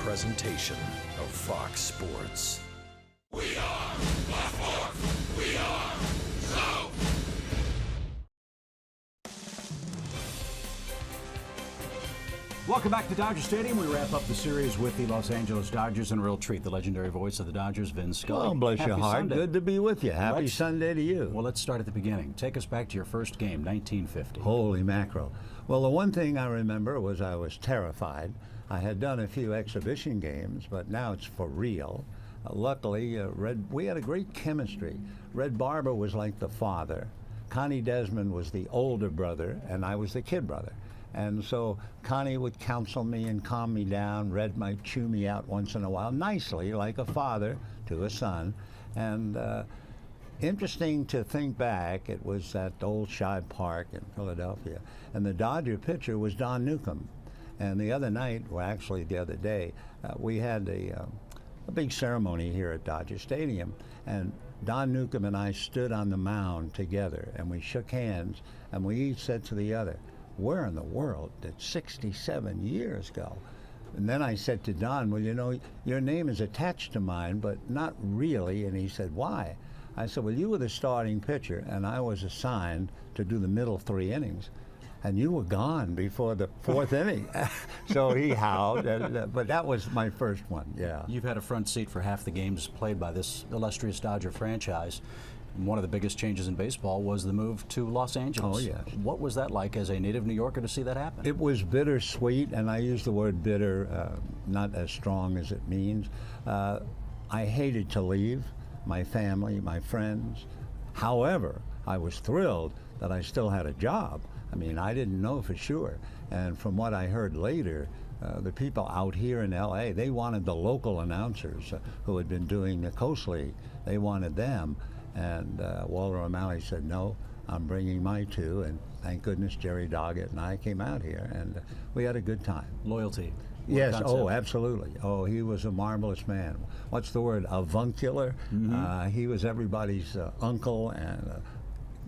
presentation of Fox Sports. We are Baltimore. We are so. Welcome back to Dodger Stadium. We wrap up the series with the Los Angeles Dodgers, and a real treat, the legendary voice of the Dodgers, Vin Scully. Oh, bless your heart. Sunday. Good to be with you. Happy Sunday to you. Well, let's start at the beginning. Take us back to your first game, 1950. Holy mackerel. Well, the one thing I remember was I was terrified. I had done a few exhibition games, but now it's for real. Luckily, we had a great chemistry. Red Barber was like the father. Connie Desmond was the older brother, and I was the kid brother. And so Connie would counsel me and calm me down. Red might chew me out once in a while, nicely, like a father to a son. And interesting to think back, it was at Old Shibe Park in Philadelphia, and the Dodger pitcher was Don Newcomb. And the other night, well, actually the other day, we had a big ceremony here at Dodger Stadium, and Don Newcomb and I stood on the mound together, and we shook hands, and we each said to the other, "Where in the world did 67 years go?" And then I said to Don, "Well, you know, your name is attached to mine, but not really." And he said, "Why?" I said, "Well, you were the starting pitcher, and I was assigned to do the middle 3 innings. And you were gone before the 4th inning." So he howled, but that was my first one, yeah. You've had a front seat for half the games played by this illustrious Dodger franchise. And one of the biggest changes in baseball was the move to Los Angeles. Oh, yes. What was that like as a native New Yorker to see that happen? It was bittersweet, and I use the word bitter not as strong as it means. I hated to leave my family, my friends. However, I was thrilled that I still had a job. I mean, I didn't know for sure. And from what I heard later, the people out here in L.A., they wanted the local announcers who had been doing the Coast League. They wanted them. And Walter O'Malley said, "No, I'm bringing my two." And thank goodness Jerry Doggett and I came out here, and we had a good time. Loyalty. Yes, oh, absolutely. Oh, he was a marvelous man. What's the word? Avuncular. Mm-hmm. He was everybody's uncle and a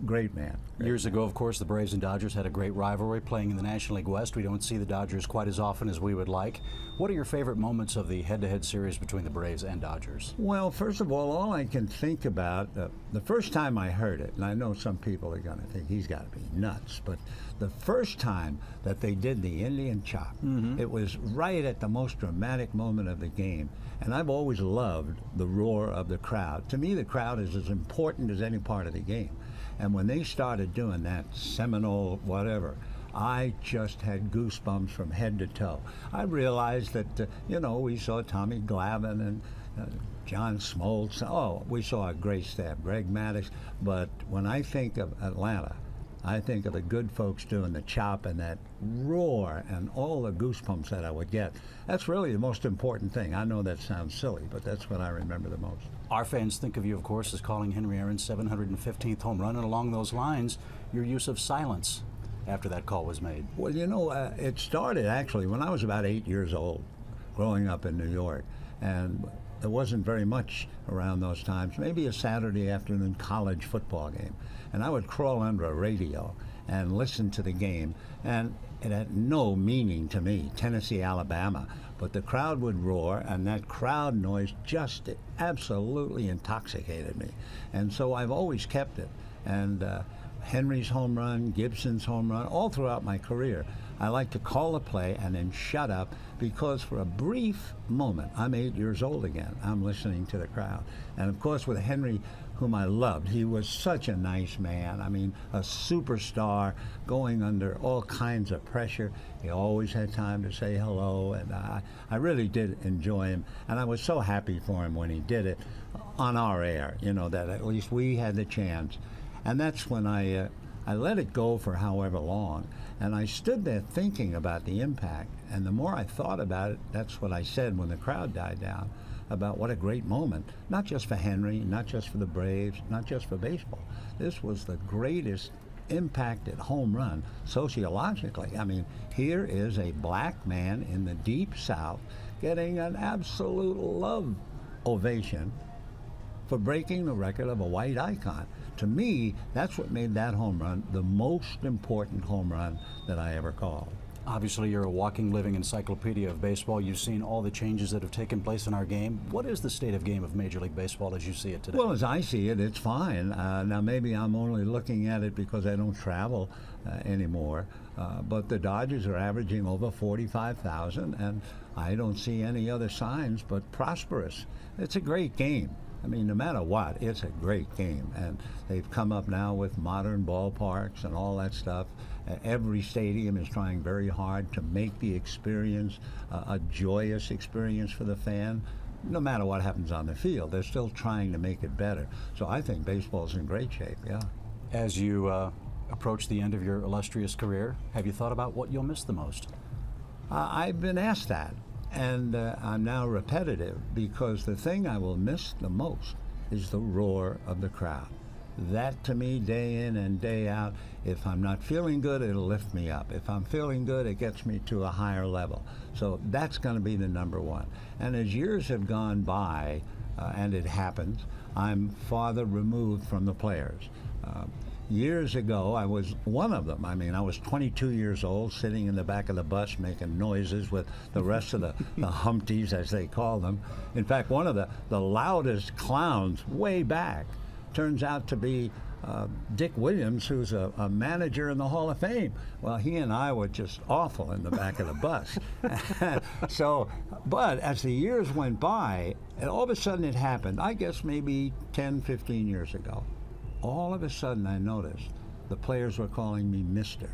great man. Years ago, of course, the Braves and Dodgers had a great rivalry playing in the National League West. We don't see the Dodgers quite as often as we would like. What are your favorite moments of the head-to-head series between the Braves and Dodgers? Well, first of all I can think about, the first time I heard it, and I know some people are going to think he's got to be nuts, but the first time that they did the Indian chop, it was right at the most dramatic moment of the game. And I've always loved the roar of the crowd. To me, the crowd is as important as any part of the game. And when they started doing that Seminole whatever, I just had goosebumps from head to toe. I realized that, we saw Tommy Glavine and John Smoltz. Oh, we saw a great staff, Greg Maddux. But when I think of Atlanta, I think of the good folks doing the chop and that roar and all the goosebumps that I would get. That's really the most important thing. I know that sounds silly, but that's what I remember the most. Our fans think of you, of course, as calling Henry Aaron's 715th home run, and along those lines, your use of silence after that call was made. Well, it started actually when I was about 8 years old, growing up in New York, and there wasn't very much around those times, maybe a Saturday afternoon college football game. And I would crawl under a radio and listen to the game, and it had no meaning to me, Tennessee, Alabama, but the crowd would roar, and that crowd noise just absolutely intoxicated me. And so I've always kept it. And Henry's home run, Gibson's home run, all throughout my career, I like to call a play and then shut up, because for a brief moment, I'm 8 years old again. I'm listening to the crowd. And of course, with Henry, whom I loved, he was such a nice man. I mean, a superstar going under all kinds of pressure. He always had time to say hello, and I really did enjoy him. And I was so happy for him when he did it on our air, that at least we had the chance. And that's when I let it go for however long, and I stood there thinking about the impact. And the more I thought about it, that's what I said when the crowd died down, about what a great moment, not just for Henry, not just for the Braves, not just for baseball. This was the greatest impacted home run sociologically. I mean, here is a black man in the Deep South getting an absolute love ovation for breaking the record of a white icon. To me, that's what made that home run the most important home run that I ever called. Obviously, you're a walking, living encyclopedia of baseball. You've seen all the changes that have taken place in our game. What is the state of game of Major League Baseball as you see it today? Well, as I see it, it's fine. Now, maybe I'm only looking at it because I don't travel anymore. But the Dodgers are averaging over 45,000, and I don't see any other signs but prosperous. It's a great game. I mean, no matter what, it's a great game. And they've come up now with modern ballparks and all that stuff. Every stadium is trying very hard to make the experience a joyous experience for the fan. No matter what happens on the field, they're still trying to make it better. So I think baseball's in great shape, yeah. As you approach the end of your illustrious career, have you thought about what you'll miss the most? I've been asked that. And I'm now repetitive because the thing I will miss the most is the roar of the crowd. That, to me, day in and day out, if I'm not feeling good, it'll lift me up. If I'm feeling good, it gets me to a higher level. So that's going to be the number one. And as years have gone by, and it happens, I'm farther removed from the players. Years ago, I was one of them. I mean, I was 22 years old, sitting in the back of the bus making noises with the rest of the Humpties, as they call them. In fact, one of the loudest clowns way back turns out to be Dick Williams, who's a manager in the Hall of Fame. Well, he and I were just awful in the back of the bus. So, but as the years went by, and all of a sudden it happened, I guess maybe 10, 15 years ago. All of a sudden I noticed the players were calling me Mister.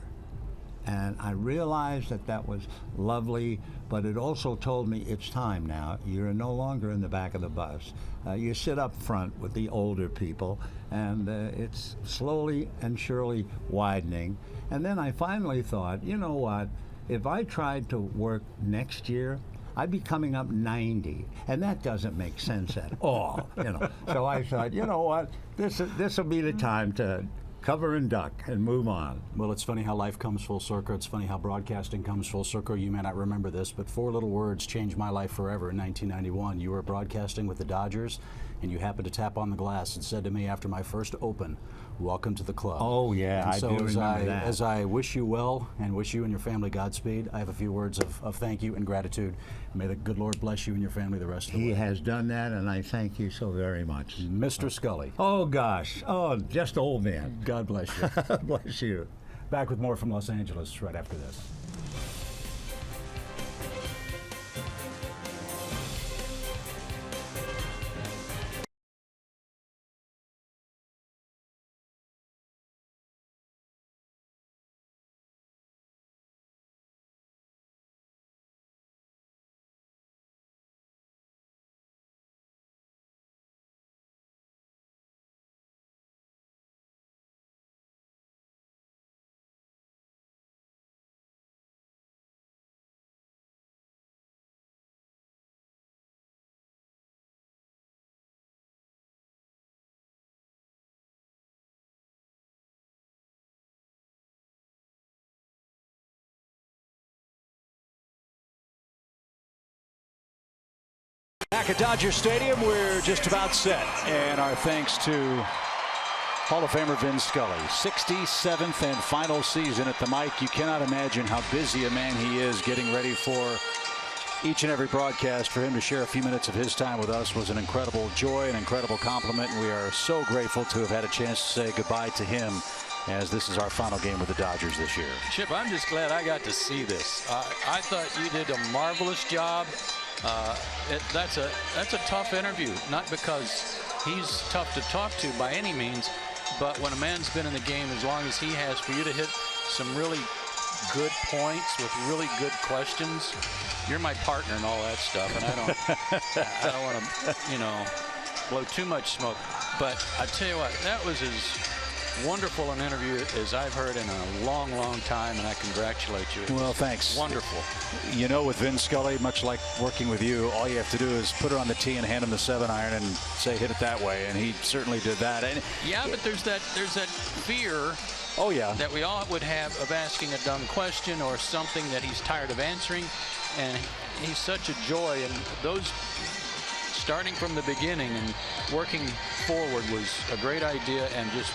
And I realized that that was lovely, but it also told me it's time now. You're no longer in the back of the bus. You sit up front with the older people, and it's slowly and surely widening. And then I finally thought, you know what? If I tried to work next year, I'd be coming up 90, and that doesn't make sense at all, you know. So I thought, you know what, this will be the time to cover and duck and move on. Well, it's funny how life comes full circle. It's funny how broadcasting comes full circle. You may not remember this, but four little words changed my life forever in 1991. You were broadcasting with the Dodgers, and you happened to tap on the glass and said to me after my first open, "Welcome to the club." Oh, yeah, and I so do remember that. As I wish you well and wish you and your family Godspeed, I have a few words of thank you and gratitude. May the good Lord bless you and your family the rest of the way. He has done that, and I thank you so very much. Mr. Scully. Oh, gosh. Oh, just old man. God bless you. Bless you. Back with more from Los Angeles right after this. Back at Dodger Stadium, we're just about set, and our thanks to Hall of Famer Vin Scully. 67th and final season at the mic. You cannot imagine how busy a man he is getting ready for each and every broadcast. For him to share a few minutes of his time with us was an incredible joy, an incredible compliment, and we are so grateful to have had a chance to say goodbye to him as this is our final game with the Dodgers this year. Chip, I'm just glad I got to see this. I thought you did a marvelous job. That's a tough interview, not because he's tough to talk to by any means, but when a man's been in the game as long as he has, for you to hit some really good points with really good questions. You're my partner and all that stuff, and I don't want to, you know, blow too much smoke. But I tell you what, that was as wonderful an interview as I've heard in a long, long time, and I congratulate you. Well, thanks. Wonderful. You know, with Vin Scully, much like working with you, all you have to do is put it on the tee and hand him the 7-iron and say hit it that way, and he certainly did that. And yeah, but there's that fear. Oh yeah. That we all would have of asking a dumb question or something that he's tired of answering, and he's such a joy. And those starting from the beginning and working forward was a great idea, and just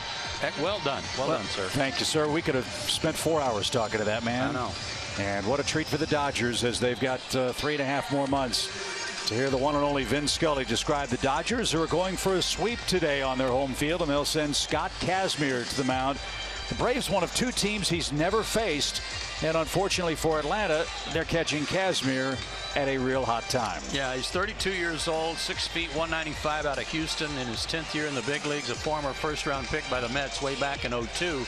well done. Well done, sir. Thank you, sir. We could have spent 4 hours talking to that man. I know. And what a treat for the Dodgers, as they've got 3.5 more months to hear the one and only Vin Scully describe the Dodgers, who are going for a sweep today on their home field, and they'll send Scott Kazmir to the mound. The Braves, one of 2 teams he's never faced, and unfortunately for Atlanta, they're catching Kazmir at a real hot time. Yeah, he's 32 years old, 6 feet 195, out of Houston, in his 10th year in the big leagues, a former first-round pick by the Mets way back in '02.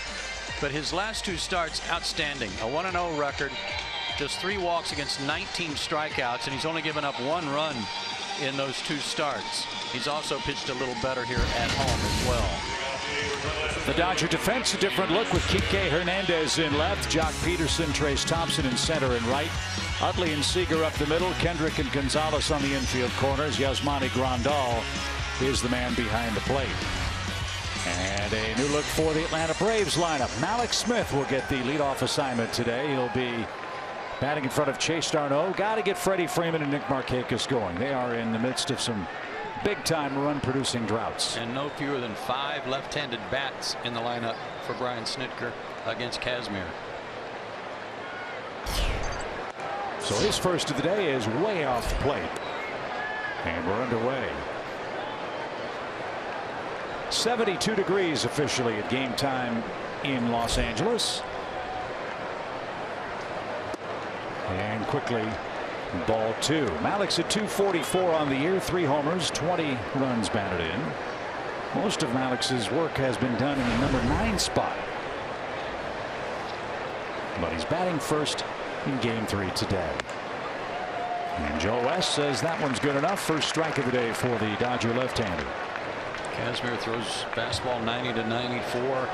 But his last 2 starts, outstanding. A 1-0 record, just 3 walks against 19 strikeouts, and he's only given up 1 run in those 2 starts. He's also pitched a little better here at home as well. The Dodger defense, a different look with Kike Hernandez in left, Jock Peterson, Trace Thompson in center and right, Utley and Seager up the middle, Kendrick and Gonzalez on the infield corners. Yasmani Grandal is the man behind the plate. And a new look for the Atlanta Braves lineup. Malik Smith will get the leadoff assignment today. He'll be batting in front of Chase Darno. Got to get Freddie Freeman and Nick Markakis going. They are in the midst of some big-time run-producing droughts. And no fewer than 5 left-handed bats in the lineup for Brian Snitker against Kazmir. So his first of the day is way off the plate. And we're underway. 72 degrees officially at game time in Los Angeles. And quickly, ball 2. Malik's at .244 on the year, 3 homers, 20 runs batted in. Most of Malik's work has been done in the number 9 spot. But he's batting first in game 3 today. And Joe West says that one's good enough. First strike of the day for the Dodger left-hander. Kazmir throws fastball 90 to 94,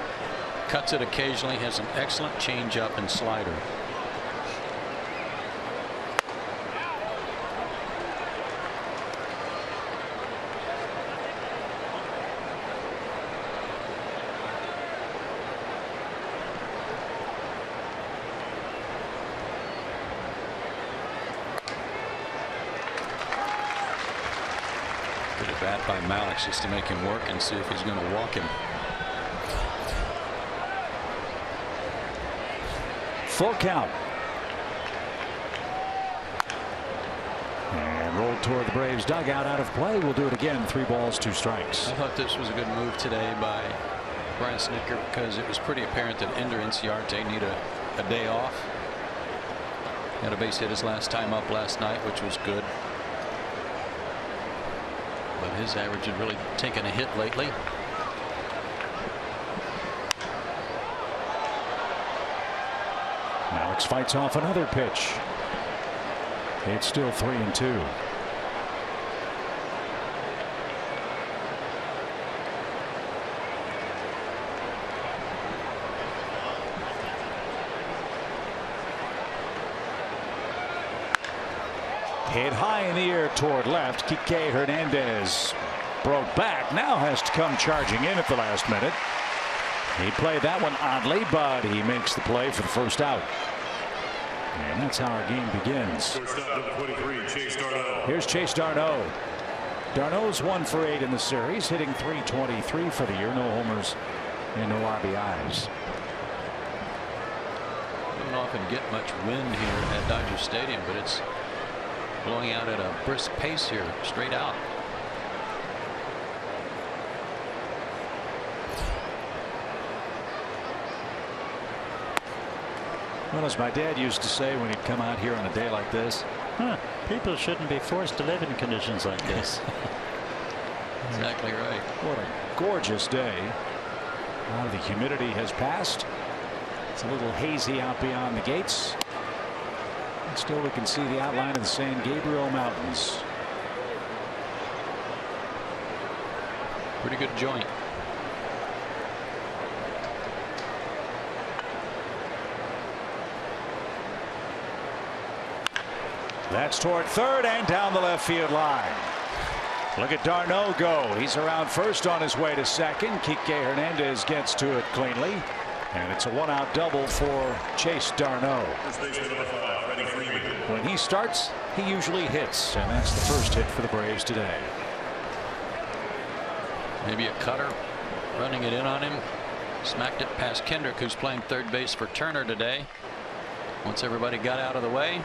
cuts it occasionally, has an excellent changeup and slider. Bat by Malik just to make him work and see if he's going to walk him. Full count. And rolled toward the Braves dugout, out of play. We'll do it again. 3 balls, 2 strikes. I thought this was a good move today by Brian Snitker, because it was pretty apparent that Ender Inciarte need a day off. Had a base hit his last time up last night, which was good. But his average had really taken a hit lately. Alex fights off another pitch. It's still 3-2. Hit high in the air toward left. Kike Hernandez broke back. Now has to come charging in at the last minute. He played that one oddly, but he makes the play for the first out. And that's how our game begins. Here's Chase Darno. Darno's 1 for 8 in the series, hitting .323 for the year. No homers and no RBIs. Don't often get much wind here at Dodger Stadium, but it's blowing out at a brisk pace here, straight out. Well, as my dad used to say when he'd come out here on a day like this, people shouldn't be forced to live in conditions like this. Exactly right. What a gorgeous day. Now the humidity has passed. It's a little hazy out beyond the gates. And still we can see the outline of the San Gabriel Mountains. Pretty good joint. That's toward third and down the left field line. Look at Darno go. He's around first on his way to second. Kike Hernandez gets to it cleanly. And it's a 1-out double for Chase Darno. When he starts, he usually hits, and that's the first hit for the Braves today. Maybe a cutter, running it in on him. Smacked it past Kendrick, who's playing third base for Turner today. Once everybody got out of the way,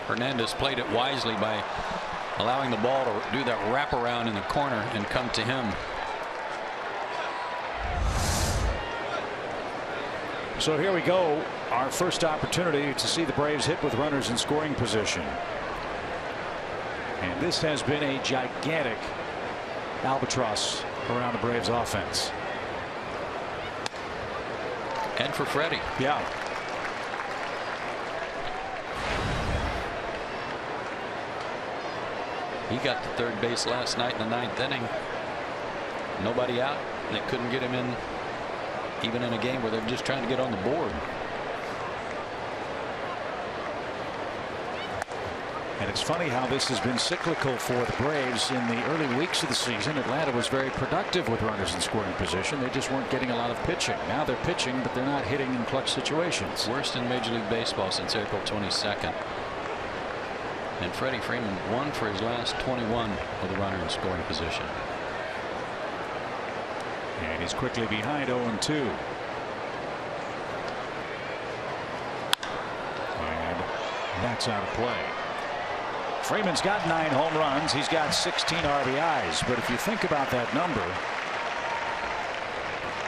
Hernandez played it wisely by allowing the ball to do that wraparound in the corner and come to him. So here we go. Our first opportunity to see the Braves hit with runners in scoring position. And this has been a gigantic albatross around the Braves offense. And for Freddie. Yeah. He got to third base last night in the 9th inning. Nobody out, and they couldn't get him in, even in a game where they're just trying to get on the board. And it's funny how this has been cyclical for the Braves. In the early weeks of the season, Atlanta was very productive with runners in scoring position. They just weren't getting a lot of pitching. Now they're pitching, but they're not hitting in clutch situations. Worst in Major League Baseball since April 22nd. And Freddie Freeman won for his last 21 with a runner in scoring position. And he's quickly behind 0-2. And that's out of play. Freeman's got 9 home runs. He's got 16 RBIs. But if you think about that number,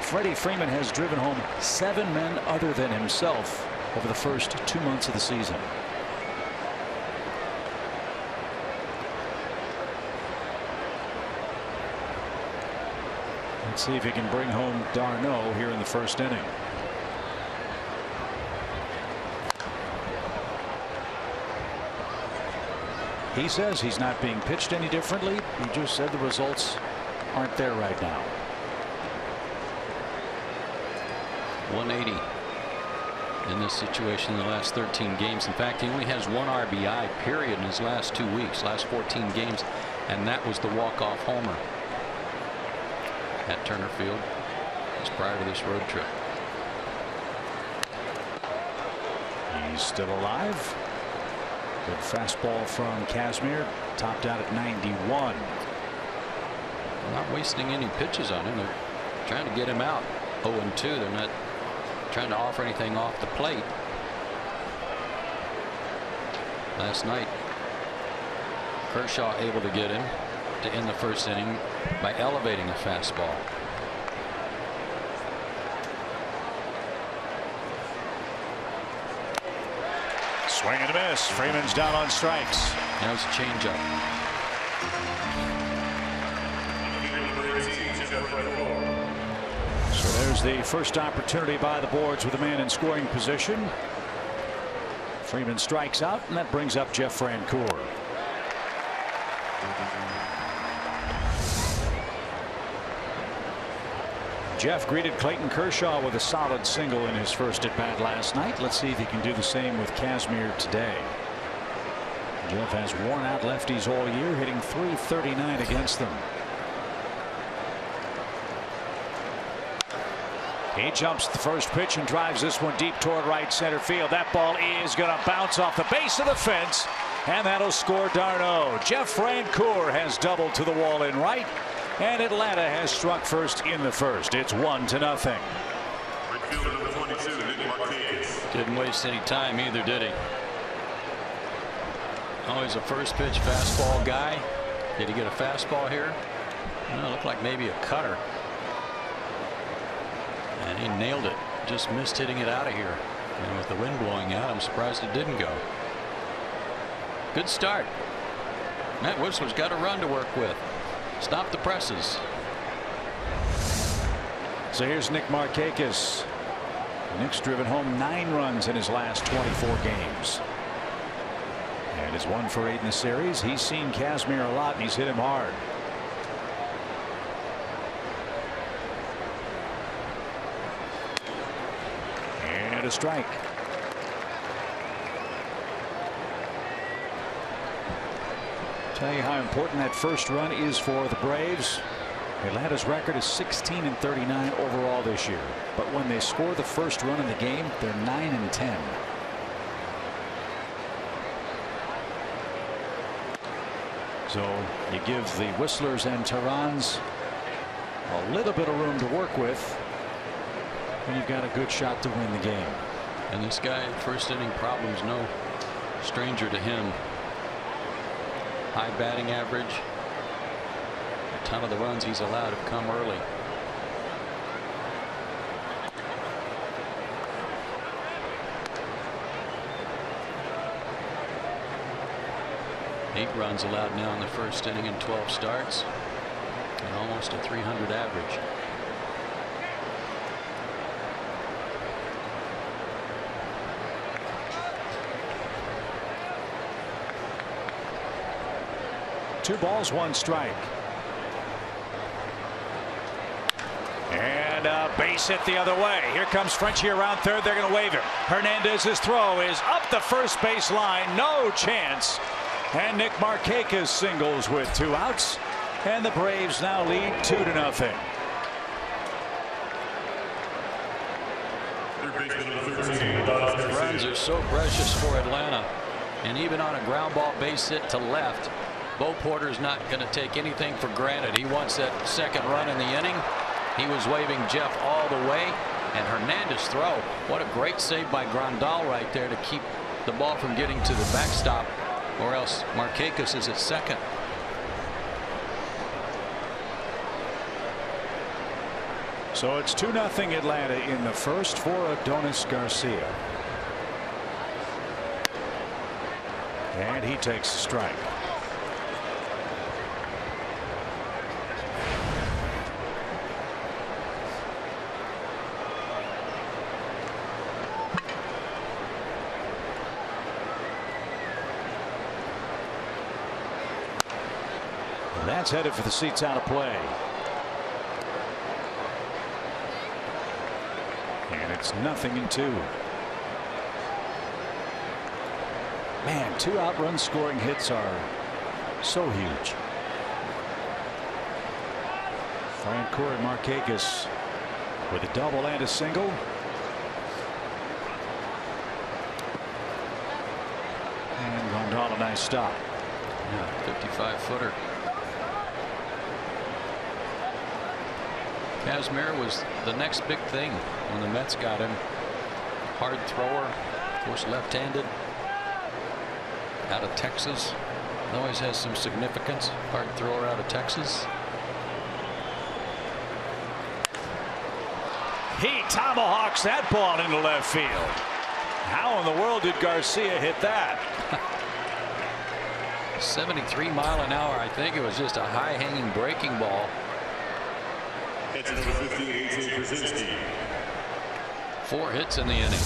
Freddie Freeman has driven home 7 men other than himself over the first 2 months of the season. Let's see if he can bring home d'Arnaud here in the first inning. He says he's not being pitched any differently. He just said the results aren't there right now. 180 in this situation in the last 13 games. In fact, he only has 1 RBI period in his last 2 weeks, last 14 games, and that was the walk-off homer at Turner Field just prior to this road trip. He's still alive. Good fastball from Kazmir, topped out at 91. Not wasting any pitches on him. They're trying to get him out. 0-2. They're not trying to offer anything off the plate. Last night, Kershaw able to get him to end the first inning by elevating a fastball. Swing and a miss. Freeman's down on strikes. That was a changeup. So there's the first opportunity by the boards with a man in scoring position. Freeman strikes out, and that brings up Jeff Francoeur. Jeff greeted Clayton Kershaw with a solid single in his first at bat last night. Let's see if he can do the same with Kazmir today. Jeff has worn out lefties all year, hitting .339 against them. He jumps the first pitch and drives this one deep toward right center field. That ball is going to bounce off the base of the fence, and that'll score d'Arnaud. Jeff Francoeur has doubled to the wall in right, and Atlanta has struck first in the first. It's 1-0. Didn't waste any time either, did he? Always a first pitch fastball guy. Did he get a fastball here? No, it looked like maybe a cutter. And he nailed it. Just missed hitting it out of here. And with the wind blowing out, I'm surprised it didn't go. Good start. Matt Whistler's got a run to work with. Stop the presses. So here's Nick Markakis. Nick's driven home 9 runs in his last 24 games. And is 1 for 8 in the series. He's seen Kazmir a lot, and he's hit him hard. And a strike. Tell you how important that first run is for the Braves. Atlanta's record is 16-39 overall this year, but when they score the first run in the game, they're 9-10. So you give the Whistlers and Terrans a little bit of room to work with, and you've got a good shot to win the game. And this guy, first inning problems, no stranger to him. High batting average. A ton of the runs he's allowed have come early. Eight runs allowed now in the first inning in 12 starts, and almost a 300 average. Two balls, one strike. And a base hit the other way. Here comes Frenchie around third. They're going to wave him. Hernandez's throw is up the first base line. No chance. And Nick Markakis singles with 2 outs. And the Braves now lead 2-0. Runs are so precious for Atlanta. And even on a ground ball base hit to left, Bo Porter's not going to take anything for granted. He wants that second run in the inning. He was waving Jeff all the way. And Hernandez throw. What a great save by Grandal right there to keep the ball from getting to the backstop, or else Markakis is at second. So it's 2-0 Atlanta in the first for Adonis Garcia. And he takes a strike. That's headed for the seats out of play. And it's 0-2. Man, 2 out run scoring hits are so huge. Francoeur Markakis with a double and a single. And Grandal, a nice stop. Yeah, 55-footer. Kazmir was the next big thing when the Mets got him. Hard thrower, of course left-handed, out of Texas. Always has some significance. Hard thrower out of Texas. He tomahawks that ball into left field. How in the world did Garcia hit that? 73 mile an hour. I think it was just a high-hanging breaking ball. It's number 58, 4 hits in the inning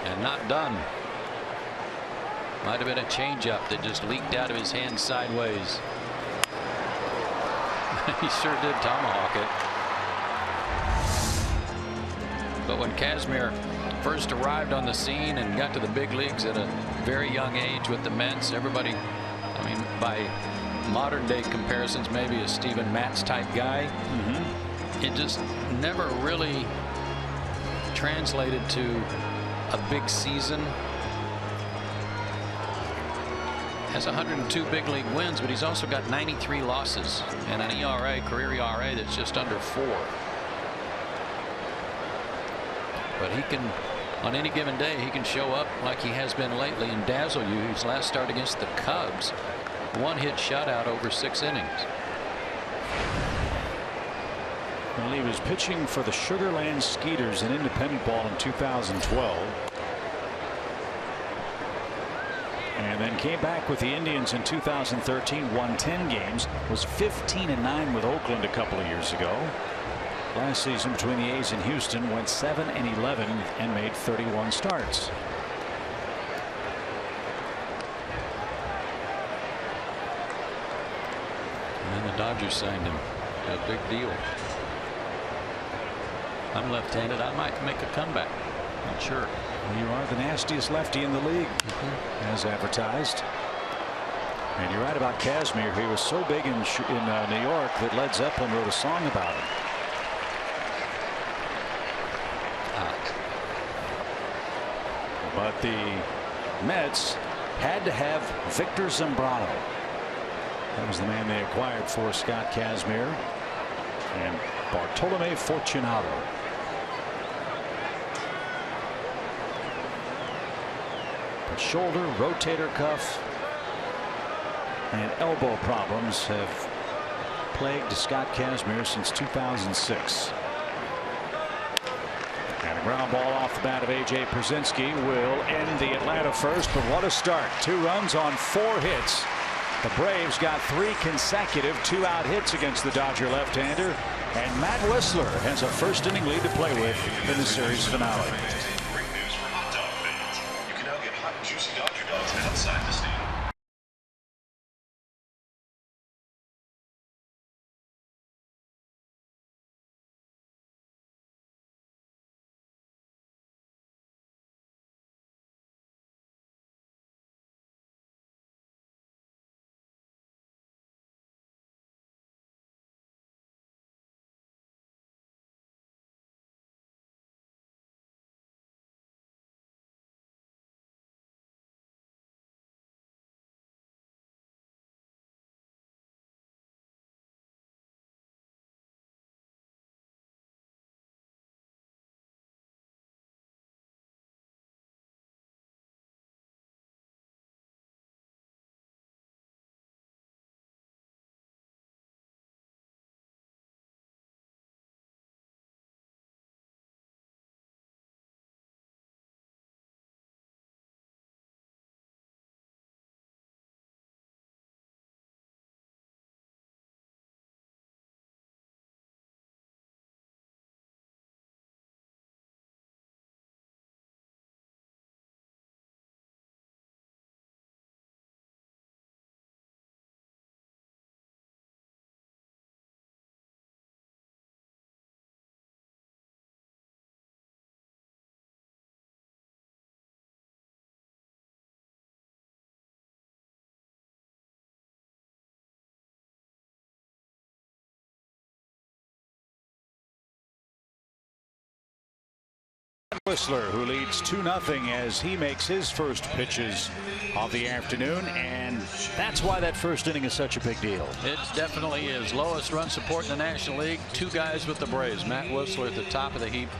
and not done. Might have been a changeup that just leaked out of his hand sideways. He sure did tomahawk it. But when Kazmir first arrived on the scene and got to the big leagues at a very young age with the Mets, everybody, I mean, by modern day comparisons, maybe a Steven Matz type guy. It just never really translated to a big season. Has 102 big league wins, but he's also got 93 losses and an ERA, career ERA, that's just under 4. But he can, on any given day, he can show up like he has been lately and dazzle you. His last start against the Cubs, 1-hit shutout over 6 innings. Well, he was pitching for the Sugarland Skeeters in independent ball in 2012. And then came back with the Indians in 2013, won 10 games, was 15-9 with Oakland a couple of years ago. Last season between the A's and Houston went 7-11 and made 31 starts. And then the Dodgers signed him. A big deal. I'm left-handed. I might make a comeback. Not sure. You are the nastiest lefty in the league, as advertised. And you're right about Kazmir. He was so big in New York that Led Zeppelin wrote a song about him. But the Mets had to have Victor Zambrano. That was the man they acquired for Scott Kazmir and Bartolome Fortunato. Shoulder, rotator cuff, and elbow problems have plagued Scott Kazmir since 2006. And a ground ball off the bat of A.J. Pierzynski will end the Atlanta first, but what a start. 2 runs on 4 hits. The Braves got 3 consecutive 2-out hits against the Dodger left-hander, and Matt Whistler has a first inning lead to play with in the series finale. Great news for hot dog fans. You can now get hot and juicy Dodger dogs outside the stadium. Whistler, who leads 2-0 as he makes his first pitches of the afternoon, and that's why that first inning is such a big deal. It definitely is. Lowest run support in the National League. 2 guys with the Braves. Matt Whistler at the top of the heap,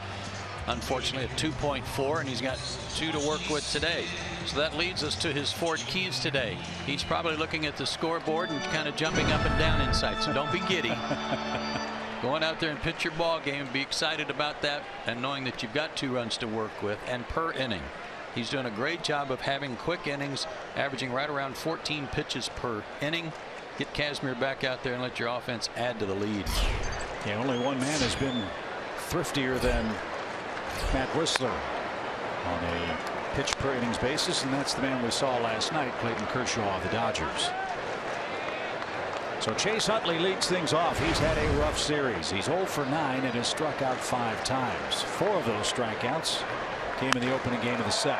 unfortunately at 2.4, and he's got 2 to work with today. So that leads us to his Ford keys today. He's probably looking at the scoreboard and kind of jumping up and down inside, so don't be giddy. Going out there and pitch your ball game, be excited about that, and knowing that you've got 2 runs to work with, and per inning. He's doing a great job of having quick innings, averaging right around 14 pitches per inning. Get Kazmir back out there and let your offense add to the lead. Yeah, only one man has been thriftier than Matt Whistler on a pitch per innings basis, and that's the man we saw last night, Clayton Kershaw of the Dodgers. So Chase Utley leads things off. He's had a rough series. He's 0 for 9 and has struck out 5 times. 4 of those strikeouts came in the opening game of the set.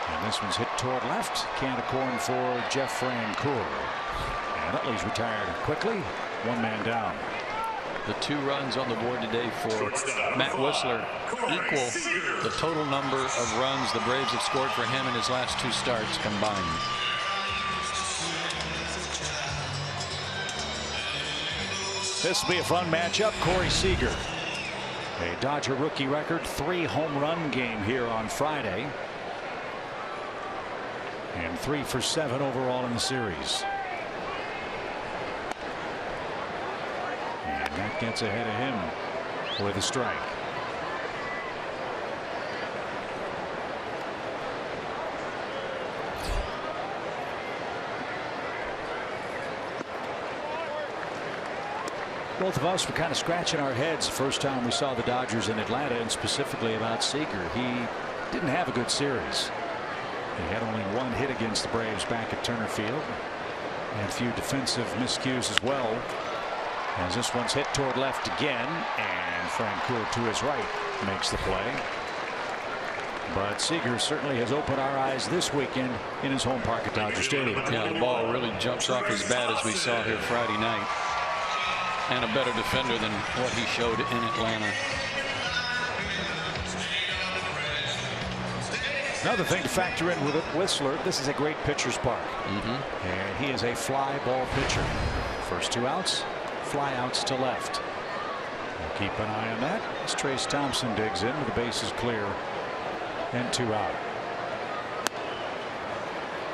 And this one's hit toward left. Can of corn for Jeff Francoeur. And Utley's retired quickly. 1 man down. The 2 runs on the board today for Matt Whistler equal the total number of runs the Braves have scored for him in his last 2 starts combined. This will be a fun matchup. Corey Seager, a Dodger rookie record 3 home run game here on Friday, and 3 for 7 overall in the series. And that gets ahead of him with a strike. Both of us were kind of scratching our heads the first time we saw the Dodgers in Atlanta, and specifically about Seager. He didn't have a good series. He had only 1 hit against the Braves back at Turner Field, and a few defensive miscues as well, as this one's hit toward left again, and Francoeur to his right makes the play. But Seager certainly has opened our eyes this weekend in his home park at Dodger Stadium. Yeah, the ball really jumps off his bat as we saw here Friday night. And a better defender than what he showed in Atlanta. Another thing to factor in with Whistler, this is a great pitcher's park. And he is a fly ball pitcher. First 2 outs, fly outs to left. We'll keep an eye on that as Trace Thompson digs in with the bases clear and 2 out.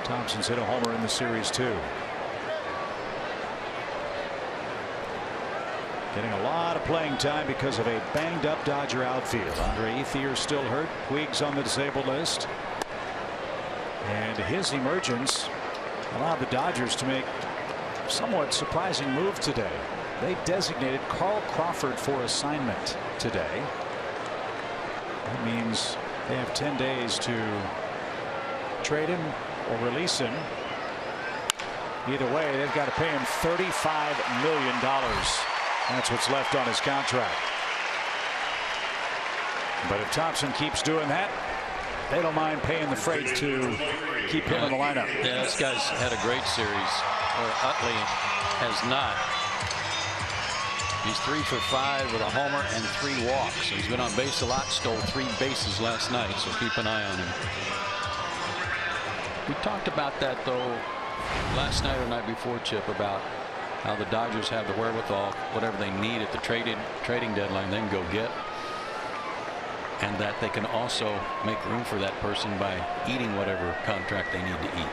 Thompson's hit a homer in the series too. Getting a lot of playing time because of a banged up Dodger outfield. Andre Ethier still hurt. Puig's on the disabled list. And his emergence allowed the Dodgers to make a somewhat surprising move today. They designated Carl Crawford for assignment today. That means they have 10 days to trade him or release him. Either way, they've got to pay him $35 million. That's what's left on his contract. But if Thompson keeps doing that, they don't mind paying the freight to keep him in the lineup. Yeah, this guy's had a great series, or Utley has not. He's 3 for 5 with a homer and 3 walks. He's been on base a lot, stole 3 bases last night, so keep an eye on him. We talked about that, though, last night or night before, Chip, about how the Dodgers have the wherewithal, whatever they need at the trading deadline, they can go get. And that they can also make room for that person by eating whatever contract they need to eat.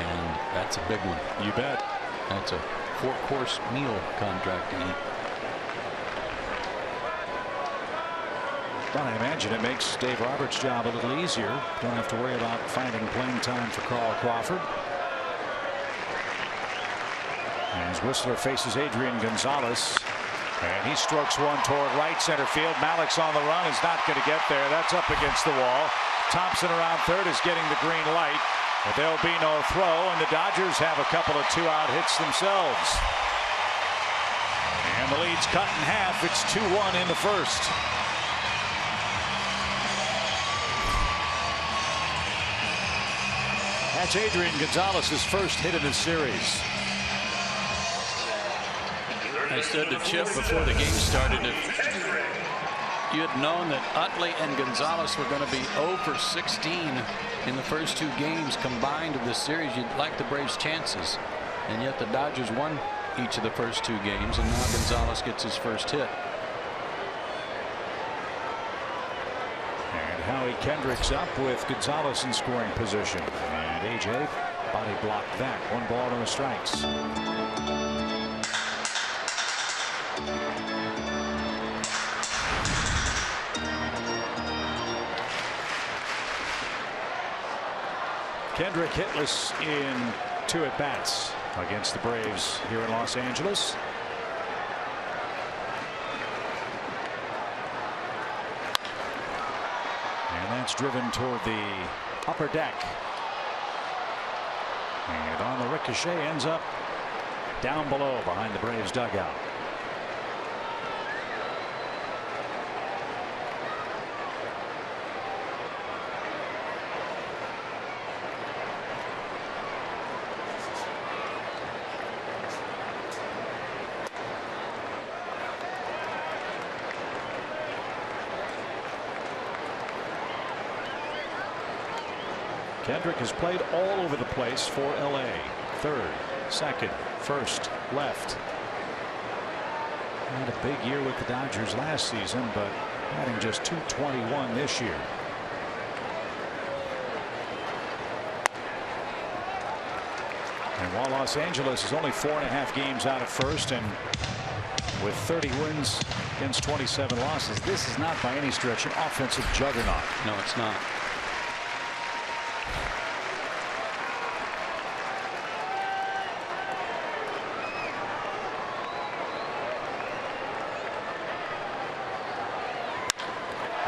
And that's a big one. You bet. That's a 4-course meal contract to eat. Well, I imagine it makes Dave Roberts' job a little easier. Don't have to worry about finding playing time for Carl Crawford. As Whistler faces Adrian Gonzalez. And he strokes one toward right center field. Malik's on the run, is not going to get there. That's up against the wall. Thompson around third is getting the green light. But there'll be no throw, and the Dodgers have a couple of 2-out hits themselves. And the lead's cut in half. It's 2-1 in the first. That's Adrian Gonzalez's first hit in the series. I said to Chip before the game started, if you had known that Utley and Gonzalez were going to be 0 for 16 in the first 2 games combined of this series, you'd like the Braves' chances. And yet the Dodgers won each of the first 2 games, and now Gonzalez gets his first hit. And Howie Kendrick's up with Gonzalez in scoring position. And AJ body blocked that. 1 ball, no strikes. Kendrick hitless in 2 at-bats against the Braves here in Los Angeles. And that's driven toward the upper deck. And on the ricochet ends up down below behind the Braves dugout. Kendrick has played all over the place for LA. Third, second, first, left. Had a big year with the Dodgers last season, but batting just .221 this year. And while Los Angeles is only 4.5 games out at first, and with 30 wins against 27 losses, this is not by any stretch an offensive juggernaut. No, it's not.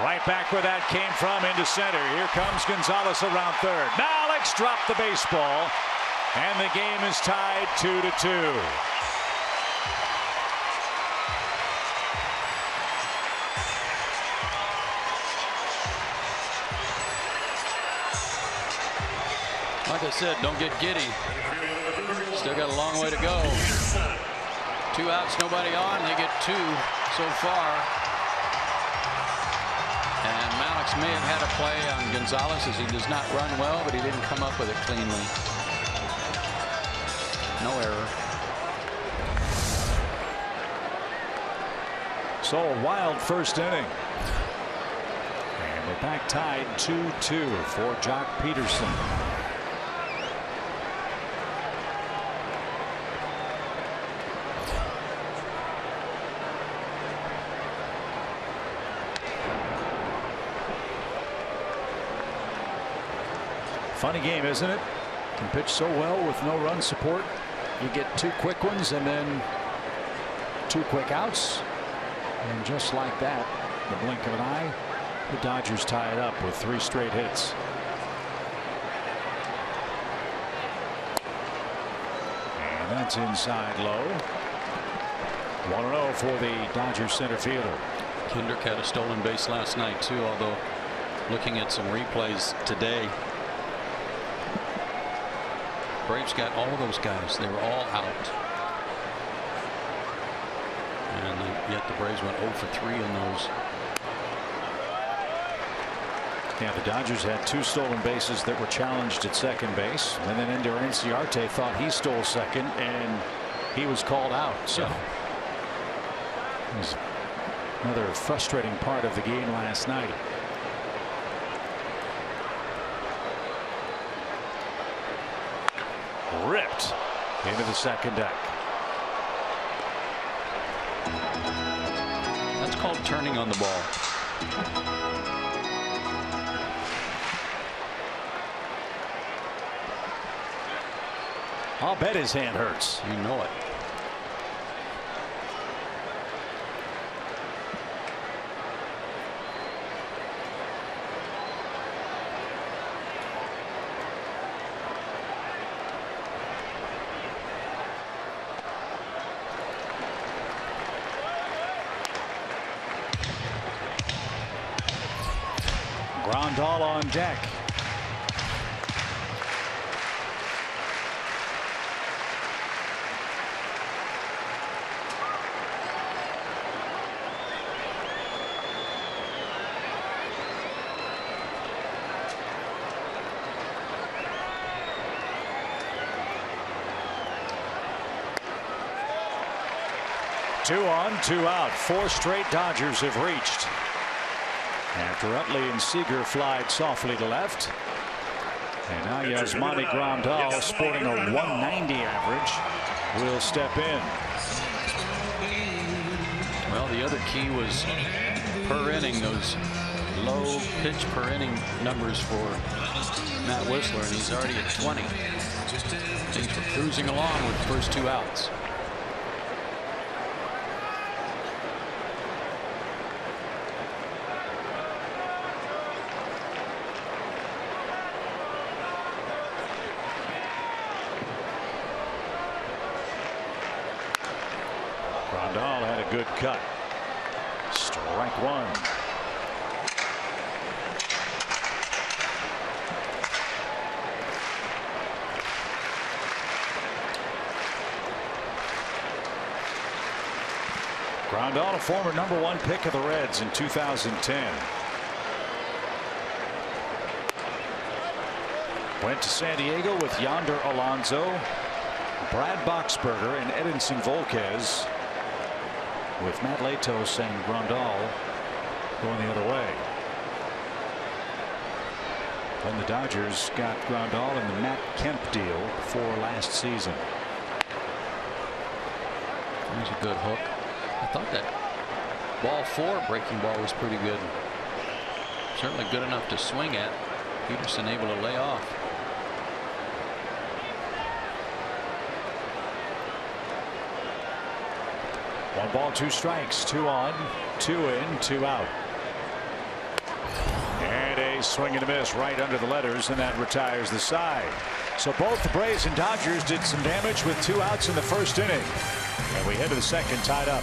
Right back where that came from, into center. Here comes Gonzalez around third. Malik's dropped the baseball, and the game is tied 2-2. Like I said, don't get giddy. Still got a long way to go. 2 outs, nobody on. They get 2 so far. And Malix may have had a play on Gonzalez, as he does not run well, but he didn't come up with it cleanly. No error. So a wild first inning. And we're back tied 2-2 for Jock Peterson. Funny game, isn't it? Can pitch so well with no run support. You get 2 quick ones and then 2 quick outs. And just like that, the blink of an eye, the Dodgers tie it up with 3 straight hits. And that's inside low. 1-0 for the Dodgers center fielder. Kendrick had a stolen base last night too, although looking at some replays today, Braves got all those guys. They were all out. And yet the Braves went 0 for 3 in those. Yeah, the Dodgers had 2 stolen bases that were challenged at second base. And then Ender Inciarte thought he stole second, and he was called out. So it was another frustrating part of the game last night. Ripped into the second deck. That's called turning on the ball. I'll bet his hand hurts. You know it. Grandal on deck. Two on, 2 out. 4 straight Dodgers have reached. After Utley and Seager flied softly to left. And now Yasmani Grandal, sporting a 190 average, will step in. Well, the other key was per inning, those low pitch per inning numbers for Matt Whistler, and he's already at 20. Things were cruising along with the first 2 outs. Grandal had a good cut. Strike 1. Grandal, a former #1 pick of the Reds in 2010. Went to San Diego with Yonder Alonso, Brad Boxberger, and Edinson Volquez, with Matt Latos and Grandal going the other way. Then the Dodgers got Grandal in the Matt Kemp deal for last season. There's a good hook. I thought that ball 4 breaking ball was pretty good. Certainly good enough to swing at. Peterson able to lay off. One ball, 2 strikes, 2 on, 2 in, 2 out. And a swing and a miss right under the letters, and that retires the side. So both the Braves and Dodgers did some damage with 2 outs in the first inning. And we head to the second tied up.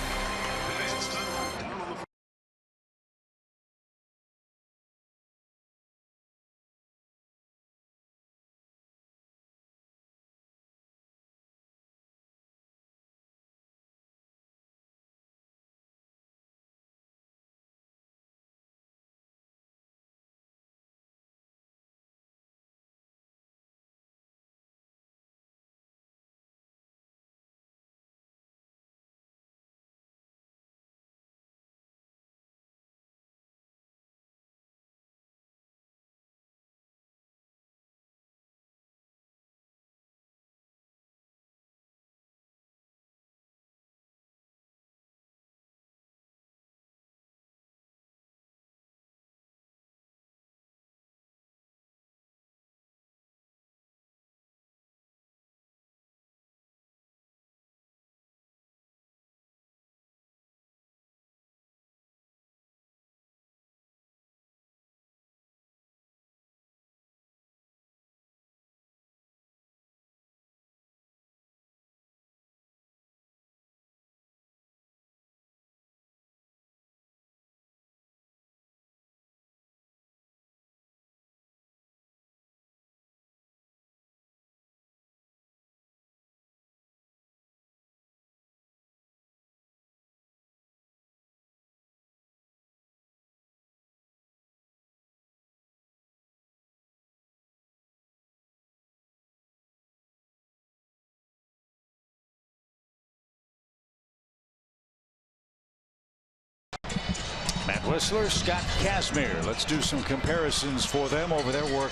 Whistler, Scott Kazmir. Let's do some comparisons for them over their work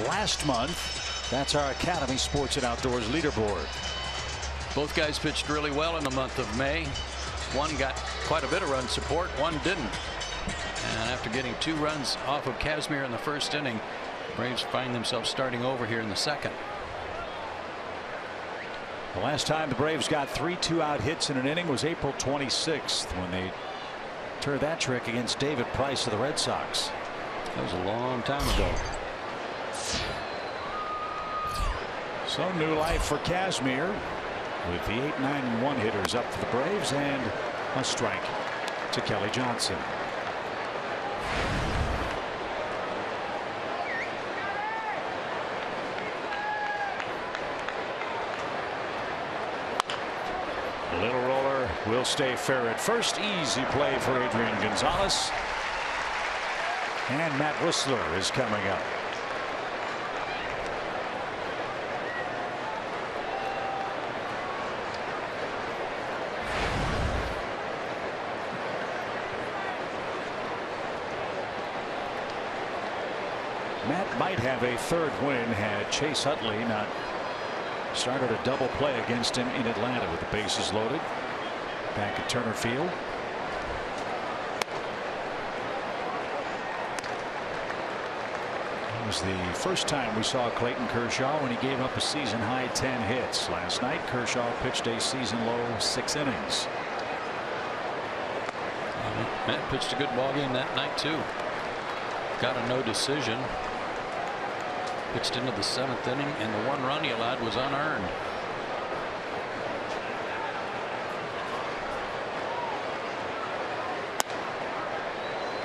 last month. That's our Academy Sports and Outdoors leaderboard. Both guys pitched really well in the month of May. One got quite a bit of run support, one didn't. And after getting 2 runs off of Kazmir in the first inning, Braves find themselves starting over here in the second. The last time the Braves got 3 2-out hits in an inning was April 26th when they turned that trick against David Price of the Red Sox. That was a long time ago. So new life for Kazmir with the 8-9-1 hitters up for the Braves and a strike to Kelly Johnson. Little roller will stay fair at first. Easy play for Adrian Gonzalez. And Matt Whistler is coming up. Matt might have a 3rd win had Chase Utley not started a double play against him in Atlanta with the bases loaded back at Turner Field. It was the first time we saw Clayton Kershaw when he gave up a season high 10 hits. Last night Kershaw pitched a season low 6 innings. Matt pitched a good ball game that night too. Got a no decision. Pitched into the 7th inning, and the 1 run he allowed was unearned.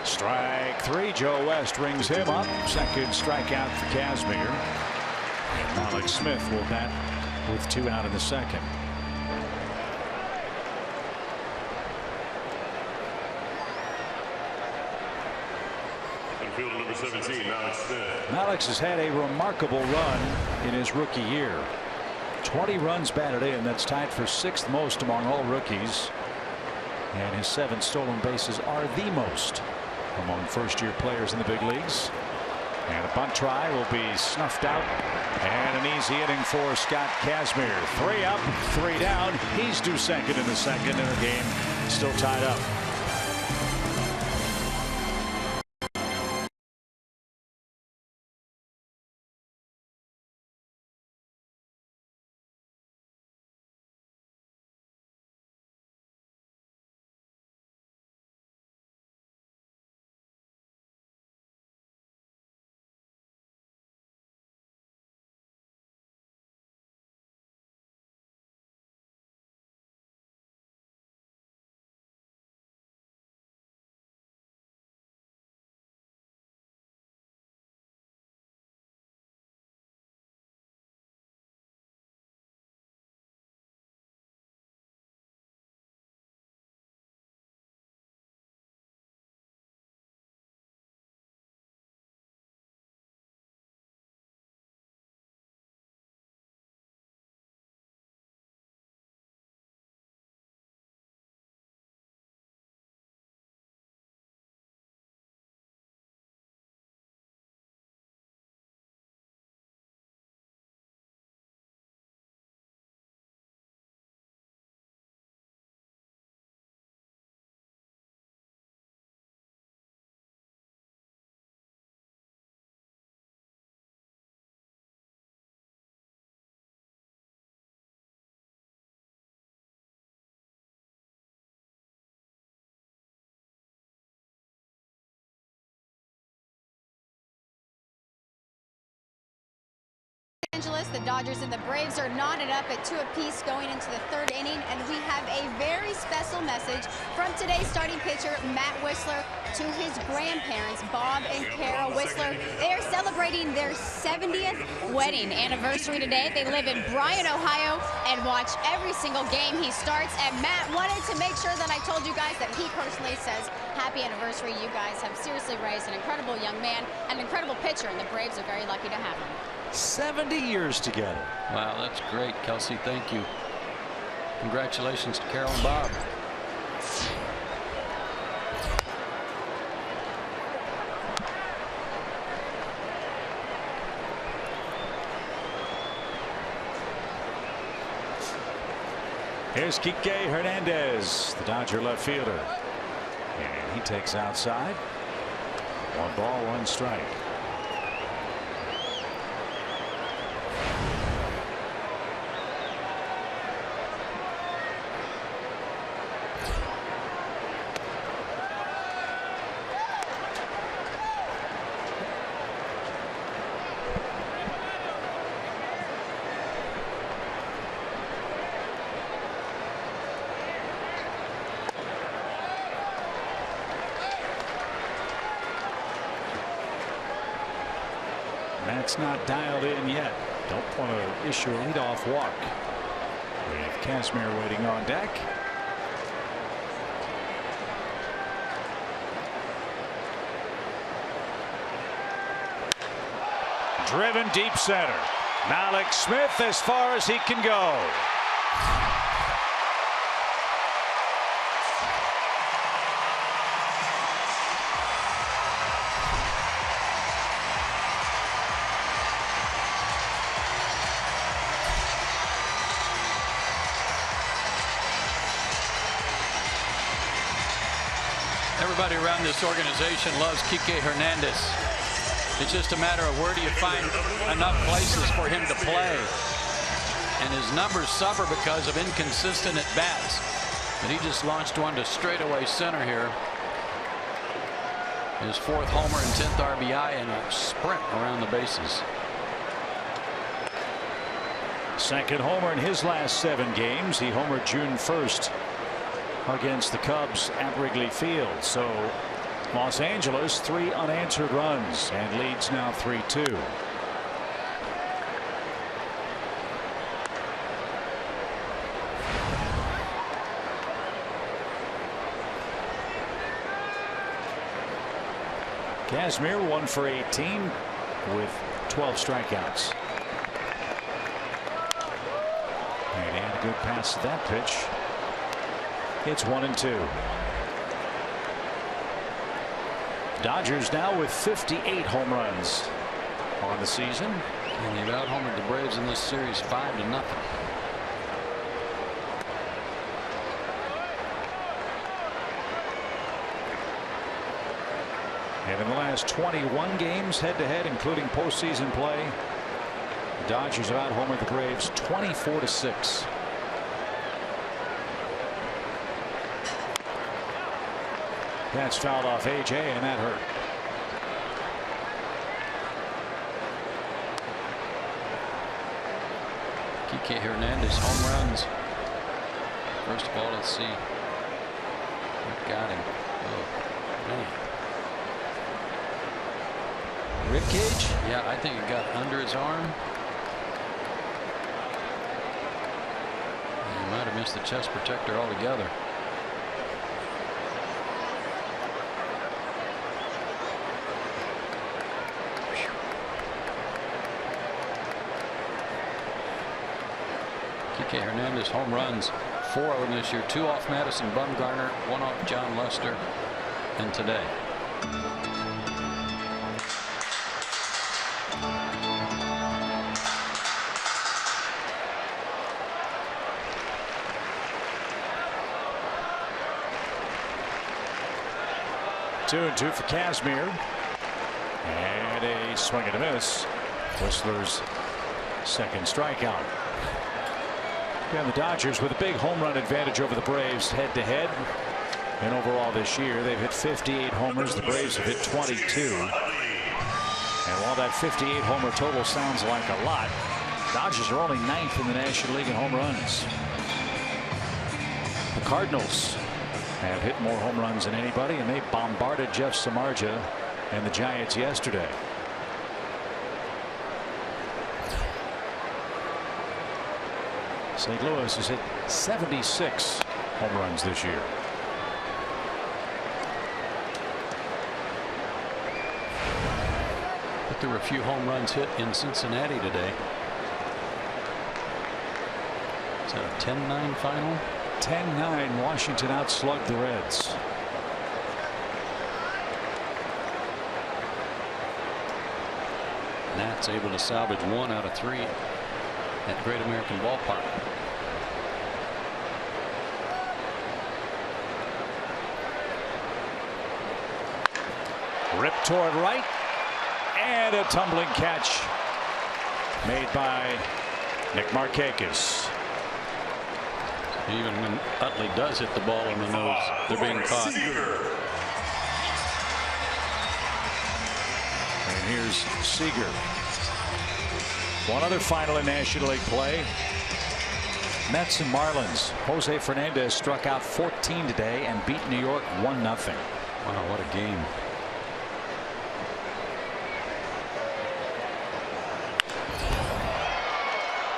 Strike 3. Joe West rings him up. Second strikeout for Kazmir. And Alex Smith will bat with 2 out in the second. Fielder number 17, Alex Smith. Alex has had a remarkable run in his rookie year. 20 runs batted in. That's tied for 6th most among all rookies. And his 7 stolen bases are the most among first-year players in the big leagues. And a bunt try will be snuffed out. And an easy inning for Scott Kazmir. 3 up, 3 down. He's due second in the second, and the game still tied up. The Dodgers and the Braves are knotted up at 2 apiece going into the 3rd inning, and we have a very special message from today's starting pitcher Matt Whistler to his grandparents Bob and Carol Whistler. They are celebrating their 70th wedding anniversary today. They live in Bryan, Ohio, and watch every single game he starts. And Matt wanted to make sure that I told you guys that he personally says happy anniversary. You guys have seriously raised an incredible young man, an incredible pitcher, and the Braves are very lucky to have him. 70 years together. Wow, that's great, Kelsey. Thank you. Congratulations to Carol and Bob. Here's Kike Hernandez, the Dodger left fielder. And he takes outside. 1 ball, 1 strike. That's not dialed in yet. Don't want to issue a leadoff walk. We have Kazmir waiting on deck. Driven deep center. Malik Smith as far as he can go. Everybody around this organization loves Kike Hernandez. It's just a matter of where do you find enough places for him to play. And his numbers suffer because of inconsistent at bats. But he just launched one to straightaway center here. His 4th homer and 10th RBI and a sprint around the bases. 2nd homer in his last 7 games. He homered June 1st against the Cubs at Wrigley Field. So Los Angeles 3 unanswered runs and leads now 3-2. Kazmir 1 for 18 with 12 strikeouts. And he had a good pass to that pitch. It's 1-2. Dodgers now with 58 home runs on the season. And they've out-homered the Braves in this series 5-0. And in the last 21 games head-to-head, including postseason play, the Dodgers have out-homered the Braves 24-6. That's fouled off AJ, and that hurt. Kike Hernandez home runs. First of all, let's see what got him. Oh, man. Rib cage? Yeah, I think it got under his arm. He might have missed the chest protector altogether. Kike Hernandez home runs, 4 of them this year, 2 off Madison Bumgarner, 1 off John Lester, and today. Two and 2 for Kazmir. And a swing and a miss. Whistler's 2nd strikeout. And the Dodgers with a big home run advantage over the Braves head-to-head. And overall this year, they've hit 58 homers. The Braves have hit 22. And while that 58 homer total sounds like a lot, Dodgers are only 9th in the National League in home runs. The Cardinals have hit more home runs than anybody, and they bombarded Jeff Samardzija and the Giants yesterday. St. Louis has hit 76 home runs this year. But there were a few home runs hit in Cincinnati today. Is that a 10-9 final? 10-9. Washington outslugged the Reds. Nats able to salvage 1 out of 3 at Great American Ballpark. Rip toward right, and a tumbling catch made by Nick Markakis. Even when Utley does hit the ball on the nose, they're being caught. And here's Seager. One other final in National League play. Mets and Marlins. Jose Fernandez struck out 14 today and beat New York 1-0. Wow, what a game.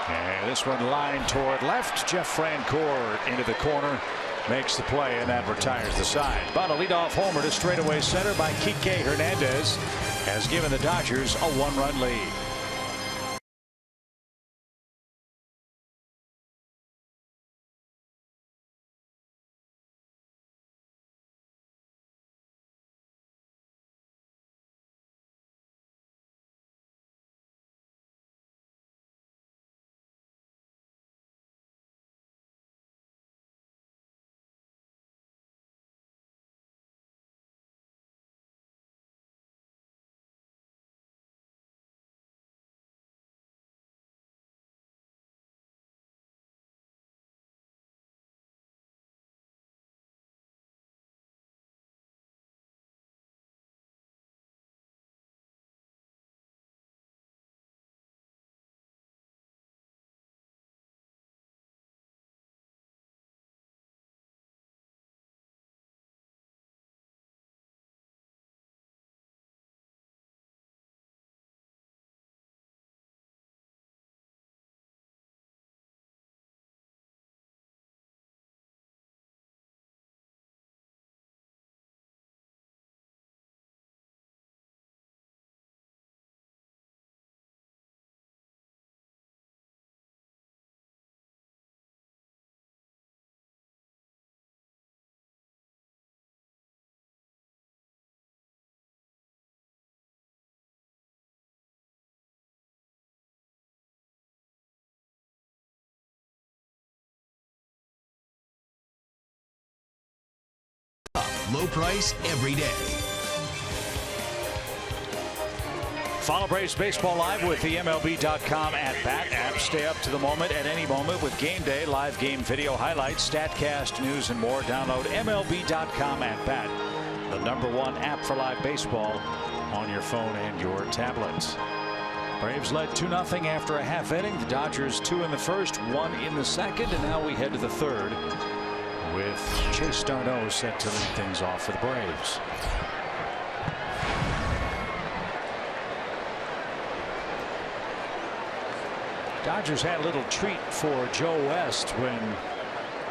And this one lined toward left. Jeff Francoeur into the corner. Makes the play, and that retires the side. But a leadoff homer to straightaway center by Kike Hernandez has given the Dodgers a 1-run lead. Low price every day. Follow Braves Baseball live with the MLB.com at-bat app. Stay up to the moment at any moment with Game Day, live game video highlights, StatCast, news, and more. Download MLB.com at-bat, the #1 app for live baseball on your phone and your tablets. Braves led 2-0 after a half inning. The Dodgers 2 in the first, 1 in the second, and now we head to the third with Chase Darno set to lead things off for the Braves. Dodgers had a little treat for Joe West when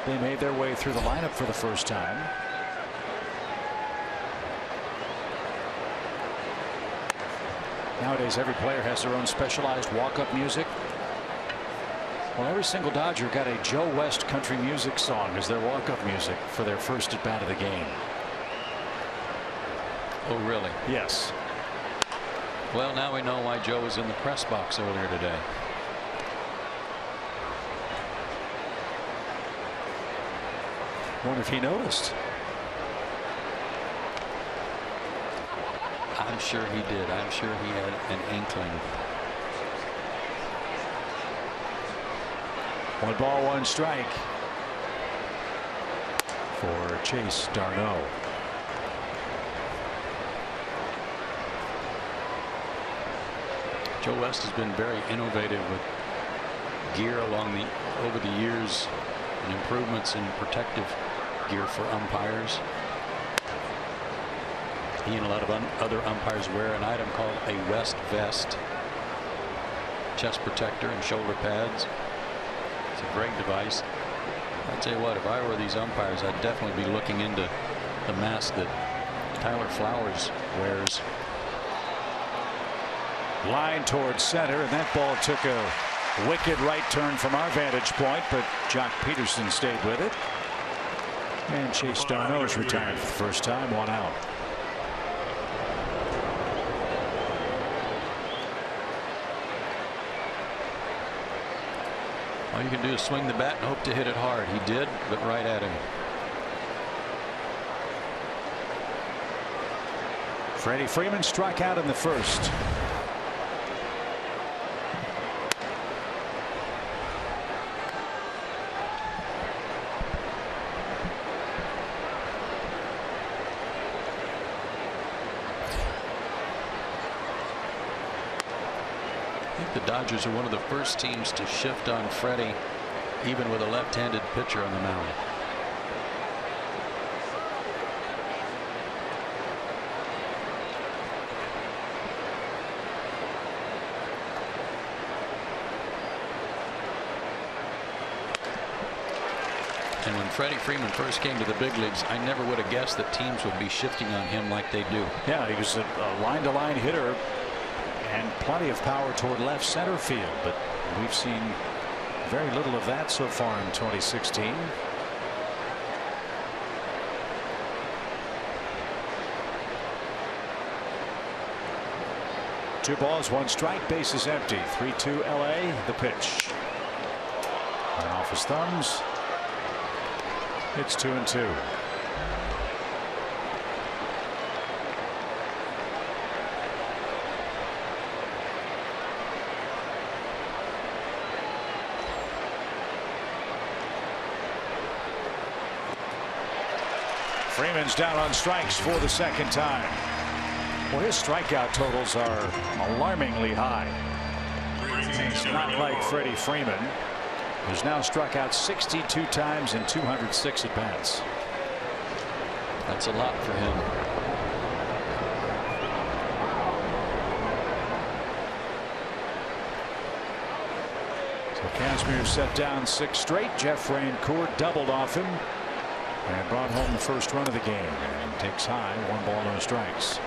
they made their way through the lineup for the first time. Nowadays, every player has their own specialized walk-up music. Well, every single Dodger got a Joe West country music song as their walk-up music for their first at-bat of the game. Oh, really? Yes. Well, now we know why Joe was in the press box earlier today. Wonder if he noticed. I'm sure he did. I'm sure he had an inkling. 1 ball, 1 strike for Chase Darno. Joe West has been very innovative with gear over the years and improvements in protective gear for umpires. He and a lot of other umpires wear an item called a West vest, chest protector and shoulder pads. It's a great device. I tell you what, if I were these umpires, I'd definitely be looking into the mask that Tyler Flowers wears. Line towards center, and that ball took a wicked right turn from our vantage point, but Jock Peterson stayed with it. And Chase Darno is retired for the first time, 1 out. All you can do is swing the bat and hope to hit it hard. He did, but right at him. Freddie Freeman struck out in the first. I think the Dodgers are one of the first teams to shift on Freddie, even with a left-handed pitcher on the mound. And when Freddie Freeman first came to the big leagues, I never would have guessed that teams would be shifting on him like they do. Yeah, he was a line-to-line hitter and plenty of power toward left center field, but we've seen very little of that so far in 2016. Two balls, one strike, bases empty. 3-2 LA. The pitch. Right off his thumbs. It's 2-2. Freeman's down on strikes for the second time. Well, his strikeout totals are alarmingly high. It's not like Freddie Freeman, who's now struck out 62 times in 206 at bats. That's a lot for him. So Kazmir set down 6 straight. Jeff Rancourt doubled off him and brought home the first run of the game, and takes high. 1 ball, no strikes.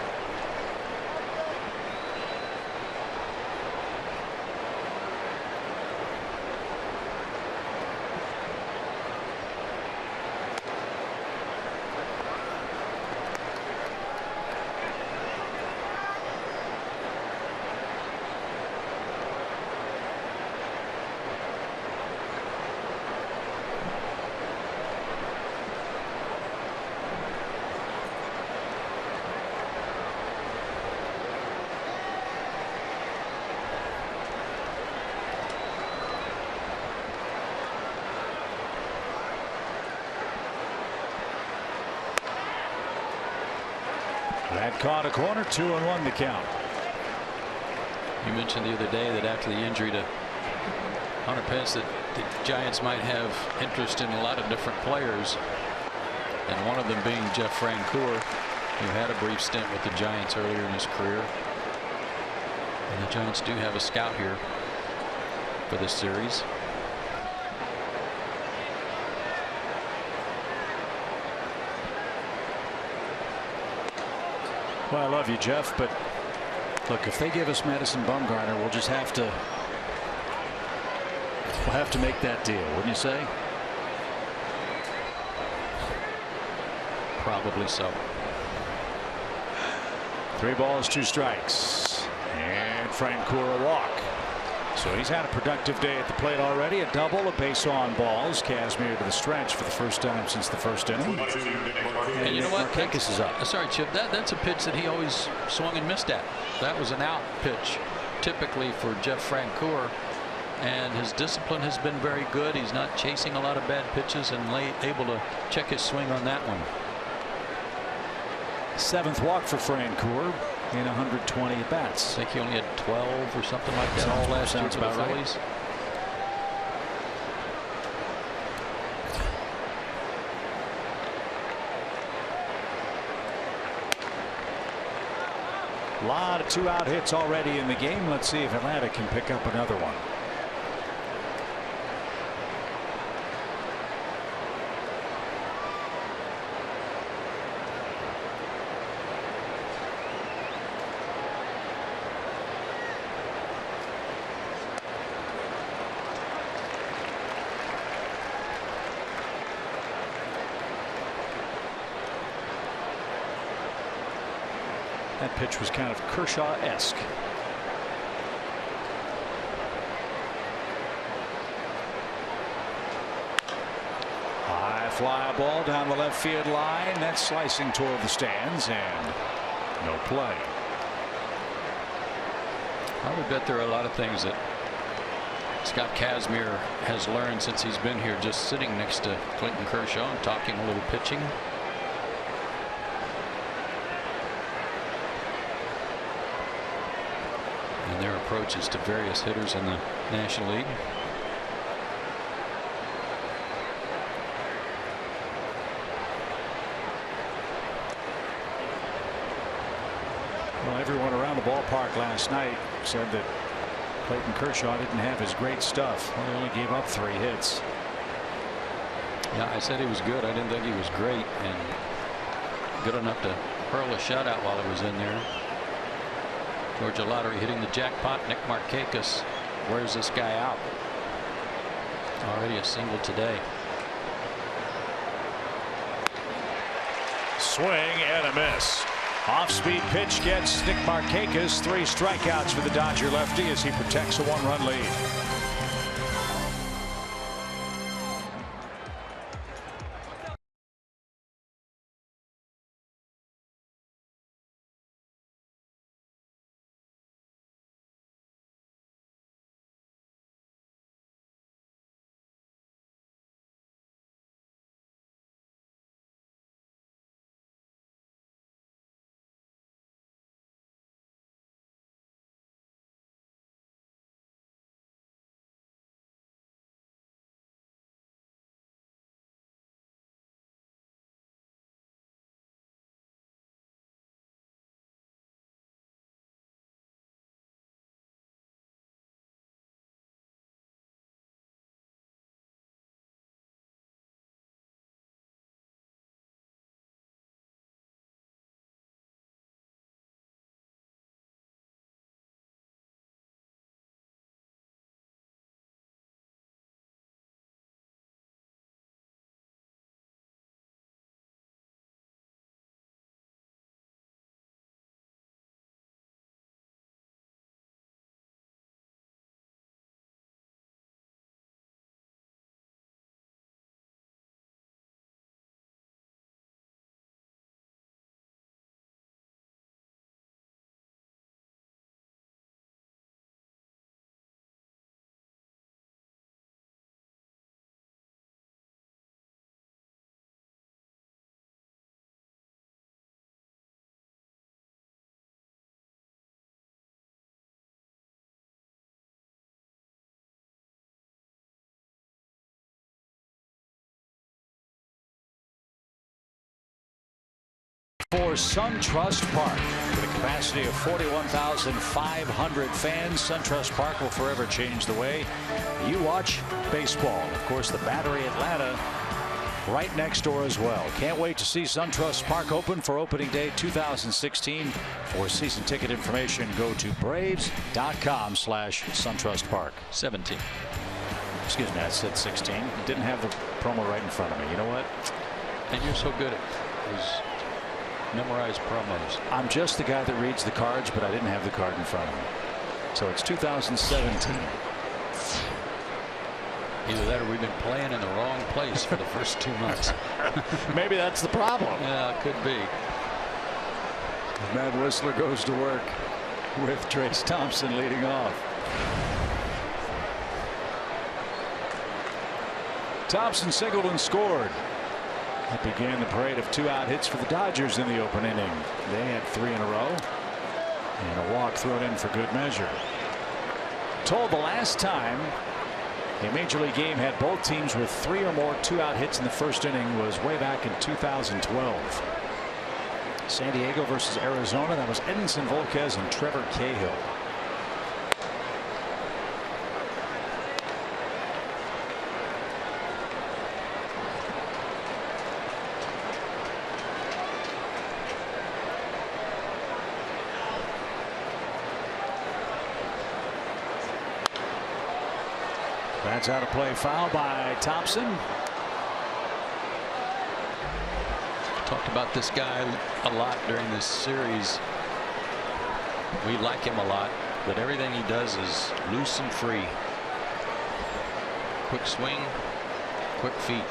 That caught a corner. 2-1 the count. You mentioned the other day that after the injury to Hunter Pence that the Giants might have interest in a lot of different players, and one of them being Jeff Rancourt, who had a brief stint with the Giants earlier in his career. And the Giants do have a scout here for this series. Well, I love you, Jeff, but look, if they give us Madison Bumgarner, we'll have to make that deal, wouldn't you say? Probably so. 3 balls, 2 strikes, and Francoeur a walk. So he's had a productive day at the plate already. A double, a base on balls. Kazmir to the stretch for the first time since the first inning. And you know what? Markakis is up. Sorry, Chip. That's a pitch that he always swung and missed at. That was an out pitch, typically for Jeff Francoeur. And his discipline has been very good. He's not chasing a lot of bad pitches and able to check his swing on that one. 7th walk for Francoeur in 120 at bats. I think he only had 12 or something like that all last year for the Phillies. A lot of 2-out hits already in the game. Let's see if Atlanta can pick up another one. That pitch was kind of Kershaw-esque. High fly ball down the left field line. That's slicing toward the stands, and No play. I would bet there are a lot of things that Scott Kazmir has learned since he's been here, just sitting next to Clayton Kershaw and talking a little pitching. And their approaches to various hitters in the National League. Well, everyone around the ballpark last night said that Clayton Kershaw didn't have his great stuff. Well, he only gave up 3 hits. Yeah, I said he was good. I didn't think he was great, and good enough to hurl a shutout while he was in there. Georgia Lottery hitting the jackpot. Nick Markakis wears this guy out. Already a single today. Swing and a miss. Off-speed pitch gets Nick Markakis 3 strikeouts for the Dodger lefty as he protects a 1-run lead. For SunTrust Park, with a capacity of 41,500 fans, SunTrust Park will forever change the way you watch baseball. Of course, the Battery Atlanta right next door as well. Can't wait to see SunTrust Park open for opening day 2016. For season ticket information, go to braves.com/SunTrustPark. 17. Excuse me, I said 16. Didn't have the promo right in front of me. You know what? And you're so good at these memorized promos. I'm just the guy that reads the cards, but I didn't have the card in front of me. So it's 2017. Either that or we've been playing in the wrong place for the first 2 months. Maybe that's the problem. Yeah, it could be. Matt Whistler goes to work with Trace Thompson leading off. Thompson singled and scored. That began the parade of 2-out hits for the Dodgers in the open inning. They had 3 in a row. And a walk thrown in for good measure. Told the last time a major league game had both teams with 3 or more 2-out hits in the first inning was way back in 2012. San Diego versus Arizona. That was Edinson Volquez and Trevor Cahill. That's out of play, foul by Thompson. Talked about this guy a lot during this series. We like him a lot, but everything he does is loose and free. Quick swing, quick feet.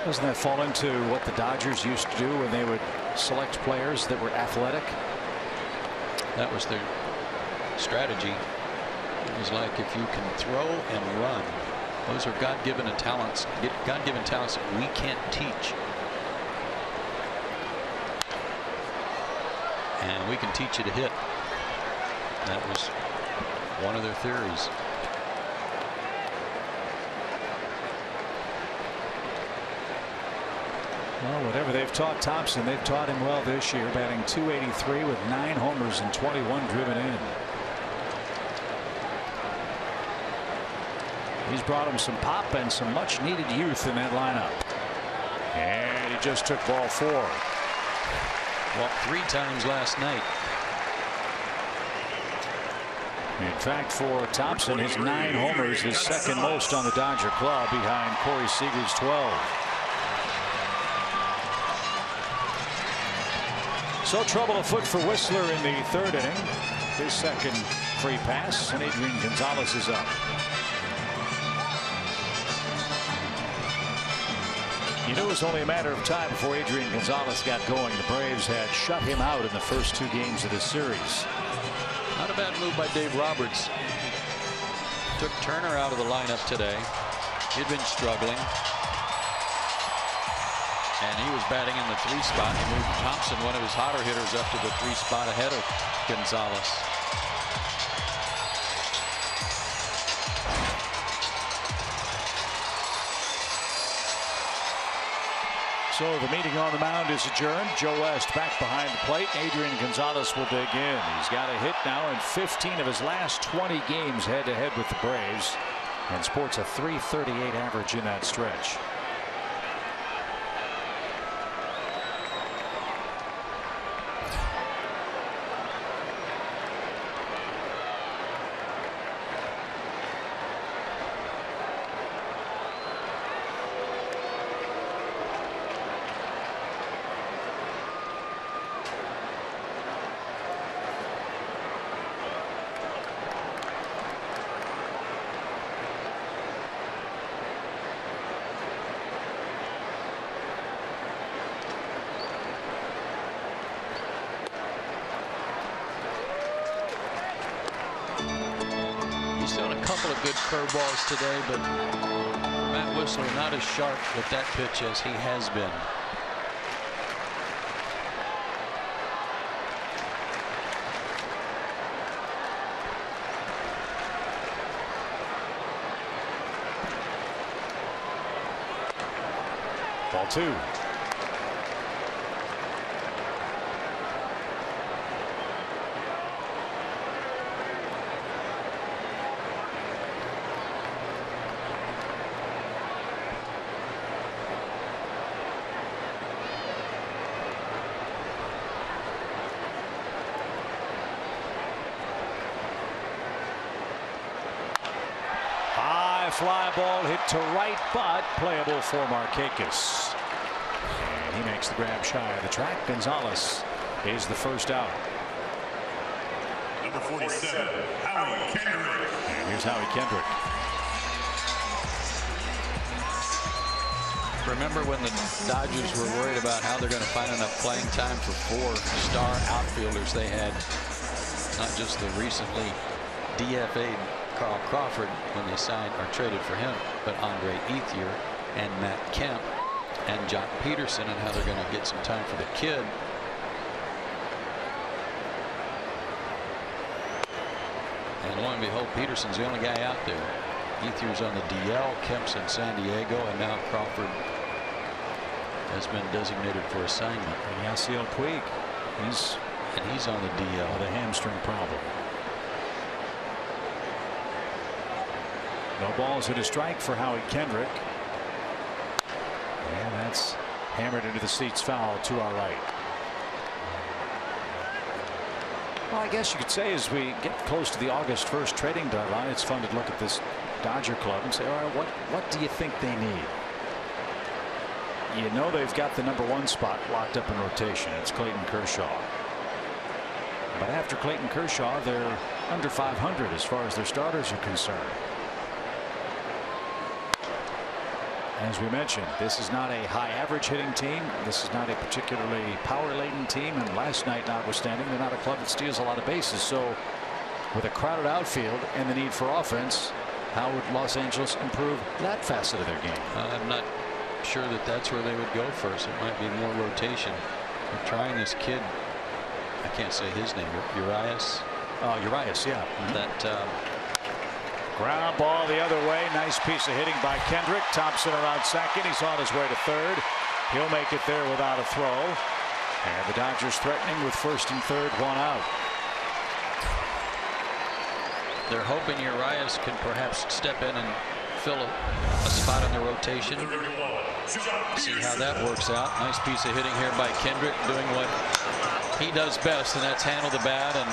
Doesn't that fall into what the Dodgers used to do when they would select players that were athletic? That was their strategy. It was like, if you can throw and run, those are God-given talents. God-given talents that we can't teach. And we can teach you to hit. That was one of their theories. Well, whatever they've taught Thompson, they've taught him well this year, batting .283 with 9 homers and 21 driven in. He's brought him some pop and some much needed youth in that lineup. And he just took ball 4. Walked 3 times last night. In fact, for Thompson, his 9 homers is second most on the Dodger club, behind Corey Seager's 12. So trouble afoot for Whistler in the 3rd inning. His second free pass, and Adrian Gonzalez is up. You knew it was only a matter of time before Adrian Gonzalez got going. The Braves had shut him out in the first 2 games of the series. Not a bad move by Dave Roberts. Took Turner out of the lineup today. He'd been struggling. And he was batting in the 3 spot. He moved Thompson, one of his hotter hitters, up to the 3 spot ahead of Gonzalez. So the meeting on the mound is adjourned. Joe West back behind the plate. Adrian Gonzalez will dig in. He's got a hit now in 15 of his last 20 games head-to-head with the Braves, and sports a .338 average in that stretch. Curveballs today, but Matt Whistler not as sharp with that pitch as he has been. Ball 2. Fly ball hit to right, but playable for Markakis. And he makes the grab shy of the track. Gonzalez is the first out. Number 47, Howie Kendrick. And here's Howie Kendrick. Remember when the Dodgers were worried about how they're going to find enough playing time for 4 star outfielders they had? Not just the recently DFA'd Carl Crawford when they signed or traded for him, but Andre Ethier and Matt Kemp and Jock Peterson, and how they're going to get some time for the kid. And lo and behold, Peterson's the only guy out there. Ethier's on the DL, Kemp's in San Diego, and now Crawford has been designated for assignment. And Yasiel Puig, he's on the DL with a hamstring problem. No balls and a strike for Howie Kendrick. And that's hammered into the seats, foul to our right. Well, I guess you could say as we get close to the August 1st trading deadline, it's fun to look at this Dodger club and say, all right, what do you think they need? You know they've got the #1 spot locked up in rotation. It's Clayton Kershaw. But after Clayton Kershaw, they're under 500 as far as their starters are concerned. As we mentioned, this is not a high average hitting team. This is not a particularly power laden team. And last night notwithstanding, they're not a club that steals a lot of bases. So with a crowded outfield and the need for offense, how would Los Angeles improve that facet of their game? I'm not sure that that's where they would go first. It might be more rotation. They're trying this kid. I can't say his name. Urias. Urias, yeah. That ground ball the other way. Nice piece of hitting by Kendrick. Thompson around second. He's on his way to third. He'll make it there without a throw. And the Dodgers threatening with first and third, one out. They're hoping Urias can perhaps step in and fill a spot in the rotation. See how that works out. Nice piece of hitting here by Kendrick, doing what he does best, and that's handle the bat and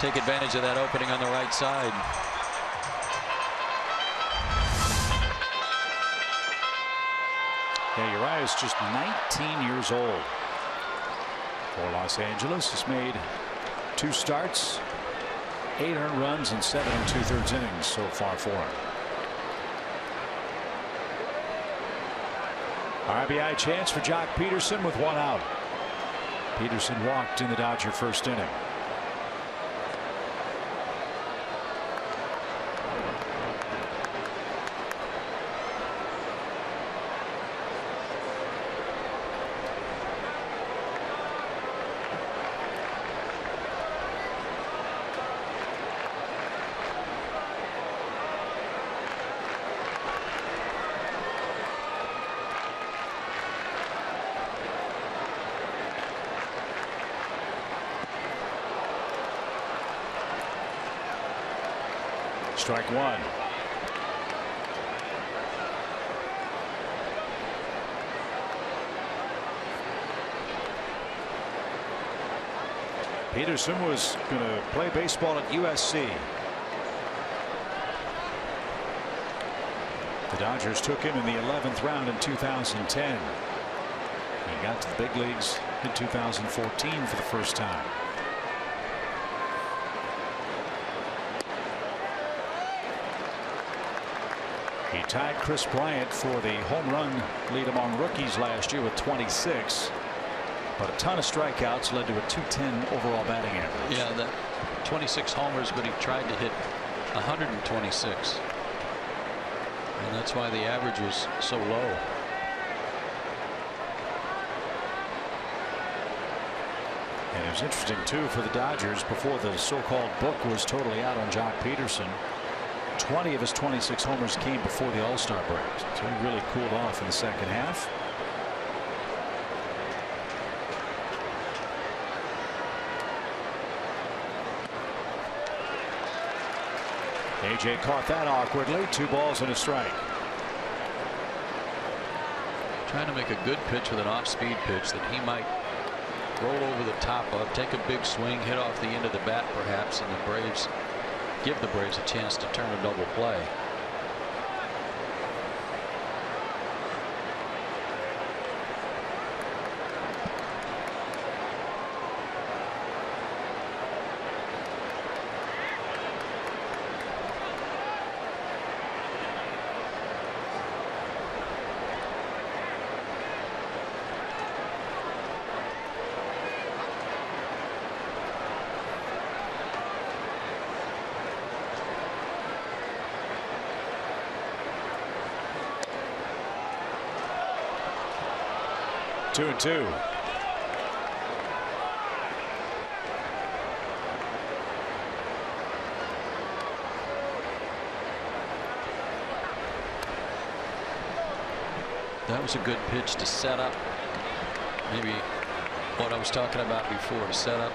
take advantage of that opening on the right side. Yeah, Urias just 19 years old for Los Angeles. Has made 2 starts, 8 earned runs, and 7 2/3 innings so far for him. RBI chance for Jock Peterson with 1 out. Peterson walked in the Dodger first inning. Strike 1. Peterson was going to play baseball at USC. The Dodgers took him in the 11th round in 2010. He got to the big leagues in 2014 for the first time. He tied Chris Bryant for the home run lead among rookies last year with 26. But a ton of strikeouts led to a .210 overall batting average. Yeah, that 26 homers, but he tried to hit 126. And that's why the average was so low. And it was interesting, too, for the Dodgers before the so-called book was totally out on Jock Peterson. 20 of his 26 homers came before the All-Star break. So he really cooled off in the second half. AJ caught that awkwardly. 2 balls and a strike. Trying to make a good pitch with an off-speed pitch that he might roll over the top of, take a big swing, hit off the end of the bat perhaps, and the Braves give the Braves a chance to turn a double play. Two and two. That was a good pitch to set up maybe what I was talking about before, to set up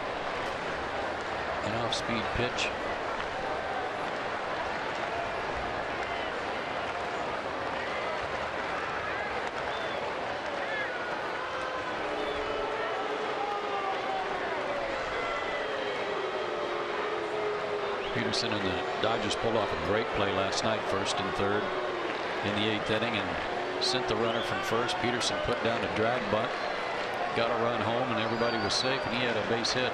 an off-speed pitch. Peterson and the Dodgers pulled off a great play last night, first and third in the 8th inning, and sent the runner from first. Peterson put down a drag bunt, got a run home, and everybody was safe, and he had a base hit.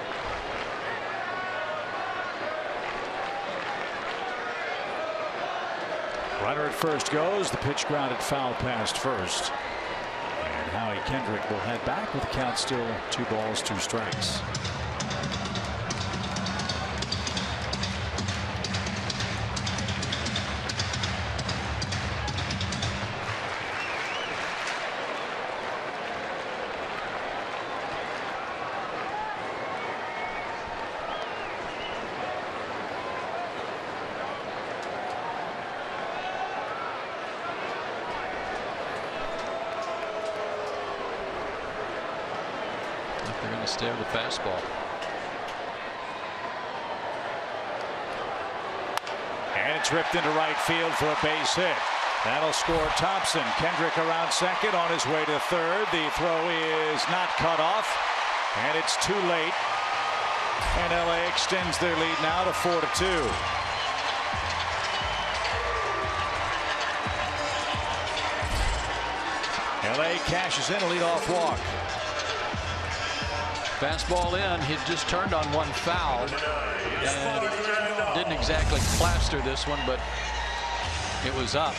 Runner at first goes. The pitch grounded foul past first. And Howie Kendrick will head back with the count still 2 balls, 2 strikes. They're going to stay with the fastball. And it's ripped into right field for a base hit. That'll score Thompson. Kendrick around second on his way to third. The throw is not cut off, and it's too late. And LA extends their lead now to 4-2. LA cashes in a leadoff walk. Fastball in. He just turned on one foul and didn't exactly plaster this one, but it was up.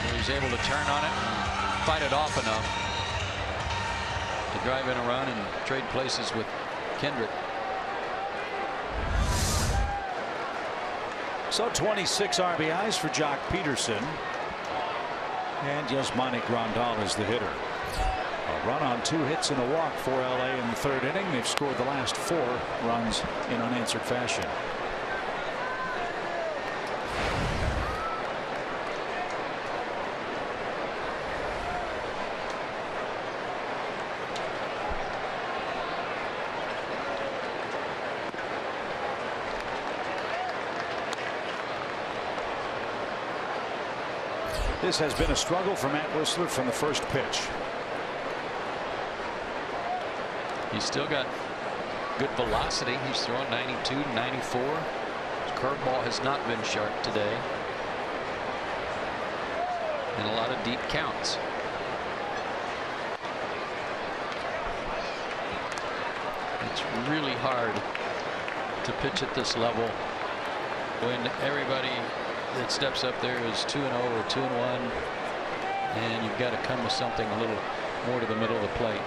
He was able to turn on it and fight it off enough to drive in a run and trade places with Kendrick. So 26 RBIs for Jock Peterson. And Yasmani Grandal is the hitter. A run on 2 hits and a walk for LA in the 3rd inning. They've scored the last 4 runs in unanswered fashion. This has been a struggle for Matt Wisler from the first pitch. He's still got good velocity. He's throwing 92, 94. His curveball has not been sharp today. And a lot of deep counts. It's really hard to pitch at this level when everybody that steps up there is 2-0 or 2-1, and you've got to come with something a little more to the middle of the plate.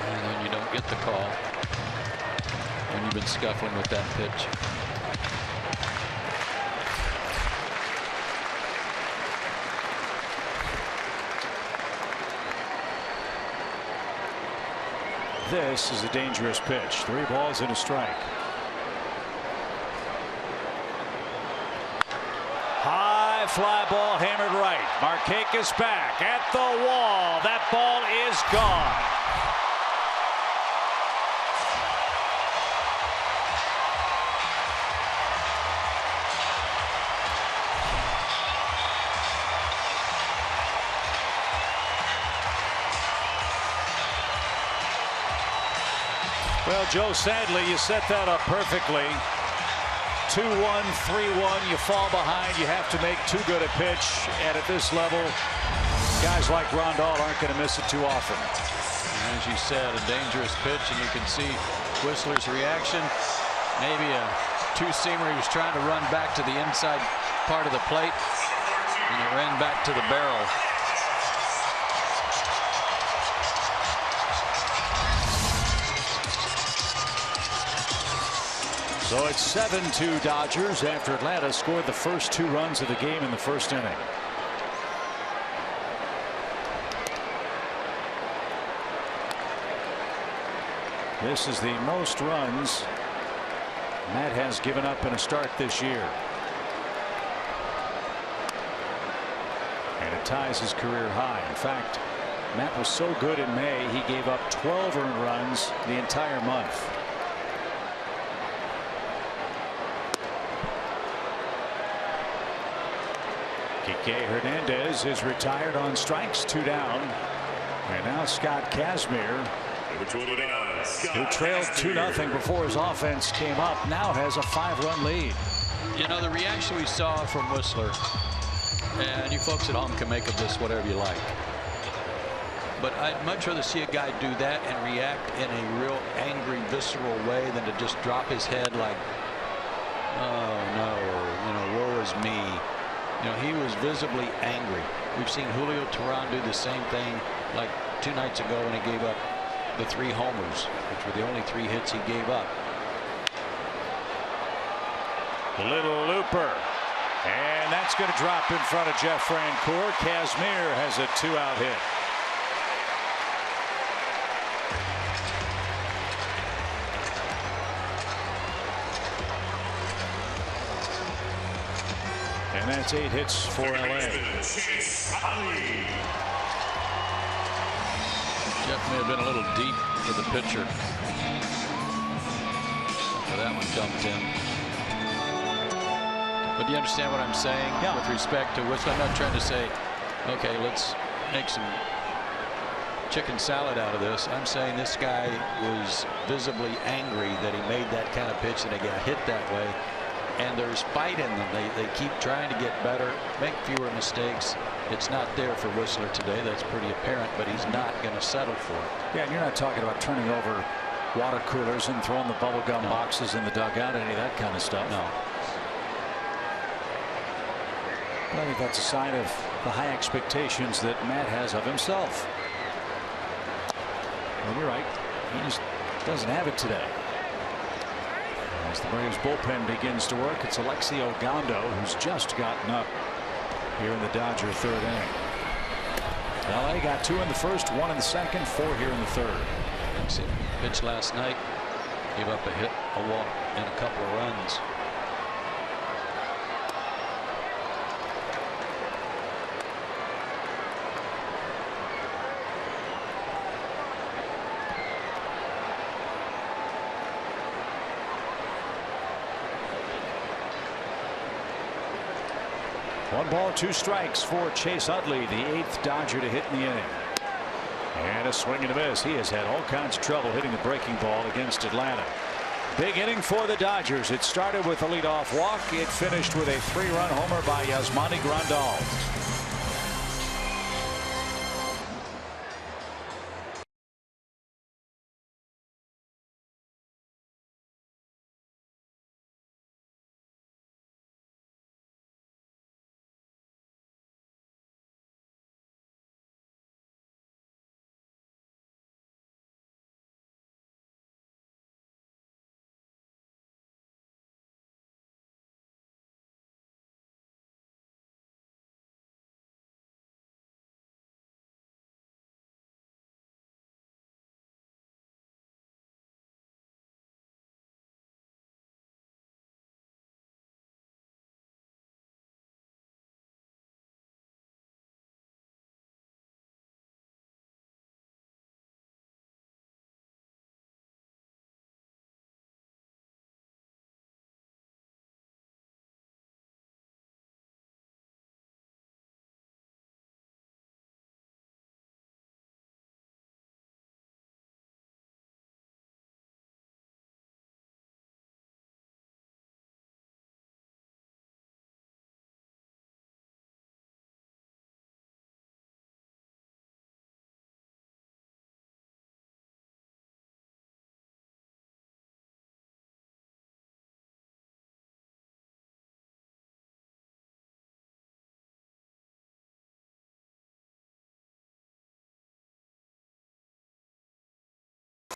And then you don't get the call when you've been scuffling with that pitch. This is a dangerous pitch. 3 balls and a strike. High fly ball hammered right. Markakis back at the wall. That ball is gone. Well, Joe, sadly, you set that up perfectly. 2-1, 3-1, you fall behind. You have to make too good a pitch. And at this level, guys like Grandal aren't going to miss it too often. As you said, a dangerous pitch, and you can see Wisler's reaction. Maybe a 2-seamer. He was trying to run back to the inside part of the plate, and it ran back to the barrel. So it's 7-2 Dodgers after Atlanta scored the first 2 runs of the game in the 1st inning. This is the most runs Matt has given up in a start this year. And it ties his career high. In fact, Matt was so good in May, he gave up 12 earned runs the entire month. Kike Hernandez is retired on strikes, 2 down. And now Scott Kazmir, who trailed 2-0 before his offense came up, now has a 5-run lead. You know, the reaction we saw from Wisler, and you folks at home can make of this whatever you like. but I'd much rather see a guy do that and react in a real angry, visceral way than to just drop his head like, oh no, woe is me. He was visibly angry. We've seen Julio Teheran do the same thing like 2 nights ago when he gave up the 3 homers, which were the only 3 hits he gave up. Little looper. And that's going to drop in front of Jeff Francoeur. Kazmir has a 2-out hit. And that's 8 hits for LA. Jeff may have been a little deep for the pitcher. So that one dumped in. But do you understand what I'm saying? Yeah. With respect to Whistler, I'm not trying to say, okay, let's make some chicken salad out of this. I'm saying this guy was visibly angry that he made that kind of pitch and they got hit that way. And there's fight in them. They keep trying to get better, make fewer mistakes. It's not there for Whistler today. That's pretty apparent, but he's not going to settle for it. Yeah, and you're not talking about turning over water coolers and throwing the bubble gum boxes in the dugout, any of that kind of stuff. No. I think that's a sign of the high expectations that Matt has of himself. Well, you're right. He just doesn't have it today. As the Braves bullpen begins to work, it's Alexi Ogando who's just gotten up here in the Dodger 3rd inning. LA got 2 in the first, 1 in the second, 4 here in the 3rd. Pitched last night, gave up a hit, a walk, and a couple of runs. One ball, 2 strikes for Chase Utley, the 8th Dodger to hit in the inning. And a swing and a miss. He has had all kinds of trouble hitting the breaking ball against Atlanta. Big inning for the Dodgers. It started with a leadoff walk. It finished with a 3-run homer by Yasmani Grandal.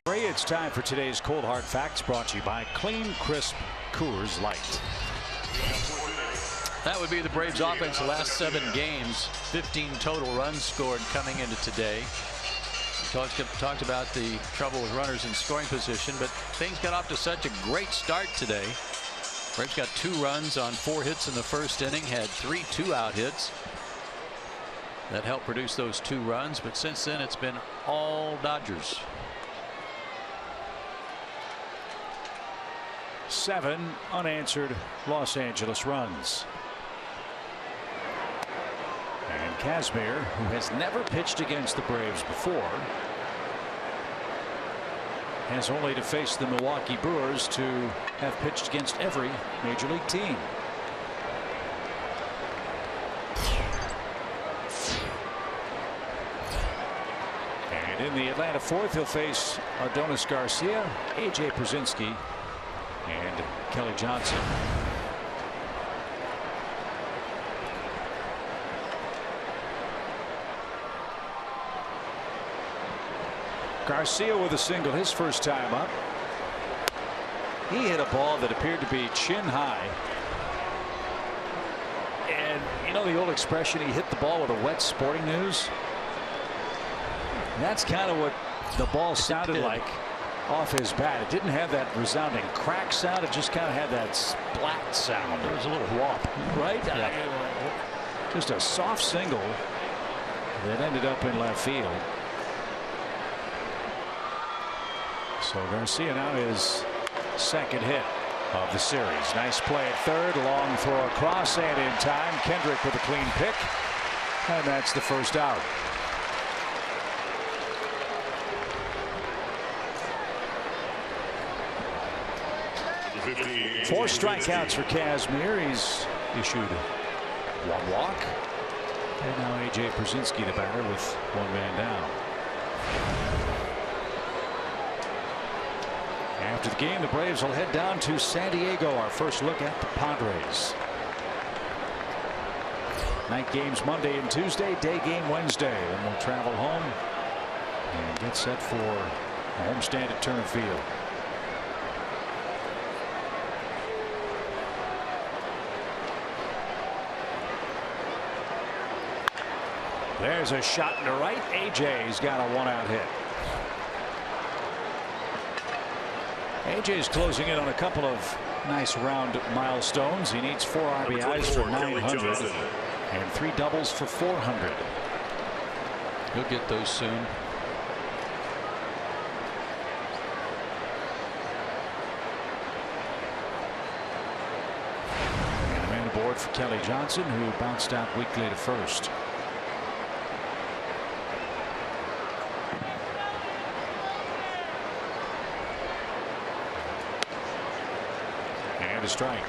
It's time for today's Cold Hard Facts, brought to you by Clean Crisp Coors Light. That would be the Braves offense the last 7 games. 15 total runs scored coming into today. Talked about the trouble with runners in scoring position, but things got off to such a great start today. Braves got 2 runs on 4 hits in the first inning, had 3 2-out hits. That helped produce those 2 runs, but since then it's been all Dodgers. 7 unanswered Los Angeles runs. And Kazmir, who has never pitched against the Braves before, has only to face the Milwaukee Brewers to have pitched against every major league team. And in the Atlanta fourth, he'll face Adonis Garcia, A.J. Pierzynski, and Kelly Johnson. Garcia with a single his first time up. He hit a ball that appeared to be chin high. And you know the old expression, he hit the ball with a wet sporting news? That's kind of what the ball sounded like off his bat. It didn't have that resounding crack sound. It just kind of had that splat sound. There was a little whop, right? Yeah. Just a soft single that ended up in left field. So Garcia now his second hit of the series. Nice play at third. Long throw across and in time. Kendrick with a clean pick. And that's the first out. Four strikeouts for Kazmir. He's issued one walk. And now A.J. Pierzynski, the batter, with one man down. After the game, the Braves will head down to San Diego. Our first look at the Padres. Night games Monday and Tuesday, day game Wednesday. Then we'll travel home and get set for a homestand at Turner Field. There's a shot to right. AJ's got a one-out hit. AJ's closing in on a couple of nice round milestones. He needs 4 RBIs for 900 and 3 doubles for 400. He'll get those soon. And a man aboard for Kelly Johnson, who bounced out weakly to first. And a strike.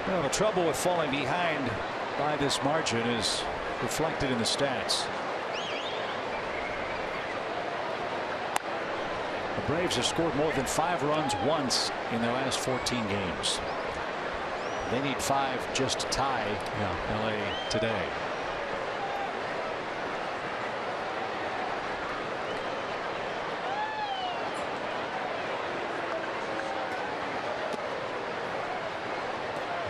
Well, the trouble with falling behind by this margin is reflected in the stats. The Braves have scored more than 5 runs once in their last 14 games. They need 5 just to tie LA today.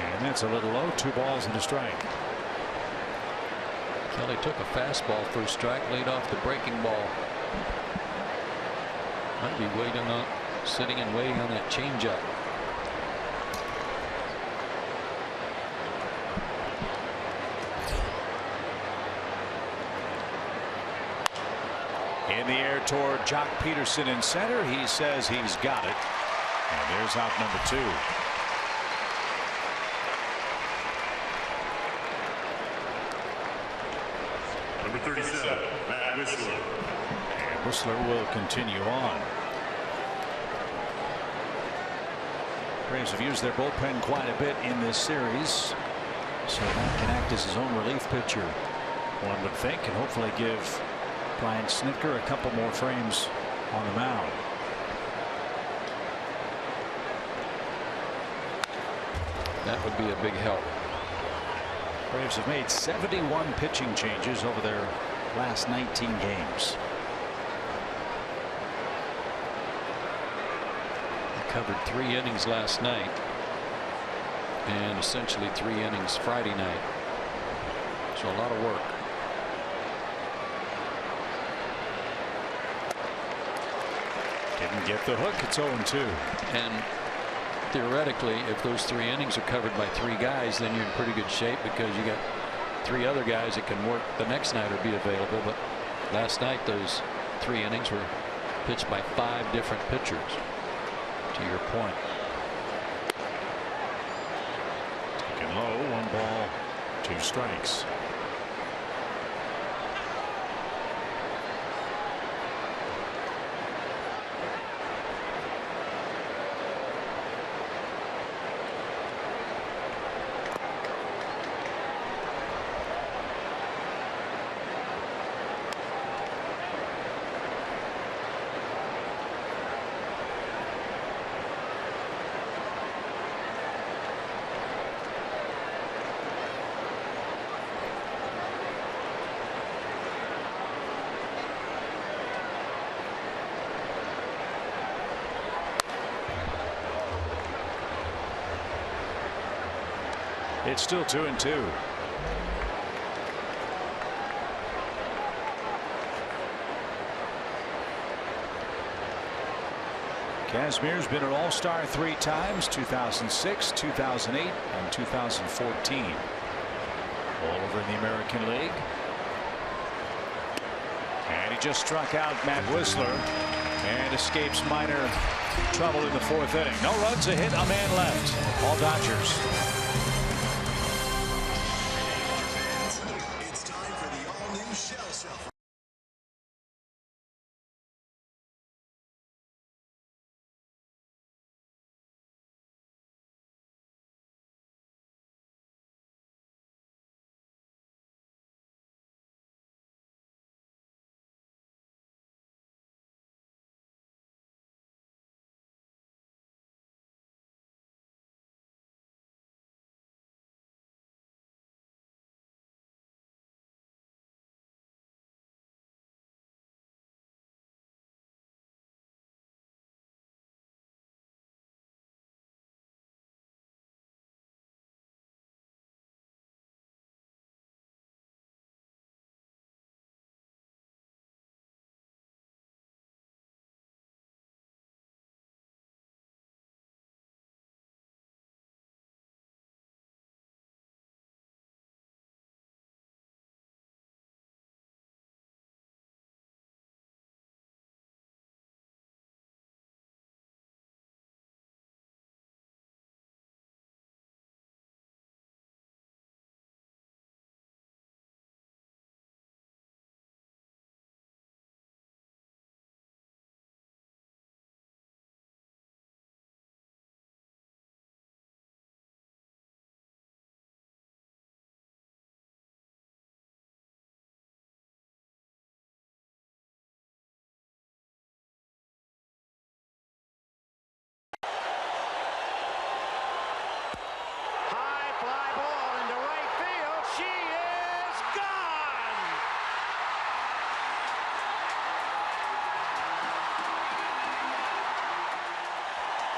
And that's a little low. 2 balls and a strike. Kelly took a fastball first strike, laid off the breaking ball. Might be waiting on, sitting and waiting on that changeup. In the air toward Jock Peterson in center. He says he's got it. And there's out number 2. Number 37, Matt Whistler. And Whistler will continue on. Braves have used their bullpen quite a bit in this series, so that can act as his own relief pitcher, one would think, and hopefully give Brian Snitker a couple more frames on the mound. That would be a big help. Braves have made 71 pitching changes over their last 19 games. He covered 3 innings last night and essentially 3 innings Friday night. So a lot of work. Didn't get the hook. It's 0-2. And theoretically, if those 3 innings are covered by 3 guys, then you're in pretty good shape because you got 3 other guys that can work the next night or be available. But last night, those 3 innings were pitched by 5 different pitchers, to your point. Taken low, 1 ball, 2 strikes. It's still 2-2. Kazmir's been an all-star 3 times, 2006, 2008, and 2014. All over in the American League. And he just struck out Matt Whistler and escapes minor trouble in the 4th inning. No runs, a hit, a man left. All Dodgers. It's time for the all-new Shell Shuffle.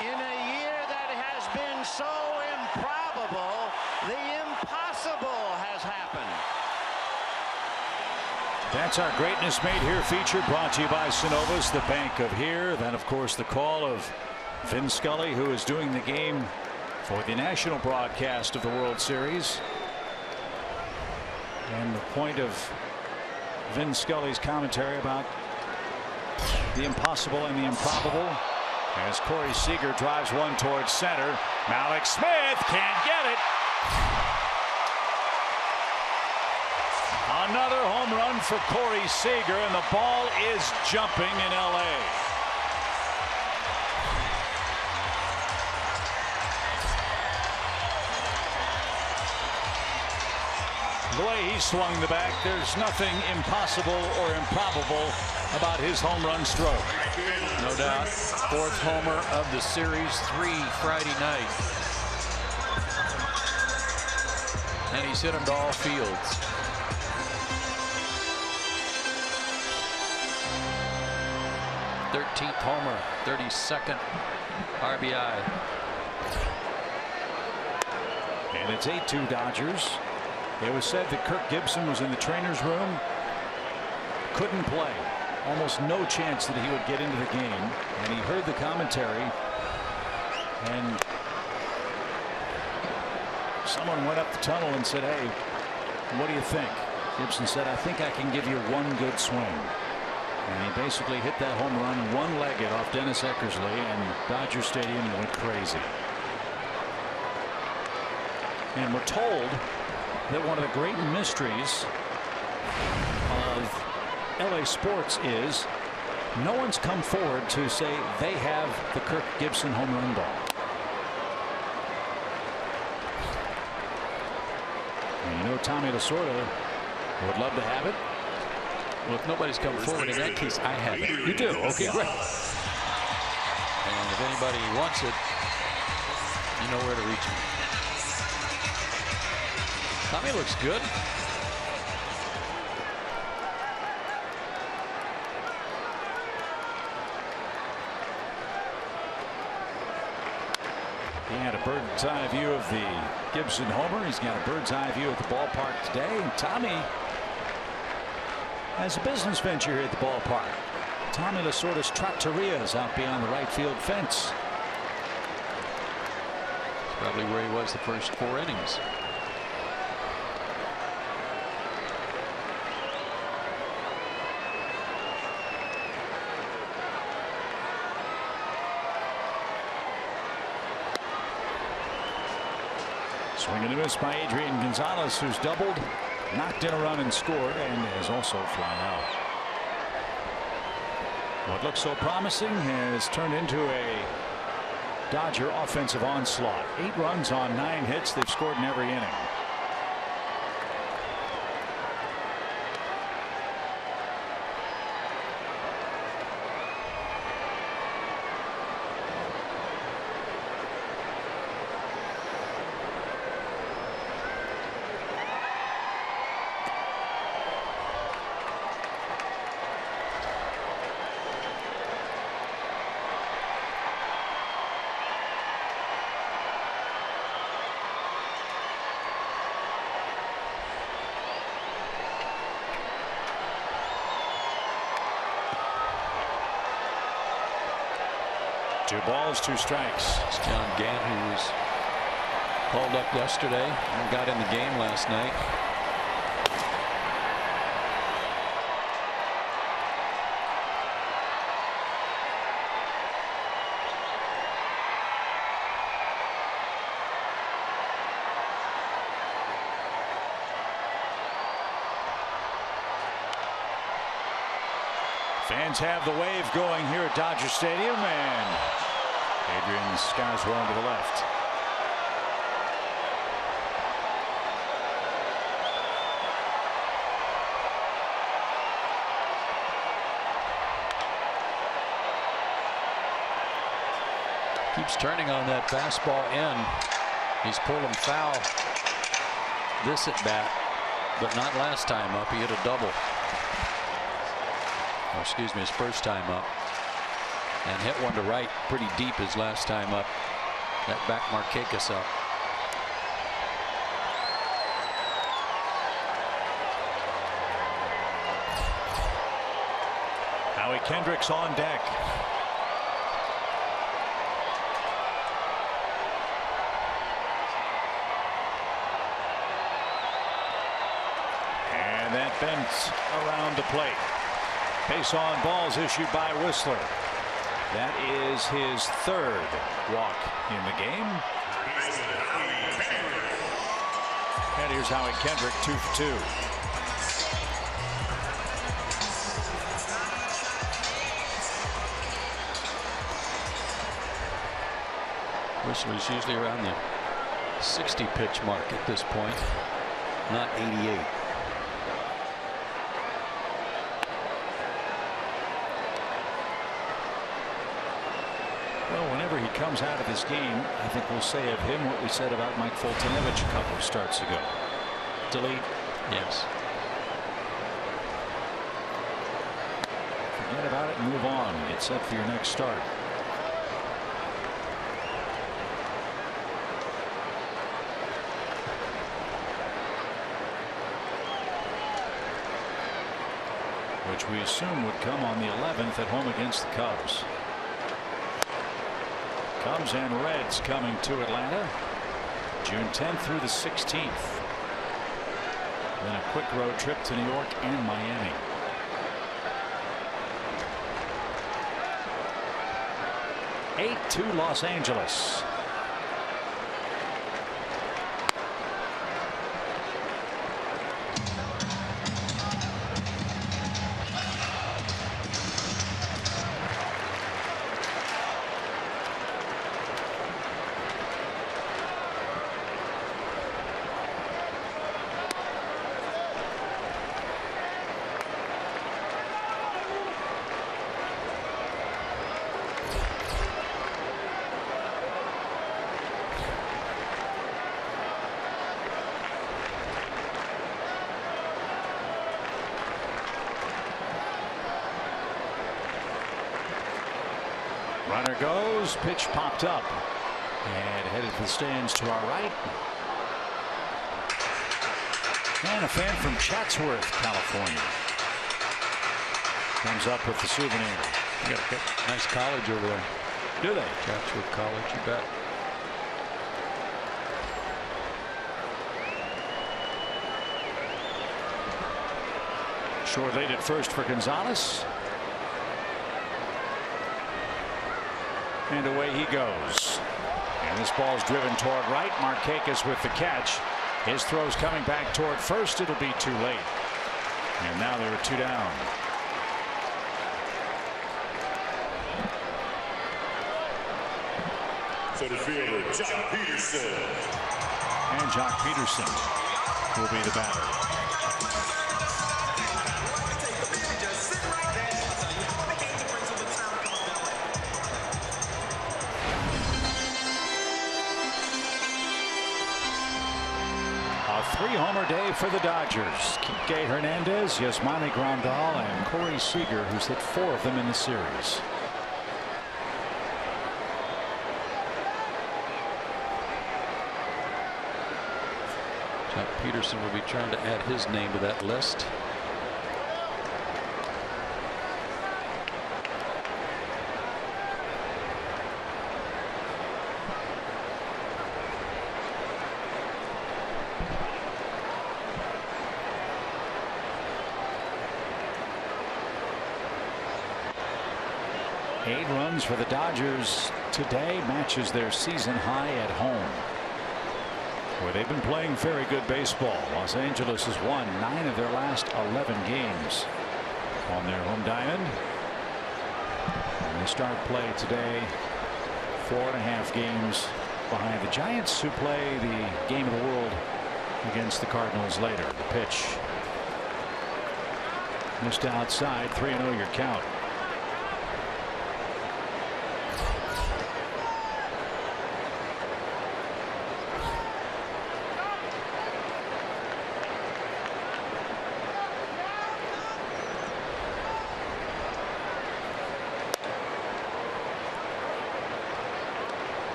In a year that has been so improbable, the impossible has happened. That's our Greatness Made Here feature, brought to you by Synovus, the bank of here. Then, of course, the call of Vin Scully, who is doing the game for the national broadcast of the World Series. And the point of Vin Scully's commentary about the impossible and the improbable, as Corey Seager drives one towards center. Malik Smith can't get it. Another home run for Corey Seager, and the ball is jumping in LA. The way he swung the bat, there's nothing impossible or improbable about his home run stroke. No doubt. 4th homer of the series, 3 Friday night. And he's hit them to all fields. .13th homer, 32nd RBI. And it's 8-2 Dodgers. It was said that Kirk Gibson was in the trainer's room, couldn't play, almost no chance that he would get into the game, and he heard the commentary, and someone went up the tunnel and said, "Hey, what do you think?" Gibson said, "I think I can give you one good swing." And he basically hit that home run one-legged off Dennis Eckersley, and Dodger Stadium went crazy. And we're told that one of the great mysteries of LA sports is no one's come forward to say they have the Kirk Gibson home run ball. And you know, Tommy Lasorda would love to have it. Well, if nobody's come forward in that case, I have it. You do? Okay, great. And if anybody wants it, you know where to reach him. Tommy looks good. He had a bird's eye view of the Gibson homer. He's got a bird's eye view of the ballpark today. And Tommy has a business venture here at the ballpark. Tommy Lasorda's Trattoria is out beyond the right field fence. It's probably where he was the first 4 innings. Swing and a miss by Adrian Gonzalez, who's doubled, knocked in a run and scored, and is also fly out. What looks so promising has turned into a Dodger offensive onslaught. 8 runs on 9 hits. They've scored in every inning. Two balls, 2 strikes. It's John Gant, who was called up yesterday and got in the game last night. Fans have the wave going here at Dodger Stadium, and Adrian skies one to the left. Keeps turning on that fastball in. He's pulled him foul this at bat, but not last time up. He hit a double. Or excuse me, his first time up. And hit one to right pretty deep his last time up. That back Markakis up. Howie Kendrick's on deck. And that bends around the plate. Base on balls issued by Whistler. That is his 3rd walk in the game. And here's Howie Kendrick, 2 for 2. Whistler's usually around the 60 pitch mark at this point, not 88. Well, whenever he comes out of this game, I think we'll say of him what we said about Mike Foltynewicz a couple of starts ago. Delete. Yes. Forget about it and move on. Get set for your next start. Which we assume would come on the 11th at home against the Cubs. Cubs and Reds coming to Atlanta June 10th through the 16th. Then a quick road trip to New York and Miami. To Los Angeles. Runner goes, pitch popped up. And headed for the stands to our right. And a fan from Chatsworth, California, comes up with the souvenir. You got a nice college over there. Do they? Chatsworth College, you bet. Short lead at first for Gonzalez. And away he goes. And this ball's driven toward right. Markakis with the catch. His throw's coming back toward first. It'll be too late. And now there are 2 down. Center fielder, Jock Peterson. And Jock Peterson will be the batter. A 3-homer day for the Dodgers. Kike Hernandez, Yasmani Grandal, and Corey Seager, who's hit 4 of them in the series. Jock Peterson will be trying to add his name to that list. Eight runs for the Dodgers today, matches their season high at home, where they've been playing very good baseball. Los Angeles has won 9 of their last 11 games on their home diamond. And they start play today 4.5 games behind the Giants, who play the game of the world against the Cardinals later. The pitch missed outside. 3-0 your count.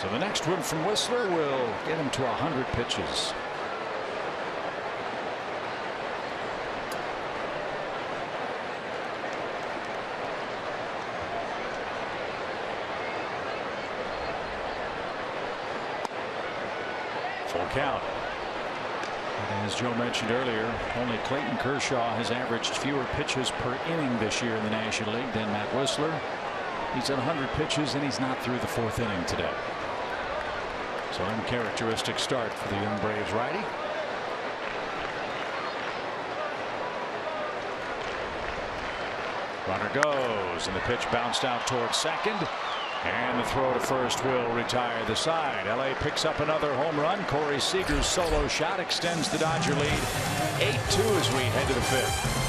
So the next one from Whistler will get him to 100 pitches. Full count. And as Joe mentioned earlier, only Clayton Kershaw has averaged fewer pitches per inning this year in the National League than Matt Whistler. He's at 100 pitches and he's not through the 4th inning today. So uncharacteristic start for the young Braves righty. Runner goes, and the pitch bounced out towards second, and the throw to first will retire the side. LA picks up another home run. Corey Seager's solo shot extends the Dodger lead 8-2 as we head to the 5th.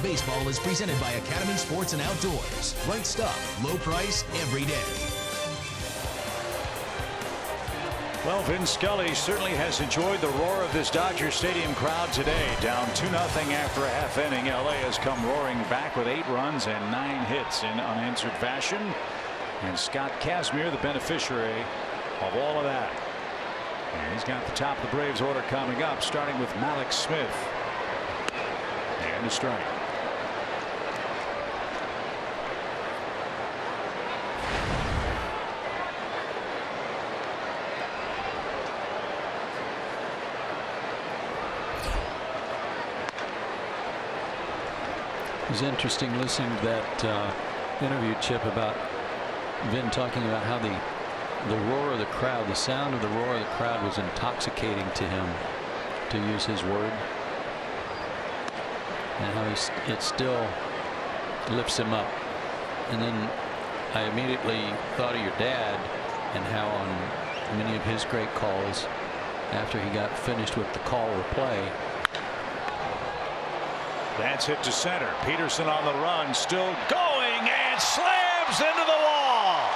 Baseball is presented by Academy Sports and Outdoors. Right stuff, low price, every day. Well, Vin Scully certainly has enjoyed the roar of this Dodger Stadium crowd today. Down 2-0 after a half inning. LA has come roaring back with 8 runs and 9 hits in unanswered fashion. And Scott Kazmir, the beneficiary of all of that. And he's got the top of the Braves order coming up, starting with Malik Smith. And a strike. It was interesting listening to that interview, Chip, about Vin talking about how the roar of the crowd, the sound of the roar of the crowd was intoxicating to him, to use his word, and how it still lifts him up. And then I immediately thought of your dad and how on many of his great calls, after he got finished with the call or play, That's hit to center. Peterson on the run, still going, and slams into the wall.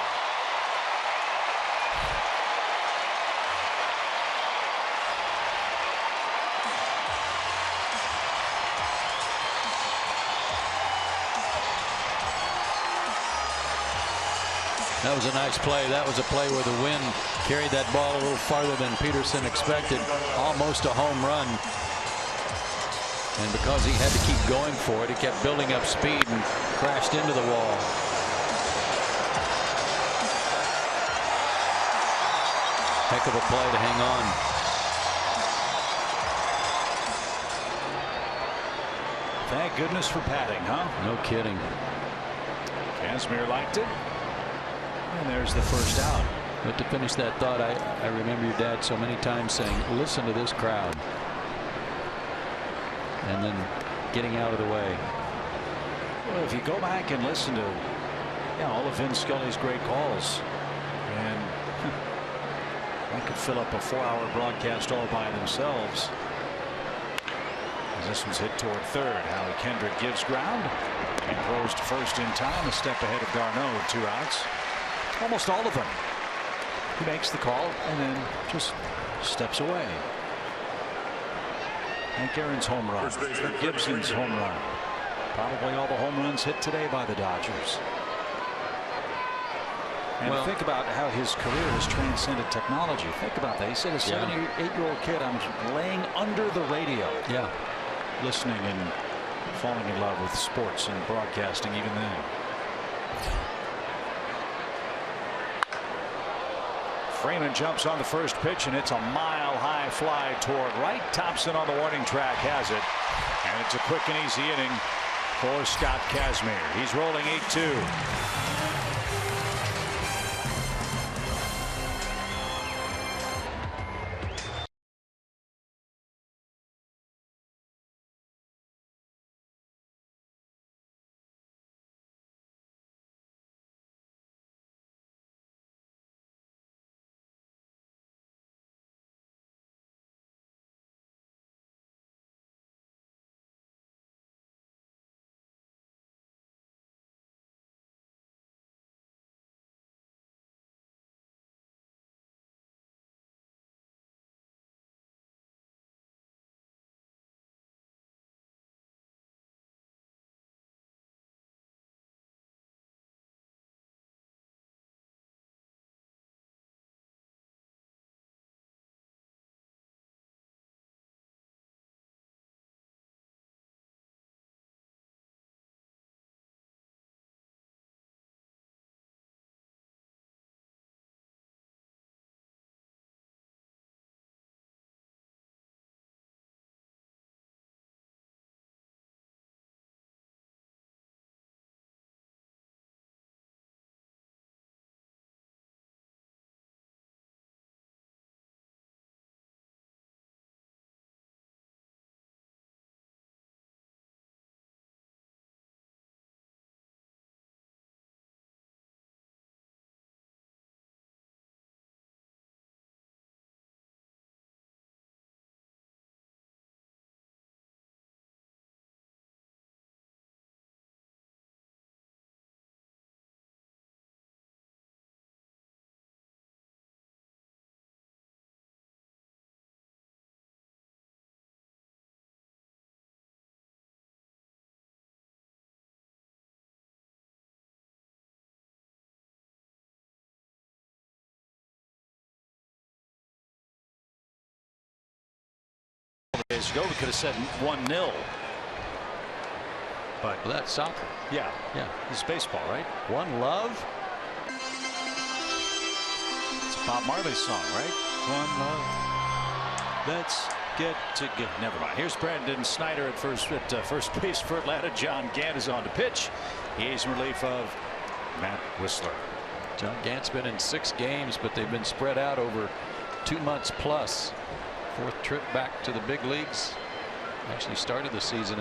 That was a nice play. That was a play where the wind carried that ball a little farther than Peterson expected. Almost a home run. And because he had to keep going for it, he kept building up speed and crashed into the wall. Heck of a play to hang on. Thank goodness for padding, huh? No kidding. Kazmir liked it. And there's the first out. But to finish that thought, I remember your dad so many times saying, listen to this crowd. And then getting out of the way. Well, if you go back and listen to all of Vin Scully's great calls, and I could fill up a 4-hour broadcast all by themselves. As this was hit toward third, Howie Kendrick gives ground and throws to first in time, a step ahead of Garneau with 2 outs. Almost all of them. He makes the call and then just steps away. Hank Aaron's home run, Gibson's home run, probably all the home runs hit today by the Dodgers. And think about how his career has transcended technology. Think about that. He said, a 7 or 8-year-old kid, I'm laying under the radio. Yeah. Listening and falling in love with sports and broadcasting even then. Freeman jumps on the first pitch, and it's a mile-high fly toward right. Thompson on the warning track has it. And it's a quick and easy inning for Scott Kazmir. He's rolling 8-2. days ago, we could have said 1-0. But Well, that's soccer. yeah, Yeah. it's baseball, right? One love. It's a Bob Marley song, right? One love. Let's get together. Never mind. Here's Brandon Snyder at first base for Atlanta. John Gant is on to pitch. He's in relief of Matt Whistler. John Gant's been in 6 games, but they've been spread out over 2 months plus. 4th trip back to the big leagues. Actually started the season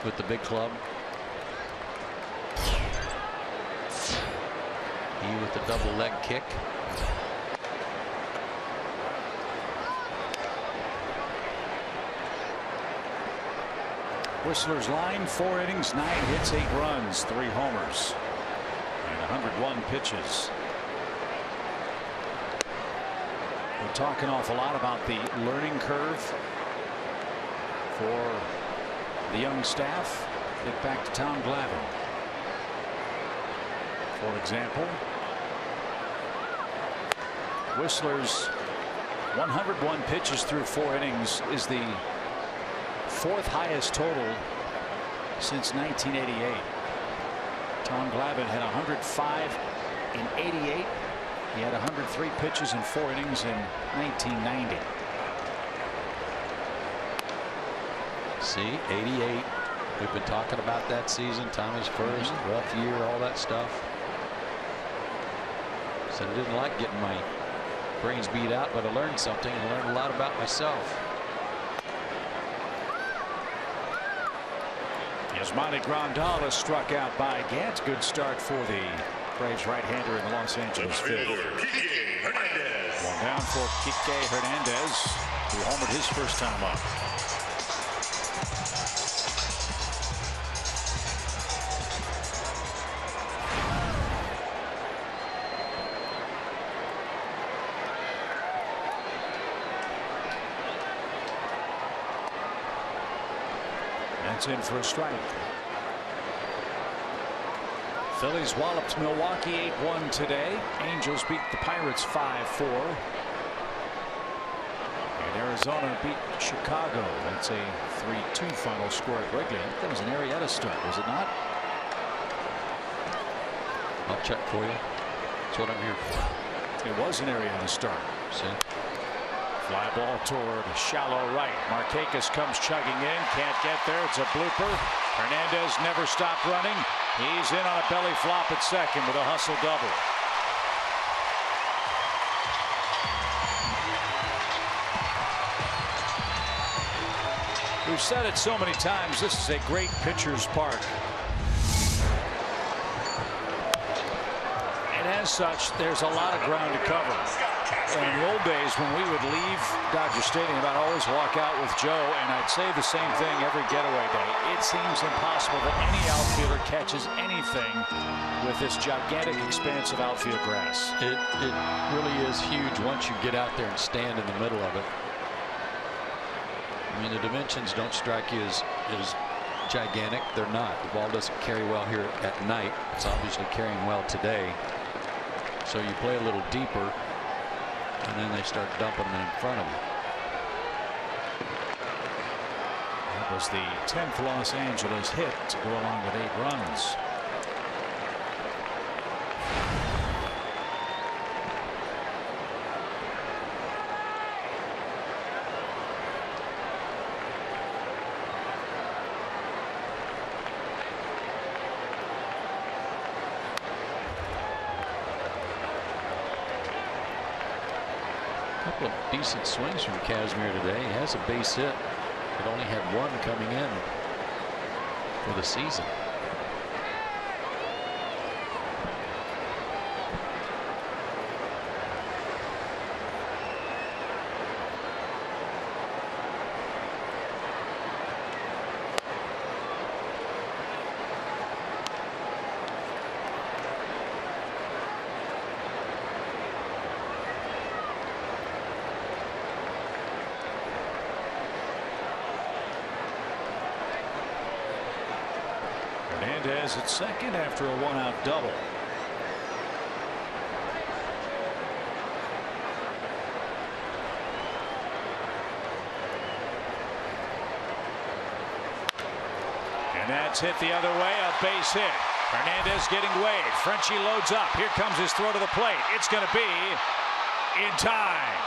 with the big club. He with the double leg kick. Whistler's line, 4 innings, 9 hits, 8 runs, 3 homers, and 101 pitches. We're talking an awful lot about the learning curve for the young staff. Get back to Tom Glavine. For example, Whistler's 101 pitches through 4 innings is the 4th highest total since 1988. Tom Glavine had 105 in '88. He had 103 pitches in 4 innings in 1990. See, 88. We've been talking about that season. Tommy's first rough year, all that stuff. Said I didn't like getting my brains beat out, but I learned something and learned a lot about myself. Yasmani Grandal is struck out by Gant. Good start for the Braves right-hander in the Los Angeles field. One down for Kike Hernandez, who homered his first time up. That's in for a strike. Phillies walloped Milwaukee 8-1 today. Angels beat the Pirates 5-4. And Arizona beat Chicago. That's a 3-2 final score at Wrigley. I think that was an Arrieta start, was it not? I'll check for you. That's what I'm here for. It was an Arrieta start. See? Fly ball toward shallow right. Markakis comes chugging in. Can't get there. It's a blooper. Hernandez never stopped running. He's in on a belly flop at second with a hustle double. We've said it so many times. This is a great pitcher's park. And as such, there's a lot of ground to cover. And in the old days, when we would leave Dodger Stadium, I'd always walk out with Joe, and I'd say the same thing every getaway day. It seems impossible that any outfielder catches anything with this gigantic expanse of outfield grass. It really is huge once you get out there and stand in the middle of it. I mean, the dimensions don't strike you as gigantic. They're not. The ball doesn't carry well here at night. It's obviously carrying well today. So you play a little deeper, and then they start dumping them in front of you. That was the 10th Los Angeles hit to go along with 8 runs. Couple of decent swings from Kazmir today. He has a base hit, but only had 1 coming in for the season. Hernandez at second after a 1-out double. And that's hit the other way, a base hit. Hernandez getting waved. Frenchie loads up. Here comes his throw to the plate. It's going to be in time.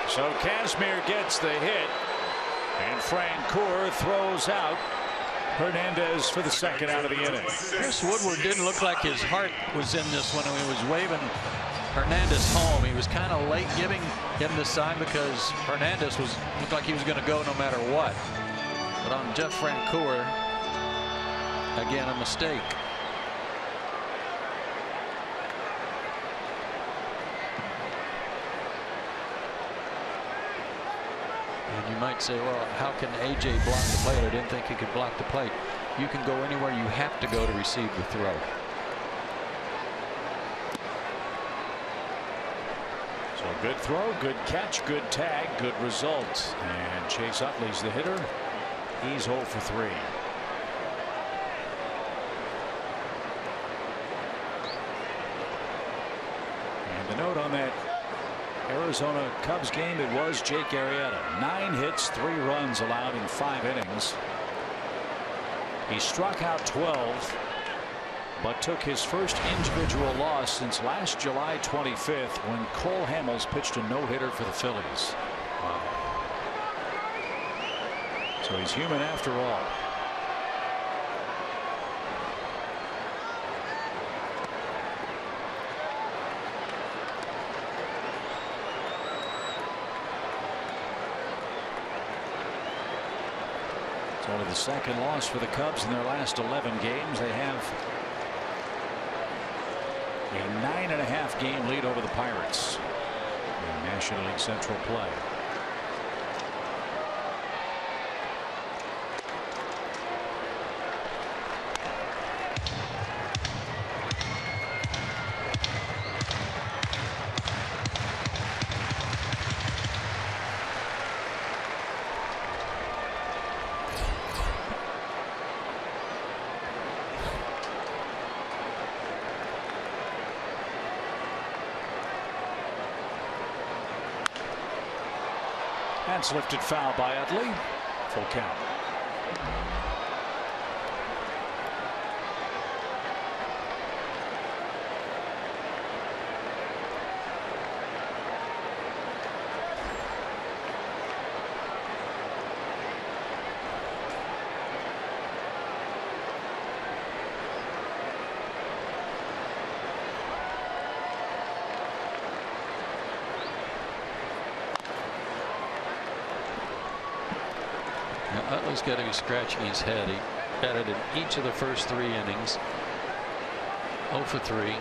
So Kazmir gets the hit, and Francoeur throws out Hernandez for the second out of the inning. Chris Woodward didn't look like his heart was in this when he was waving Hernandez home. He was kind of late giving him the sign because Hernandez looked like he was going to go no matter what. But on Jeff Francoeur, again, a mistake. And you might say, well, how can AJ block the plate? I didn't think he could block the plate. You can go anywhere you have to go to receive the throw. So good throw, good catch, good tag, good result. And Chase Utley's the hitter. He's 0 for 3. And the note on that Arizona Cubs game, it was Jake Arrieta. 9 hits, 3 runs allowed in 5 innings. He struck out 12, but took his first individual loss since last July 25th when Cole Hamels pitched a no-hitter for the Phillies. Wow. So he's human after all. It's only the second loss for the Cubs in their last 11 games. They have a 9.5 game lead over the Pirates in National League Central play. That's lifted foul by Utley. Full count. Utley's got to be scratching his head. He batted in each of the first 3 innings. 0 for 3.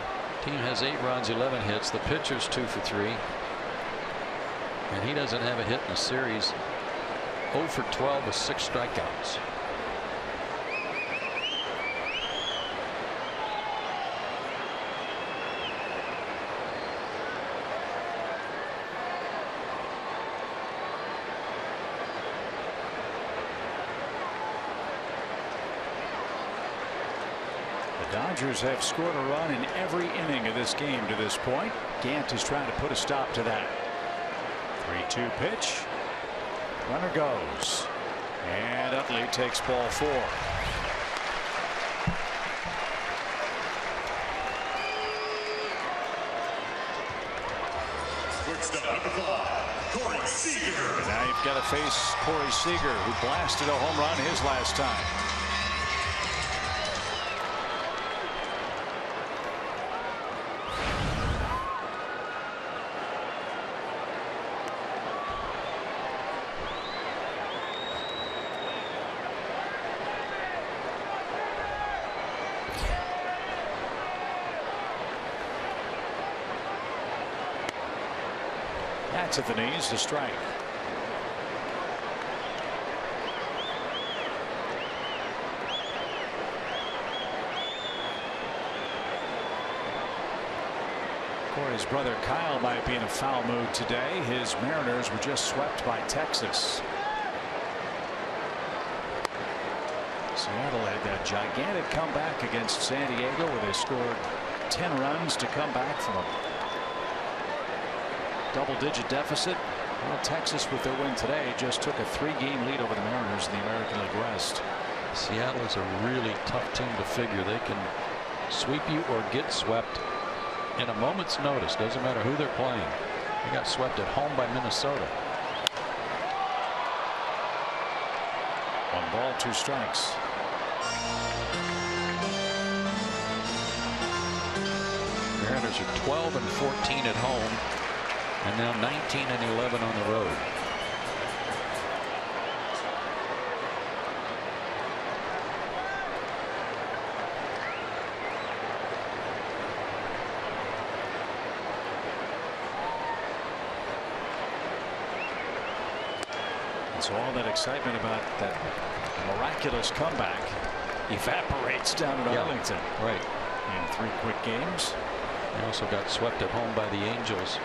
Team has 8 runs, 11 hits. The pitcher's 2 for 3. And he doesn't have a hit in the series. 0 for 12 with 6 strikeouts. Dodgers have scored a run in every inning of this game to this point. Gant is trying to put a stop to that. 3-2 pitch. Runner goes. And Utley takes ball 4. And now you've got to face Corey Seager, who blasted a home run his last time. That's at the knees to strike. Corey's brother Kyle might be in a foul mood today. His Mariners were just swept by Texas. Seattle had that gigantic comeback against San Diego where they scored 10 runs to come back from a double-digit deficit. Well, Texas, with their win today, just took a 3-game lead over the Mariners in the American League West. Seattle is a really tough team to figure. They can sweep you or get swept in a moment's notice. Doesn't matter who they're playing. They got swept at home by Minnesota. 1 ball, 2 strikes. Mariners are 12 and 14 at home, and now 19 and 11 on the road. So all that excitement about that miraculous comeback evaporates down in Arlington. Right. In 3 quick games. They also got swept at home by the Angels.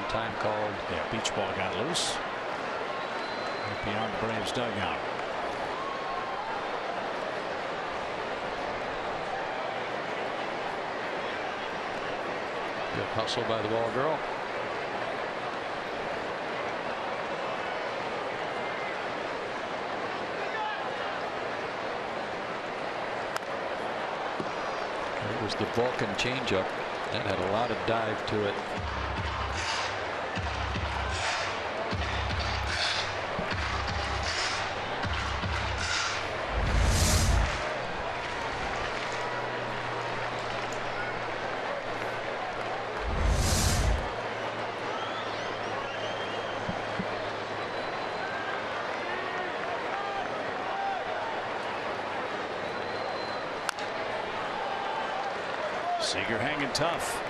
Time called. Yeah, beach ball got loose. Beyond the Braves dugout. Good hustle by the ball girl. It was the Vulcan changeup that had a lot of dive to it. Seager hanging tough.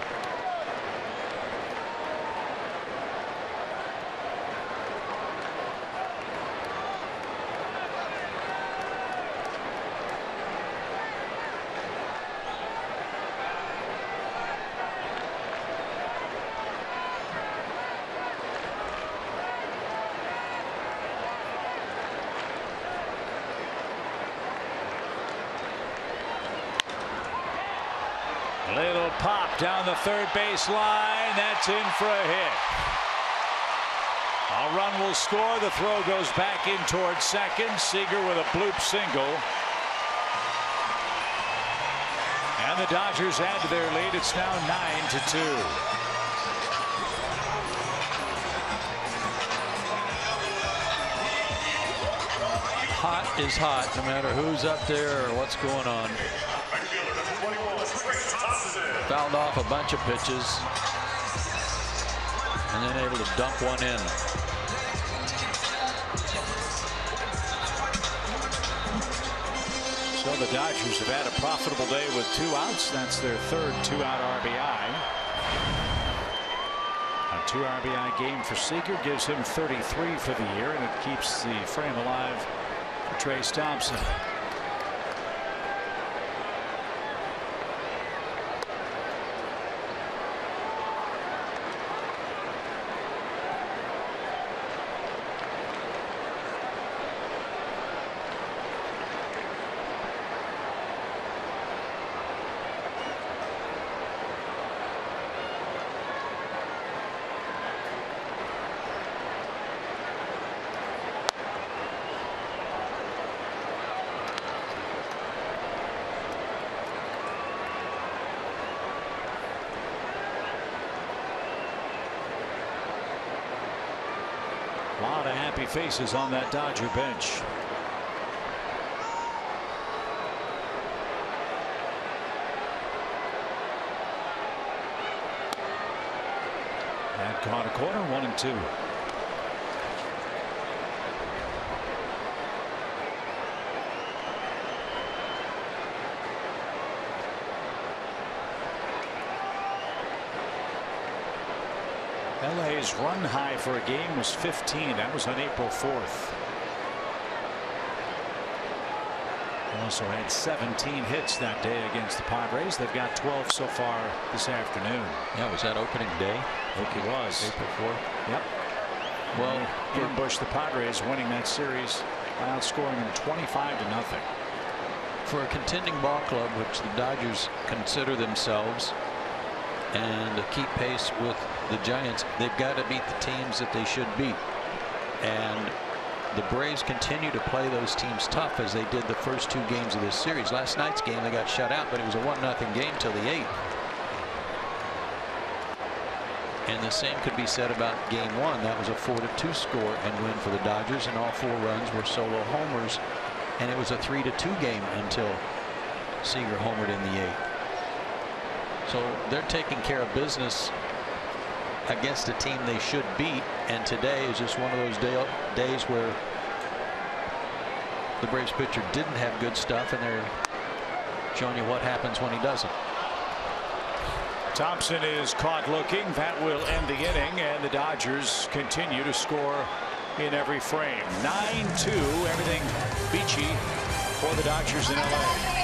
Little pop down the third base line. That's in for a hit. A run will score. The throw goes back in towards second. Seager with a bloop single. And the Dodgers add to their lead. It's now 9-2. Hot is hot, no matter who's up there or what's going on. Fouled off a bunch of pitches and then able to dump one in. So the Dodgers have had a profitable day with 2 outs. That's their third 2-out RBI. A 2 RBI game for Seager gives him 33 for the year, and it keeps the frame alive for Trace Thompson. A lot of happy faces on that Dodger bench. That caught a corner, 1-2. LA's run high for a game was 15. That was on April 4th. They also had 17 hits that day against the Padres. They've got 12 so far this afternoon. Yeah, was that opening day? I think it was. April 4th. Yep. Well, Bush, the Padres winning that series by outscoring them 25-0. For a contending ball club, which the Dodgers consider themselves, and to keep pace with the Giants, they've got to beat the teams that they should beat. And the Braves continue to play those teams tough as they did the first 2 games of this series. Last night's game they got shut out, but it was a 1-0 game till the 8th. And the same could be said about game 1. That was a 4-2 score and win for the Dodgers, and all 4 runs were solo homers, and it was a 3-2 game until Seager homered in the 8th. So they're taking care of business against a team they should beat, and today is just one of those days where the Braves pitcher didn't have good stuff, and they're showing you what happens when he doesn't. Thompson is caught looking. That will end the inning, and the Dodgers continue to score in every frame. 9-2, everything beachy for the Dodgers in LA.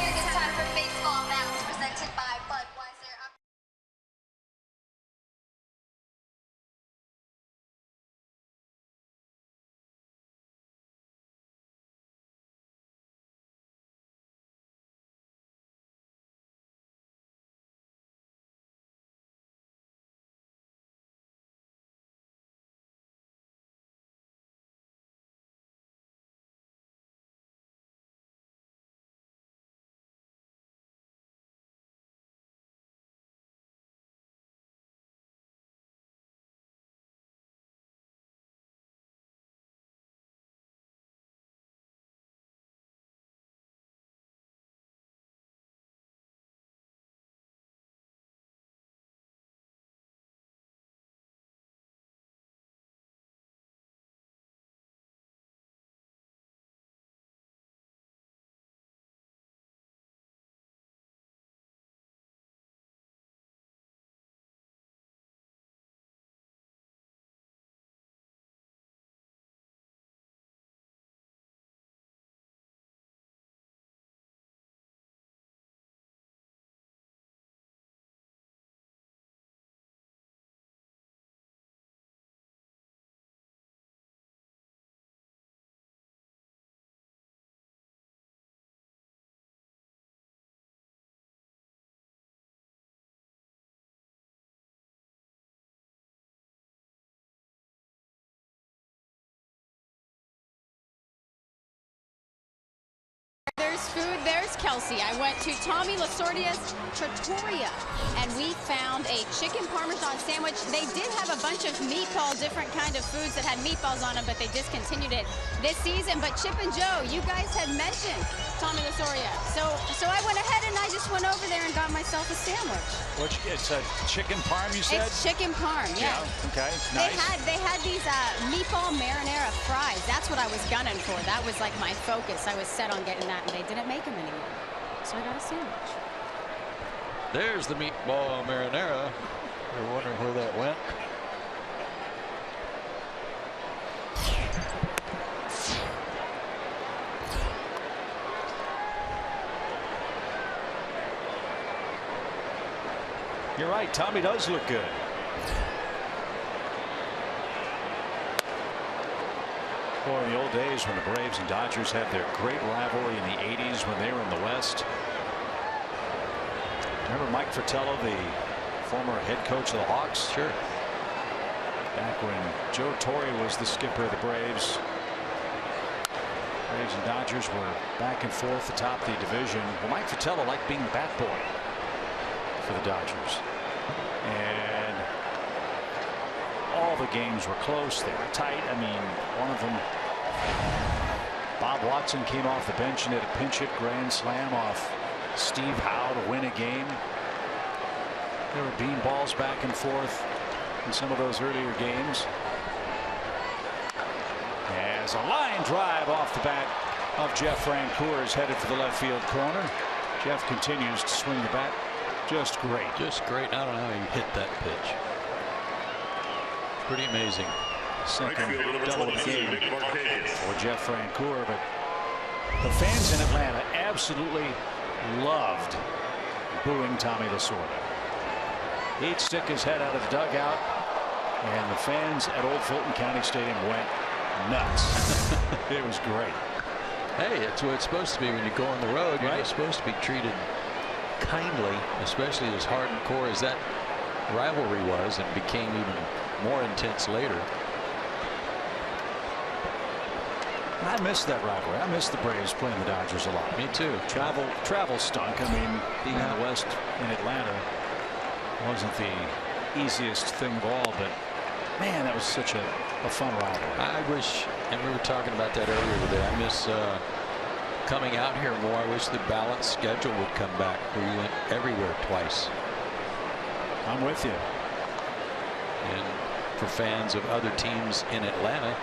There's food, there's Kelsey. I went to Tommy Lasorda's Trattoria, and we found a chicken parmesan sandwich. They did have a bunch of meatball, different kind of foods that had meatballs on them, but they discontinued it this season. But Chip and Joe, you guys had mentioned Tommy Lasorda. So I went ahead and I just went over there and got myself a sandwich. It's a chicken parm, you said? It's chicken parm, yeah. Okay, nice. They had these meatball marinara fries. That's what I was gunning for. That was like my focus. I was set on getting that, and they didn't make them anymore. So I got a sandwich. There's the meatball marinara. You're wondering where that went. You're right, Tommy does look good. Boy, in the old days when the Braves and Dodgers had their great rivalry in the 80s when they were in the West. Remember Mike Fratello, the former head coach of the Hawks? Sure. Back when Joe Torre was the skipper of the Braves. Braves and Dodgers were back and forth atop the division. Well, Mike Fratello liked being the bat boy for the Dodgers. And all the games were close. They were tight. I mean, one of them, Bob Watson came off the bench and hit a pinch hit grand slam off Steve Howe to win a game. There were bean balls back and forth in some of those earlier games. As a line drive off the bat of Jeff Francoeur is headed for the left field corner. Jeff continues to swing the bat. Just great. Just great. I don't know how he hit that pitch. Pretty amazing. Second double of the game for Jeff Francoeur, but the fans in Atlanta absolutely loved booing Tommy Lasorda. He'd stick his head out of the dugout, and the fans at Old Fulton County Stadium went nuts. It was great. Hey, it's what it's supposed to be when you go on the road. You're not supposed to be treated kindly, especially as hardcore as that rivalry was, and became even more intense later. I miss that rivalry. I miss the Braves playing the Dodgers a lot. Me too. Travel stunk. I mean, being in the West in Atlanta wasn't the easiest thing of all, but man, that was such a fun rivalry. I wish, and we were talking about that earlier today, I miss coming out here more. I wish the balanced schedule would come back where you went everywhere twice. I'm with you. And for fans of other teams in Atlanta,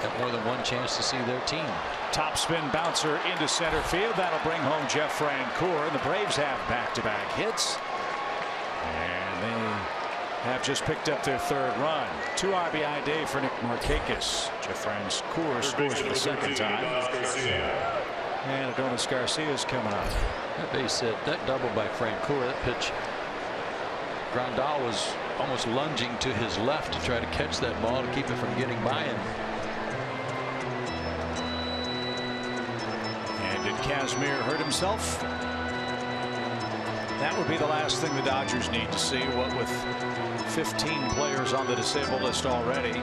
got more than one chance to see their team. Topspin bouncer into center field. That'll bring home Jeff Francoeur. And the Braves have back-to-back hits. And they have just picked up their third run. 2 RBI day for Nick Markakis. Jeff Francoeur scores for the second time. And Adonis Garcia is coming up. That base hit, that double by Francoeur, that pitch, Grandal was almost lunging to his left to try to catch that ball to keep it from getting by him. And did Kazmir hurt himself? That would be the last thing the Dodgers need to see. What with 15 players on the disabled list already,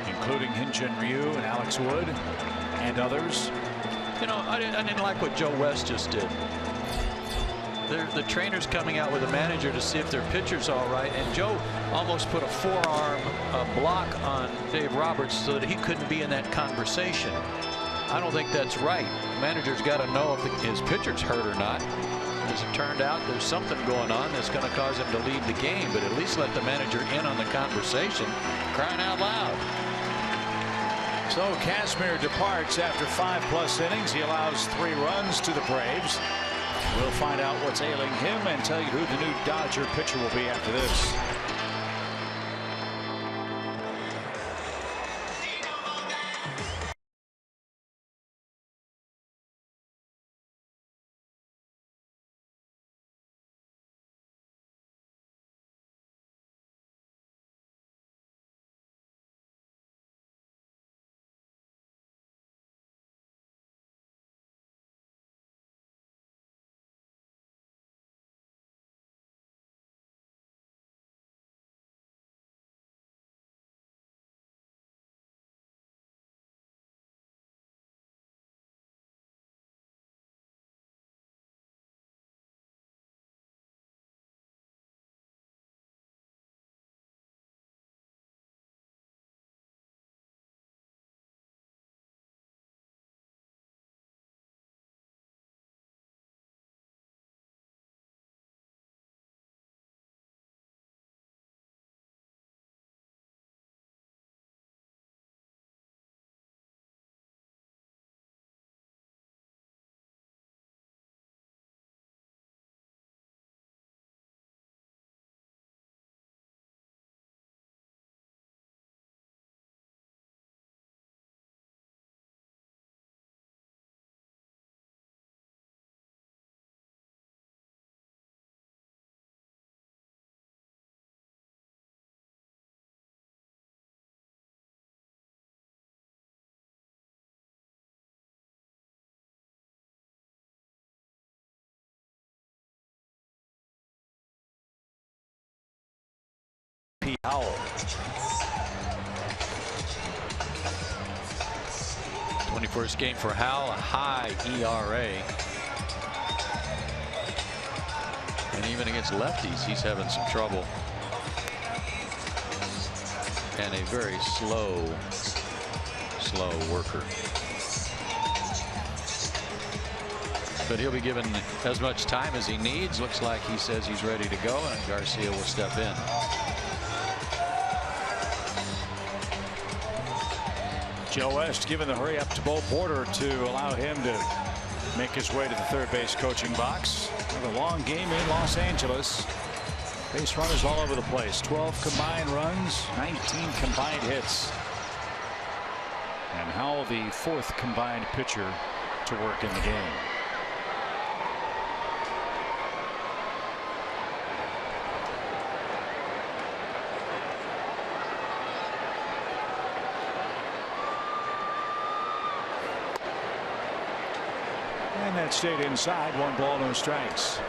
including Hyun-Jin Ryu and Alex Wood and others. You know, I didn't like what Joe West just did. The trainer's coming out with a manager to see if their pitcher's all right, and Joe almost put a forearm block on Dave Roberts so that he couldn't be in that conversation. I don't think that's right. The manager's got to know if his pitcher's hurt or not. As it turned out, there's something going on that's going to cause him to leave the game, but at least let the manager in on the conversation. Crying out loud. So Kazmir departs after 5+ innings. He allows 3 runs to the Braves. We'll find out what's ailing him and tell you who the new Dodger pitcher will be after this. Howell. 21st game for Howell, a high ERA. And even against lefties, he's having some trouble. And a very slow worker. But he'll be given as much time as he needs. Looks like he says he's ready to go, and Garcia will step in. Joe West giving the hurry up to Bo Porter to allow him to make his way to the third base coaching box. Another long game in Los Angeles. Base runners all over the place. 12 combined runs, 19 combined hits. And Howell, the 4th combined pitcher to work in the game. that stayed inside. 1 ball, no strikes.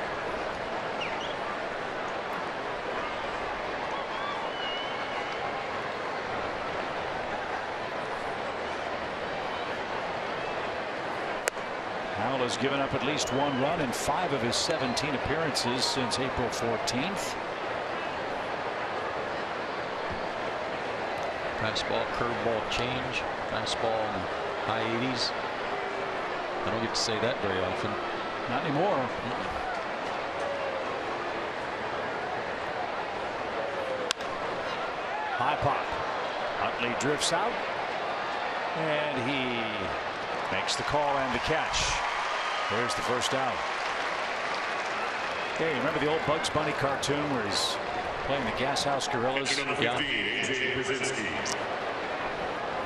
Howell has given up at least 1 run in 5 of his 17 appearances since April 14th. Fastball, curveball change. Fastball in the high 80s. I don't get to say that very often. Not anymore. High pop. Utley drifts out. And he makes the call and the catch. There's the first out. Hey, remember the old Bugs Bunny cartoon where he's playing the Gas House Gorillas? Yeah.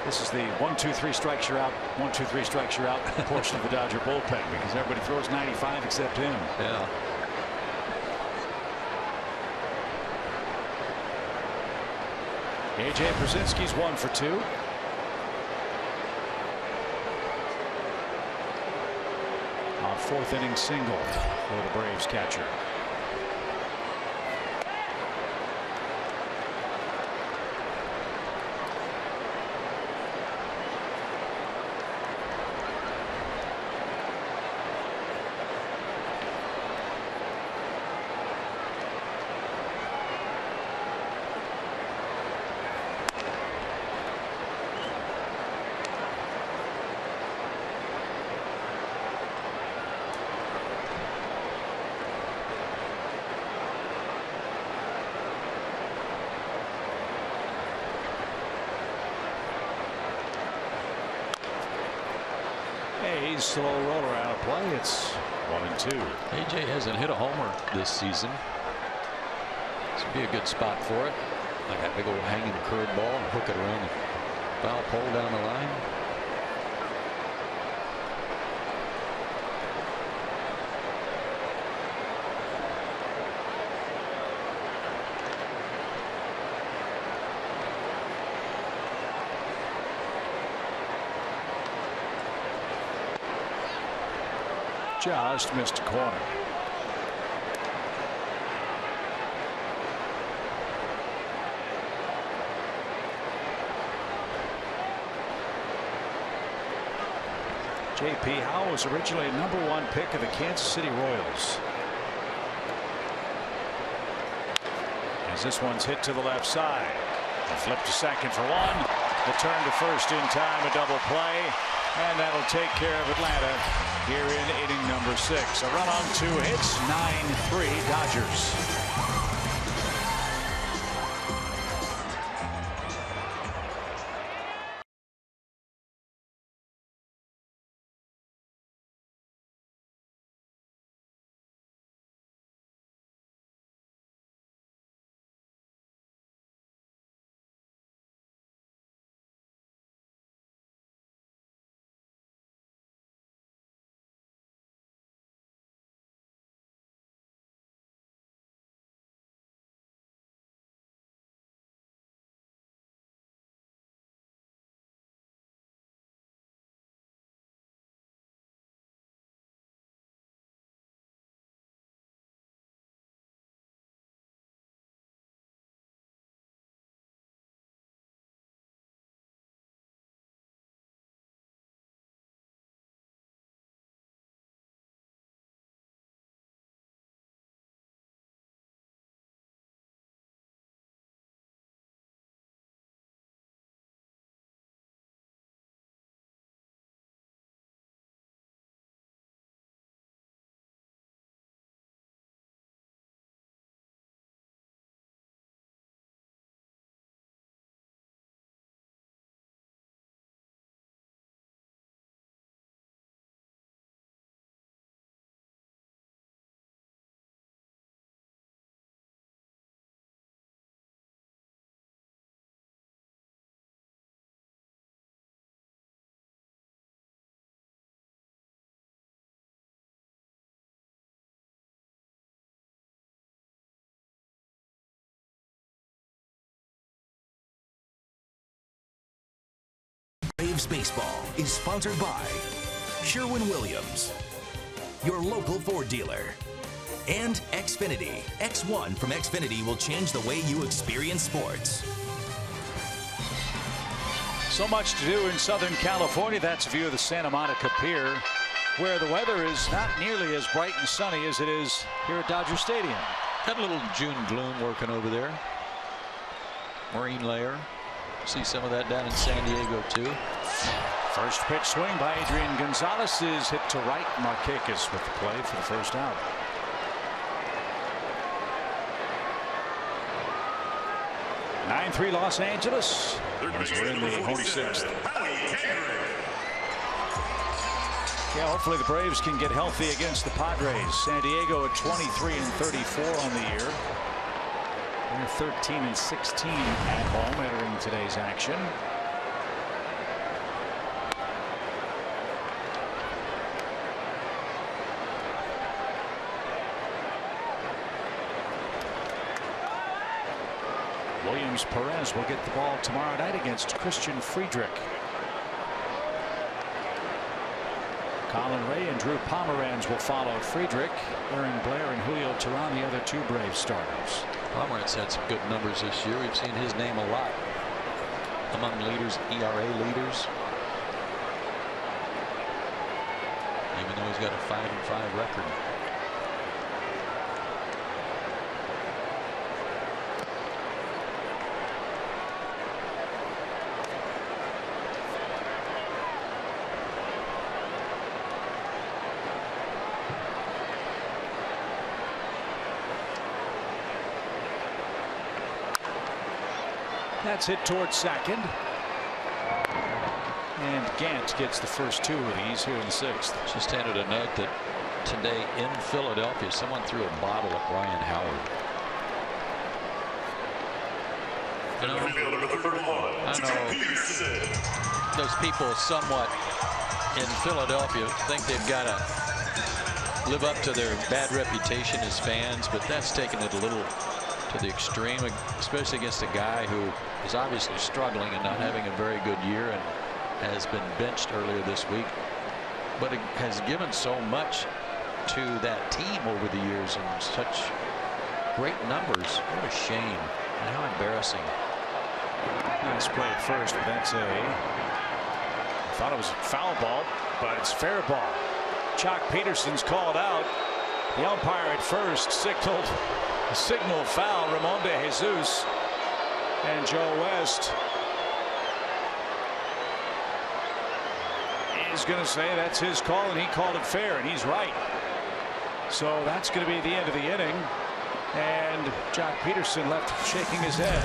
This is the 1, 2, 3 strikes you're out, 1, 2, 3 strikes you're out portion of the Dodger bullpen, because everybody throws 95 except him. Yeah. A.J. Brzezinski's 1 for 2. A 4th inning single for the Braves catcher. Slow roller out of play. It's 1 and 2. AJ hasn't hit a homer this season. This would be a good spot for it. Like that big old hanging curveball and hook it around the foul pole down the line. Just missed a corner. J.P. Howell was originally a #1 pick of the Kansas City Royals. As this one's hit to the left side. A flip to second for 1. The turn to first in time, a double play. And that'll take care of Atlanta here in inning number 6. A run on 2 hits, 9-3 Dodgers. Braves Baseball is sponsored by Sherwin-Williams, your local Ford dealer. And Xfinity. X1 from Xfinity will change the way you experience sports. So much to do in Southern California. That's a view of the Santa Monica Pier, where the weather is not nearly as bright and sunny as it is here at Dodger Stadium. Got a little June gloom working over there. Marine layer. See some of that down in San Diego too. First pitch swing by Adrian Gonzalez is hit to right. Markakis with the play for the first out. (9-3) Los Angeles. As we're in the 46th. Yeah, hopefully the Braves can get healthy against the Padres. San Diego at 23-34 on the year. They're 13-16 at home entering today's action. Williams Perez will get the ball tomorrow night against Christian Friedrich. Colin Ray and Drew Pomeranz will follow Friedrich. Aaron Blair and Julio Teheran, the other two Brave starters. Pomeranz had some good numbers this year. We've seen his name a lot among leaders, ERA leaders. Even though he's got a 5-5 record. That's hit towards second. And Gant gets the first two of these here in the sixth. Just handed a note that today in Philadelphia, someone threw a bottle at Ryan Howard. I know those people somewhat in Philadelphia think they've got to live up to their bad reputation as fans, but that's taking it a little to the extreme, especially against a guy who is obviously struggling and not having a very good year and has been benched earlier this week, but it has given so much to that team over the years and such great numbers. What a shame and how embarrassing. Nice play at first, but that's I thought it was a foul ball, but it's fair ball. Chuck Peterson's called out. The umpire at first signal foul. Ramon de Jesus and Joe West is going to say that's his call and he called it fair, and he's right. So that's going to be the end of the inning, and Jock Peterson left shaking his head.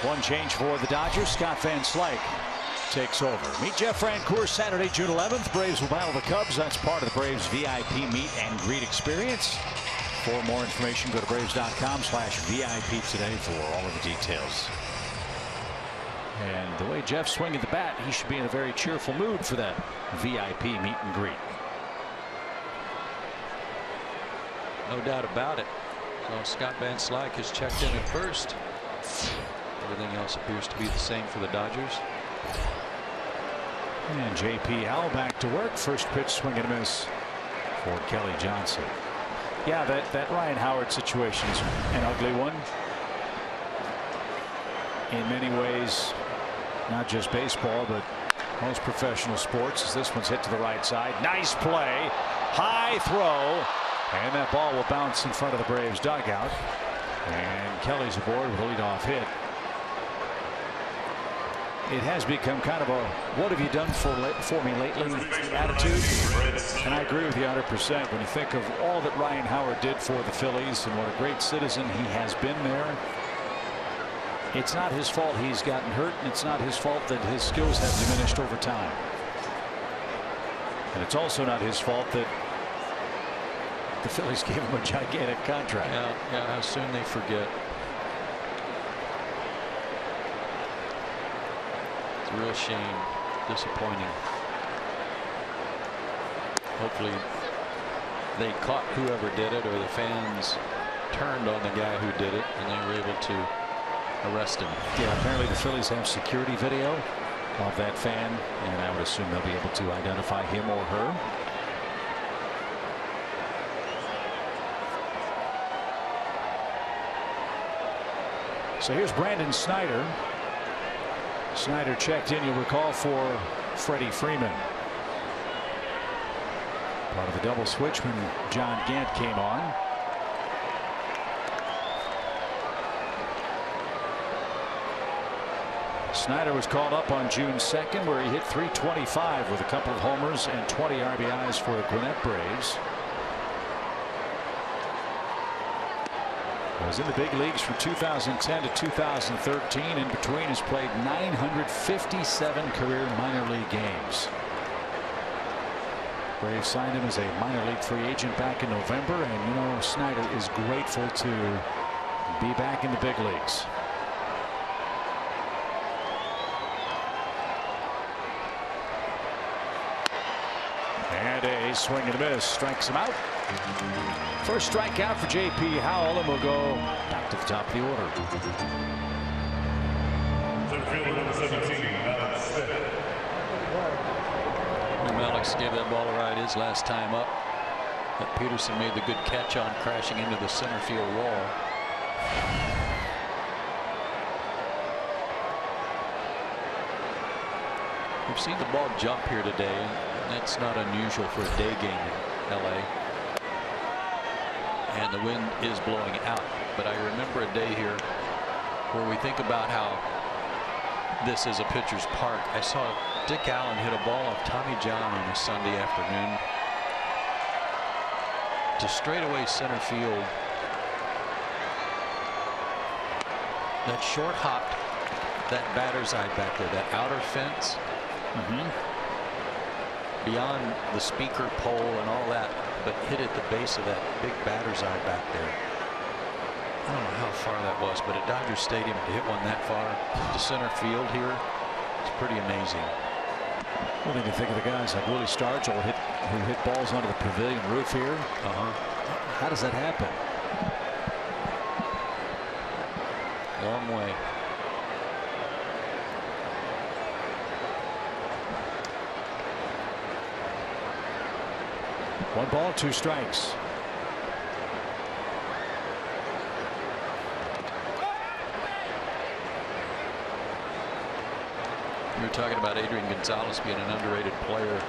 One change for the Dodgers. Scott Van Slyke takes over. Meet Jeff Francoeur Saturday, June 11th. Braves will battle the Cubs. That's part of the Braves VIP meet and greet experience. For more information, go to Braves.com/VIP today for all of the details. And the way Jeff's swinging the bat, he should be in a very cheerful mood for that VIP meet and greet. No doubt about it. So Scott Van Slyke has checked in at first. Everything else appears to be the same for the Dodgers. And J.P. Howell back to work. First pitch, swing and a miss for Kelly Johnson. Yeah, that Ryan Howard situation is an ugly one. In many ways, not just baseball, but most professional sports, as this one's hit to the right side. Nice play. High throw. And that ball will bounce in front of the Braves dugout. And Kelly's aboard with a leadoff hit. It has become kind of a "what have you done for me lately" attitude. And I agree with you 100%. When you think of all that Ryan Howard did for the Phillies and what a great citizen he has been there, it's not his fault he's gotten hurt, and it's not his fault that his skills have diminished over time. And it's also not his fault that the Phillies gave him a gigantic contract. Yeah, how soon they forget. It's a real shame. Disappointing. Hopefully they caught whoever did it, or the fans turned on the guy who did it, and they were able to arrest him. Yeah, apparently the Phillies have security video of that fan, and I would assume they'll be able to identify him or her. So here's Brandon Snyder. Snyder checked in, you'll recall, for Freddie Freeman. Part of the double switch when John Gant came on. Snyder was called up on June 2nd, where he hit .325 with a couple of homers and 20 RBIs for the Gwinnett Braves. Was in the big leagues from 2010 to 2013. In between, has played 957 career minor league games. Braves signed him as a minor league free agent back in November, and you know, Snyder is grateful to be back in the big leagues. And a swing and a miss, strikes him out. First strikeout for J.P. Howell, and we'll go back to the top of the order. Alex gave that ball a ride his last time up. But Peterson made the good catch on crashing into the center field wall. We've seen the ball jump here today, and that's not unusual for a day game in L.A. And the wind is blowing out. But I remember a day here where we think about how this is a pitcher's park. I saw Dick Allen hit a ball off Tommy John on a Sunday afternoon to straightaway center field. That short hopped that batter's eye back there, that outer fence, beyond the speaker pole and all that, but hit at the base of that big batter's eye back there. I don't know how far that was, but at Dodger Stadium to hit one that far to center field here, it's pretty amazing. Well, then you think of the guys like Willie Stargell who hit balls onto the pavilion roof here. How does that happen? Long way. One ball, two strikes. We were talking about Adrian Gonzalez being an underrated player,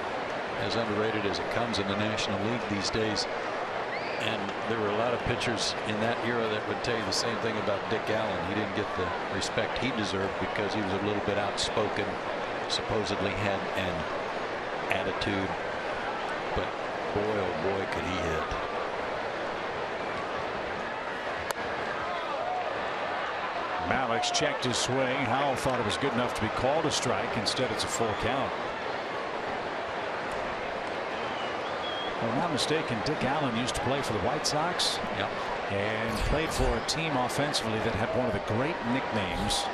as underrated as it comes in the National League these days. And there were a lot of pitchers in that era that would tell you the same thing about Dick Allen. He didn't get the respect he deserved because he was a little bit outspoken, supposedly had an attitude, but boy, oh boy, could he hit. Malik's checked his swing. Howell thought it was good enough to be called a strike. Instead, it's a full count. If I'm not mistaken, Dick Allen used to play for the White Sox. Yep. And played for a team offensively that had one of the great nicknames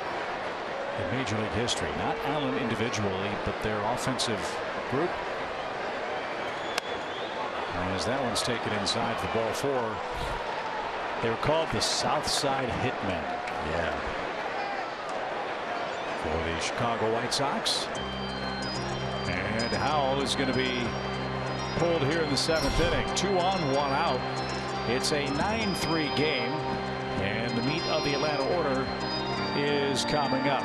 in Major League history. Not Allen individually, but their offensive group. And as that one's taken inside for ball 4. They were called the South Side Hitmen. Yeah. For the Chicago White Sox. And Howell is going to be pulled here in the 7th inning. 2 on, 1 out. It's a 9-3 game, and the meat of the Atlanta order is coming up.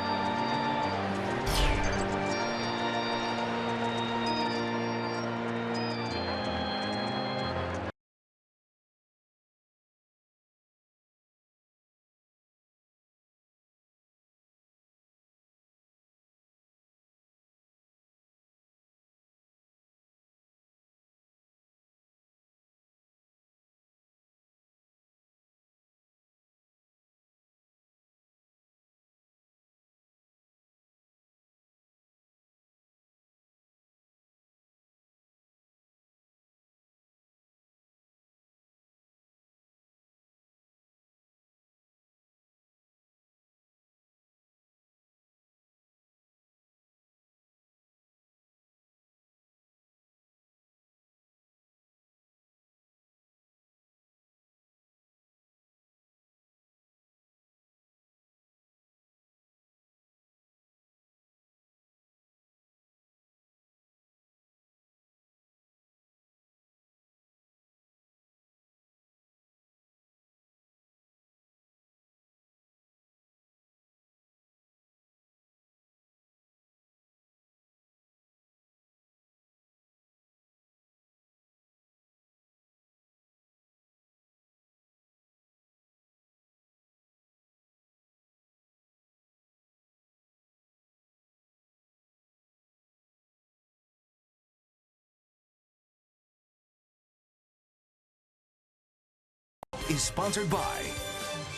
Is sponsored by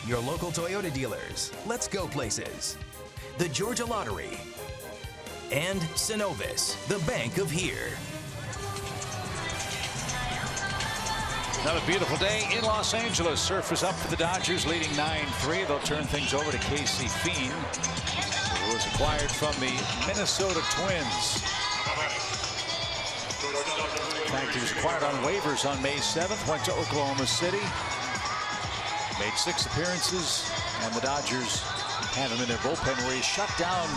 your local Toyota dealers, Let's Go Places, the Georgia Lottery, and Synovus, the bank of here. Another beautiful day in Los Angeles. Surf is up for the Dodgers, leading 9-3. They'll turn things over to Casey Fien, who was acquired from the Minnesota Twins. In fact, he was acquired on waivers on May 7th, went to Oklahoma City, made 6 appearances, and the Dodgers have him in their bullpen where he shut down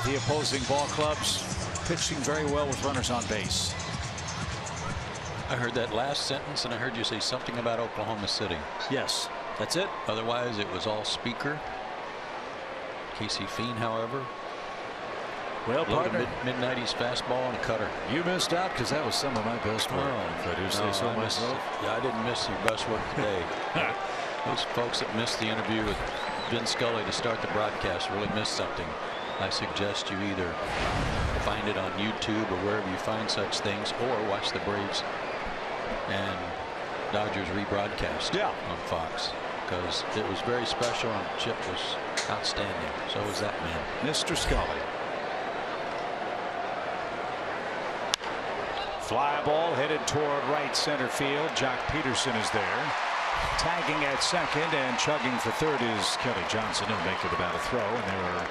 the opposing ball clubs, pitching very well with runners on base. I heard that last sentence, and I heard you say something about Oklahoma City. Yes, that's it. Otherwise, it was all speaker. Casey Fien, however, well, partner, mid-90s fastball and a cutter. You missed out because that was some of my best work. If I do say so myself. Yeah, I didn't miss your best work today. Those folks that missed the interview with Vin Scully to start the broadcast really missed something. I suggest you either find it on YouTube or wherever you find such things, or watch the Braves and Dodgers rebroadcast on Fox, because it was very special and Chip was outstanding. So was that man, Mr. Scully. Fly ball headed toward right center field. Jock Peterson is there. Tagging at second and chugging for third is Kelly Johnson. He'll make it about a throw, and there were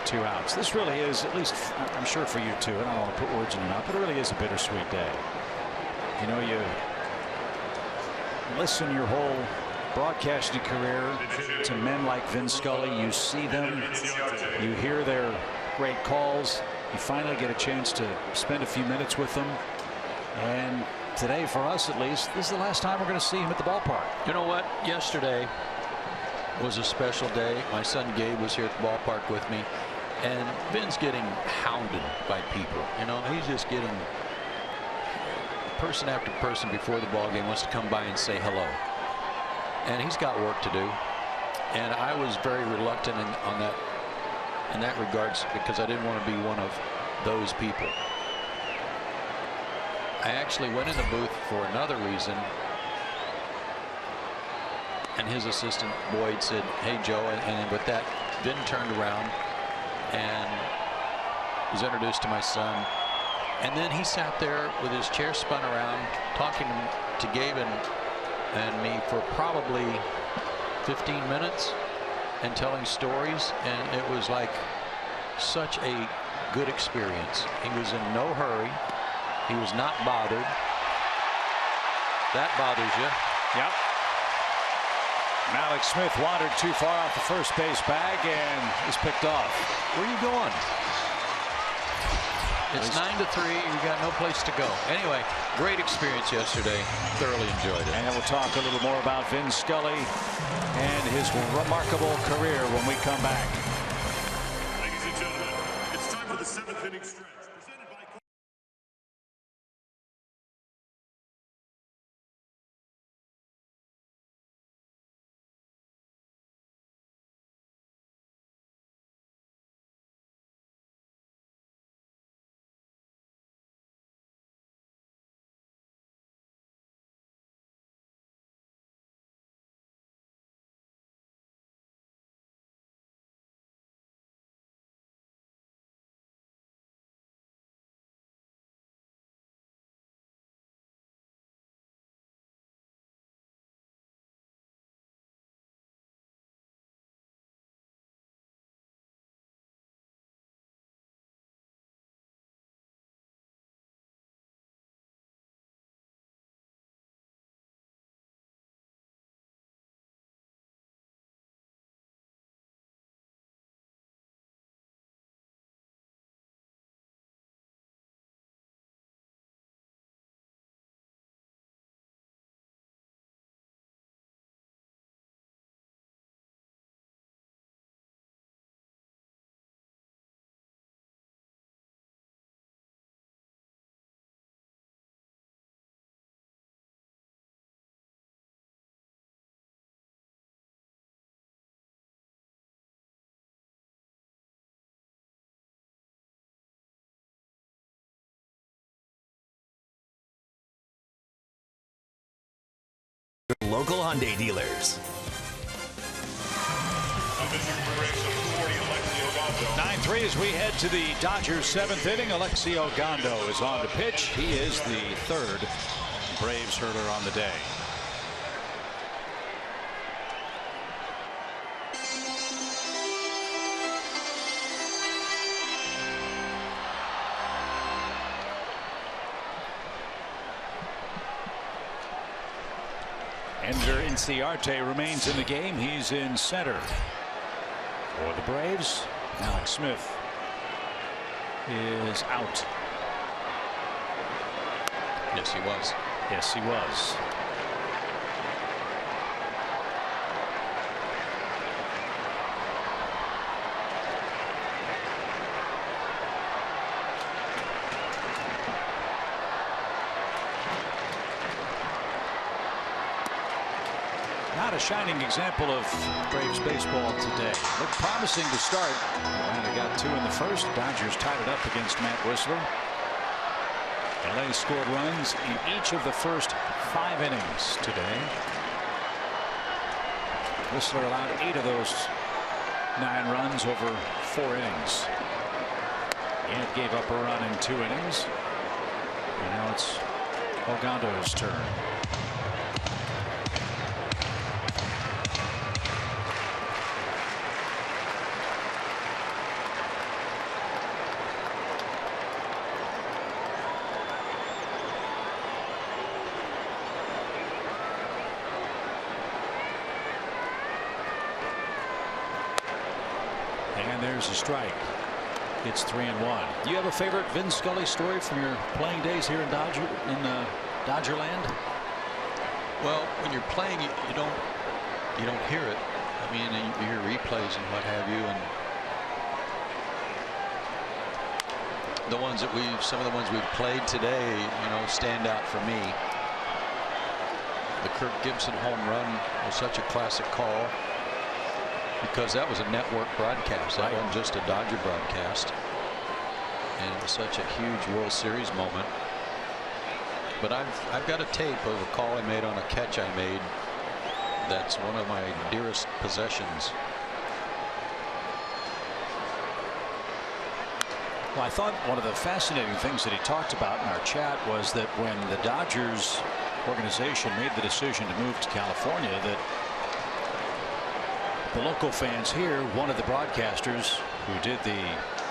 2 outs. This really is, at least I'm sure for you too, and I don't want to put words in your mouth, but it really is a bittersweet day. You know, you listen your whole broadcasting career to men like Vin Scully. You see them, you hear their great calls. You finally get a chance to spend a few minutes with them. And today, for us at least, this is the last time we're going to see him at the ballpark. You know what? Yesterday was a special day. My son Gabe was here at the ballpark with me, and Vin's getting hounded by people. You know, he's just getting person after person before the ball game wants to come by and say hello, and he's got work to do. And I was very reluctant in that regards, because I didn't want to be one of those people. I actually went in the booth for another reason. and his assistant Boyd said, "Hey Joe," and with that, Vin turned around and was introduced to my son, and then he sat there with his chair spun around talking to Gabe and me for probably 15 minutes and telling stories, and it was like such a good experience. He was in no hurry. He was not bothered. That bothers you. Yep. Alex Smith wandered too far off the first base bag and is picked off. Where are you going? It's 9-3. You got no place to go. Anyway, great experience yesterday. Thoroughly enjoyed it. And we'll talk a little more about Vin Scully and his remarkable career when we come back. Ladies and gentlemen, it's time for the 7th inning stretch. Presented by local Hyundai dealers. 9-3 as we head to the Dodgers' 7th inning. Alexi Ogando is on to pitch. He is the 3rd Braves hurler on the day. Ender Inciarte remains in the game. He's in center for the Braves. Alex Smith is out. Yes, he was. Yes, he was. Not a shining example of Braves baseball today. Looked promising to start. Atlanta got 2 in the first. Dodgers tied it up against Matt Whistler. LA scored runs in each of the first 5 innings today. Whistler allowed 8 of those 9 runs over 4 innings. And gave up a run in 2 innings. And now it's Ogando's turn. There's a strike. It's 3-1. You have a favorite Vin Scully story from your playing days here in Dodgerland? Well, when you're playing, you don't hear it. I mean, you hear replays and what have you, and some of the ones we've played today, stand out for me. The Kirk Gibson home run was such a classic call, because that was a network broadcast. That wasn't just a Dodger broadcast. And it was such a huge World Series moment. But I've got a tape of a call I made on a catch I made That's one of my dearest possessions. Well, I thought one of the fascinating things that he talked about in our chat was that when the Dodgers organization made the decision to move to California, that the local fans here wanted the broadcasters who did the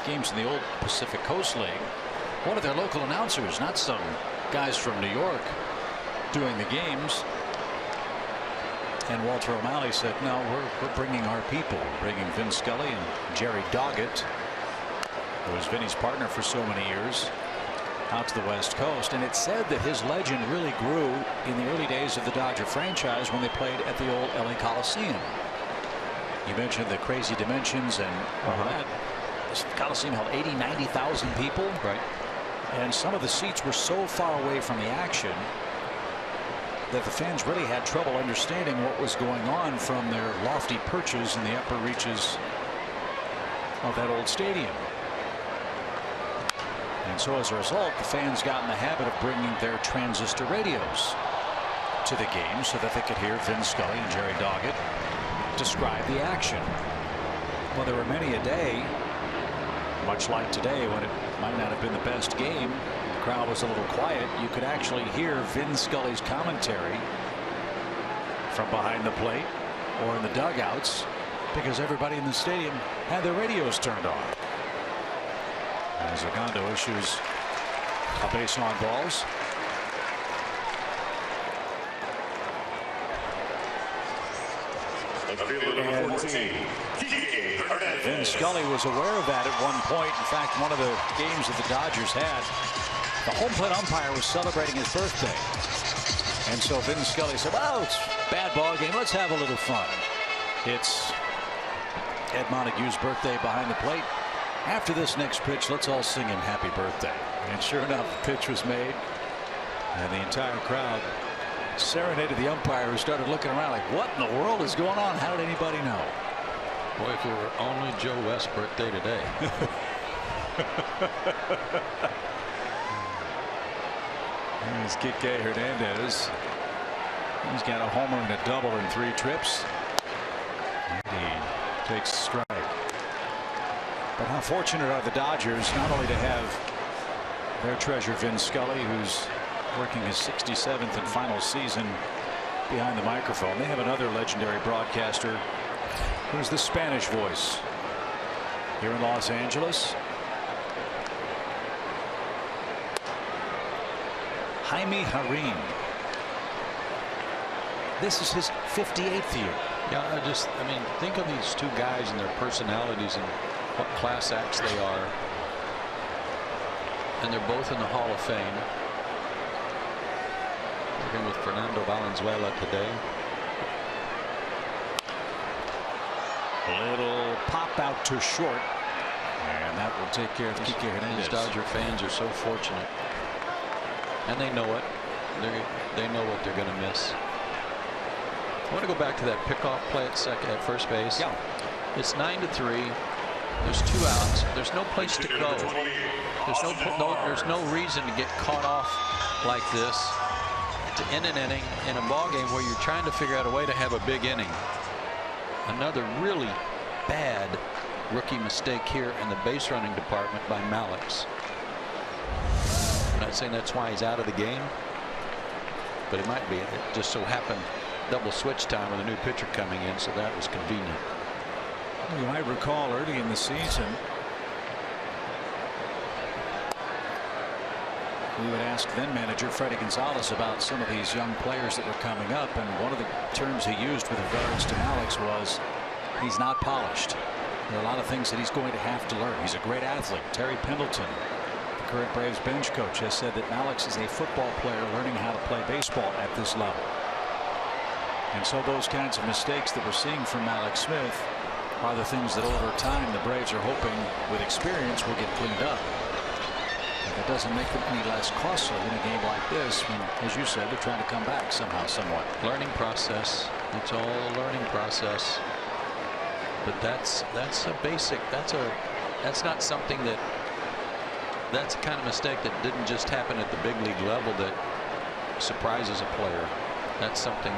games in the old Pacific Coast League, one of their local announcers, not some guys from New York doing the games. And Walter O'Malley said, no, we're bringing our people. We're bringing Vin Scully and Jerry Doggett, who was Vinny's partner for so many years, out to the West Coast. And it said that his legend really grew in the early days of the Dodger franchise when they played at the old LA Coliseum. You mentioned the crazy dimensions and all that. This Coliseum held 80, 90,000 people. Right. And some of the seats were so far away from the action that the fans really had trouble understanding what was going on from their lofty perches in the upper reaches of that old stadium. And so as a result, the fans got in the habit of bringing their transistor radios to the game so that they could hear Vin Scully and Jerry Doggett describe the action. Well, there were many a day, much like today, when it might not have been the best game, the crowd was a little quiet, you could actually hear Vin Scully's commentary from behind the plate or in the dugouts because everybody in the stadium had their radios turned on. As Ogondo issues a base on balls. Vin Scully was aware of that at one point. In fact, one of the games that the Dodgers had, the home plate umpire was celebrating his birthday. And so Vin Scully said, well, it's a bad ball game. Let's have a little fun. It's Ed Montague's birthday behind the plate. After this next pitch, let's all sing him happy birthday. And sure enough, the pitch was made. And the entire crowd serenaded the umpire, who started looking around like, what in the world is going on? How did anybody know? Boy, if it were only Joe West's birthday today. Here's Kike Hernandez. He's got a homer and a double in 3 trips. And he takes a strike. But how fortunate are the Dodgers not only to have their treasure Vin Scully, who's working his 67th and final season behind the microphone. They have another legendary broadcaster who's the Spanish voice here in Los Angeles. Jaime Harim. This is his 58th year. Yeah, I mean, think of these two guys and their personalities and what class acts they are. And they're both in the Hall of Fame. Working with Fernando Valenzuela today. A little pop out to short. And that will take care of Kike Hernandez. These Dodger fans are so fortunate. And they know it. They know what they're going to miss. I want to go back to that pickoff play at first base. Yeah. It's 9-3. There's 2 outs. There's no place to go. There's no reason to get caught off like this to end an inning in a ball game where you're trying to figure out a way to have a big inning. Another really bad rookie mistake here in the base running department by Malix. I'm not saying that's why he's out of the game, but it might be. It just so happened double switch time with a new pitcher coming in, so that was convenient. You might recall early in the season, we would ask then manager Freddie Gonzalez about some of these young players that were coming up, and one of the terms he used with regards to Malix was he's not polished. There are a lot of things that he's going to have to learn. He's a great athlete. Terry Pendleton, the current Braves bench coach, has said that Malix is a football player learning how to play baseball at this level. And so those kinds of mistakes that we're seeing from Malix Smith are the things that over time the Braves are hoping with experience will get cleaned up. But that doesn't make them any less costly in a game like this when, as you said, they're trying to come back somehow, somewhat. Learning process. It's all a learning process. But that's a basic. That's not something that. That's a kind of mistake that didn't just happen at the big league level that surprises a player. That's something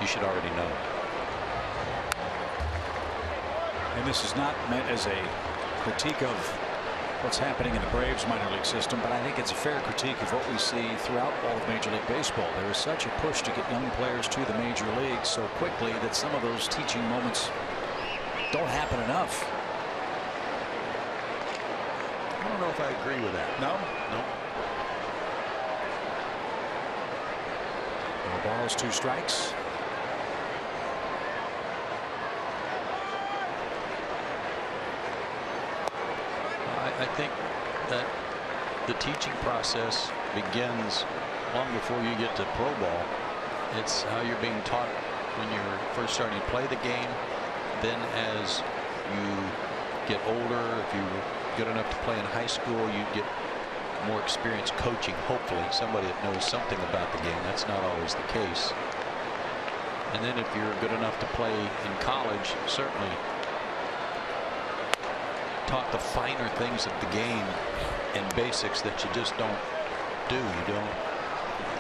you should already know. And this is not meant as a critique of what's happening in the Braves minor league system, but I think it's a fair critique of what we see throughout all of Major League Baseball. There is such a push to get young players to the major leagues so quickly that some of those teaching moments don't happen enough. I don't know if I agree with that. No? No. No balls, 2 strikes. I think that the teaching process begins long before you get to pro ball. It's how you're being taught when you're first starting to play the game. Then as you get older, if you're good enough to play in high school, you get more experience coaching, hopefully somebody that knows something about the game. That's not always the case. And then if you're good enough to play in college, certainly taught the finer things of the game and basics that you just don't do.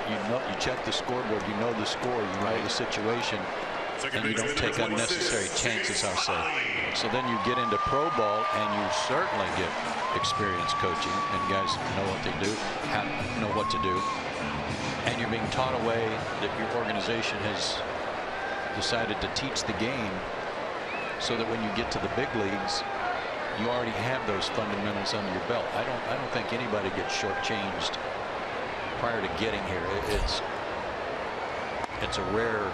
You check the scoreboard, you know the score, you know the situation, and you don't take unnecessary chances, I'll say. So then you get into pro ball and you certainly get experience coaching, and guys know what they do, know what to do, and you're being taught a way that your organization has decided to teach the game, so that when you get to the big leagues, you already have those fundamentals under your belt. I don't think anybody gets shortchanged prior to getting here. It's a rare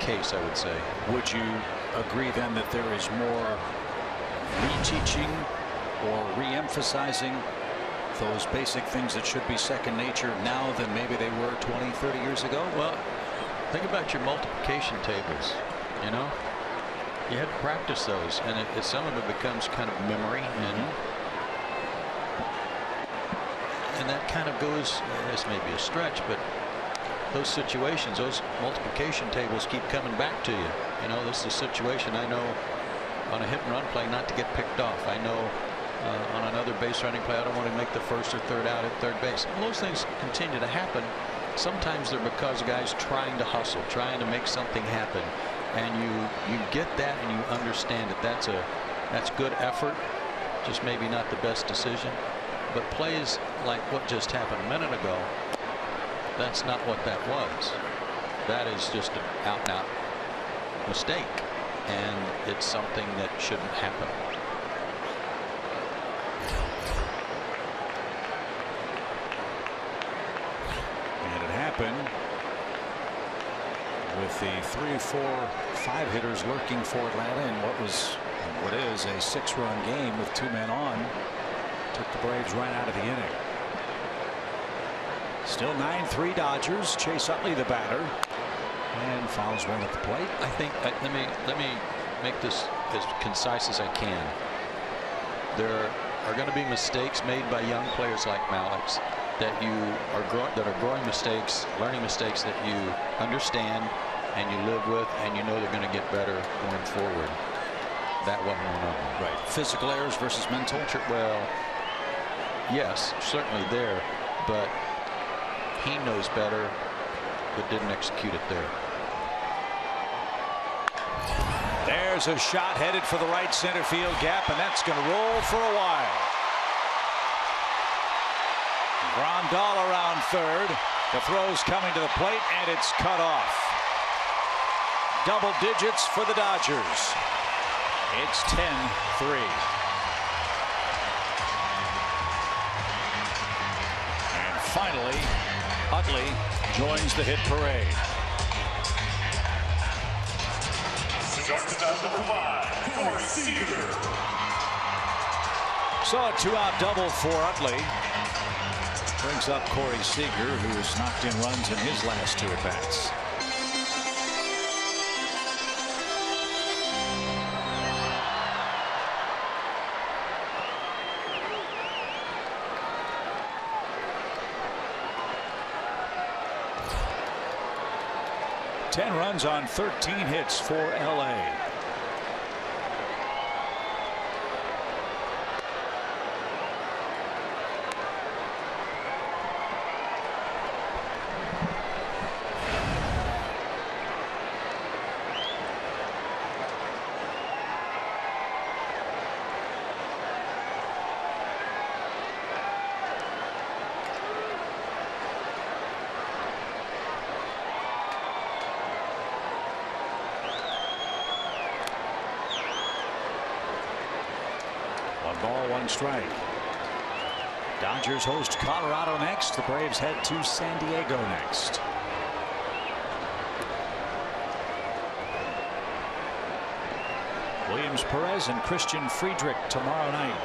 case, I would say. Would you agree then that there is more reteaching or re-emphasizing those basic things that should be second nature now than maybe they were 20, 30 years ago? Well, think about your multiplication tables. You know, you had to practice those, and some of it becomes kind of memory, and that kind of goes. This may be a stretch, but those situations, those multiplication tables keep coming back to you. You know, this is a situation I know on a hit and run play not to get picked off. I know on another base running play I don't want to make the first or third out at third base. And those things continue to happen. Sometimes they're because guys trying to hustle, trying to make something happen, and you get that and you understand it. That's good effort, just maybe not the best decision. But plays like what just happened a minute ago, that's not what that was. That is just an out-and-out mistake, and it's something that shouldn't happen. And it happened with the 3, 4, 5 hitters lurking for Atlanta in what is a 6-run game with 2 men on. Took the Braves right out of the inning. Still 9-3 Dodgers. Chase Utley the batter, and fouls one at the plate. I think let me make this as concise as I can. There are going to be mistakes made by young players like Mallex that are growing mistakes, learning mistakes that you understand and you live with, and you know they're going to get better going forward. That wasn't one of them. Right. Physical errors versus mental. Well, yes, certainly there, but he knows better, but didn't execute it there. There's a shot headed for the right center field gap, and that's going to roll for a while. Grandal around third. The throw's coming to the plate, and it's cut off. Double digits for the Dodgers. It's 10-3. And finally, Utley joins the hit parade. Seager. So a 2-out double for Utley. Brings up Corey Seager, who has knocked in runs in his last 2 at-bats. Ten runs on 13 hits for LA. ball, 1 strike. Dodgers host Colorado next. The Braves head to San Diego next. Williams Perez and Christian Friedrich tomorrow night.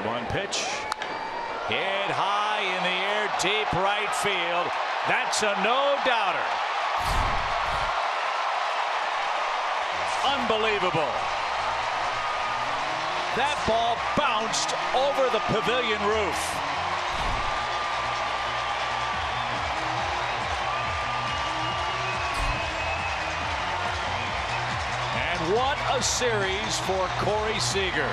One pitch. Hit high in the air, deep right field. That's a no-doubter. Unbelievable. That ball bounced over the pavilion roof. And what a series for Corey Seager.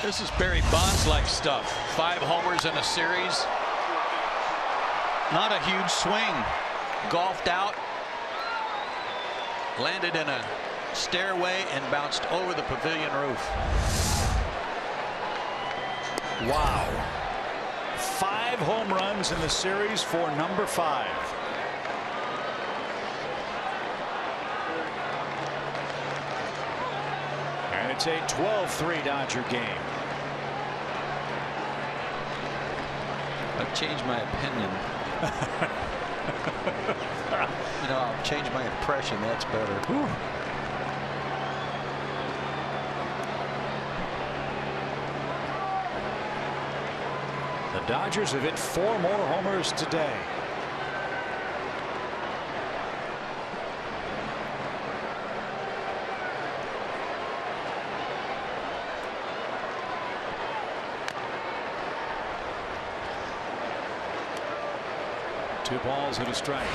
This is Barry Bonds-like stuff. 5 homers in a series. Not a huge swing. Golfed out. Landed in a stairway and bounced over the pavilion roof. Wow. 5 home runs in the series for number 5. And it's a 12-3 Dodger game. I've changed my opinion. You know, I'll change my impression. That's better. Whew. The Dodgers have hit 4 more homers today. Two balls and a strike.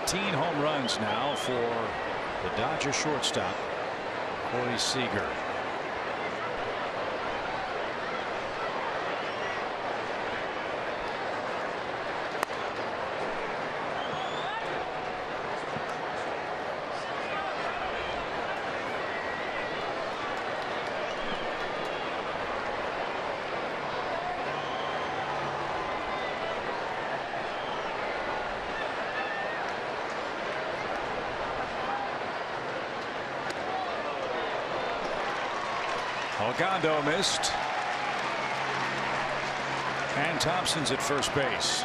Home runs now for the Dodger shortstop, Corey Seager. Algando missed. And Thompson's at first base.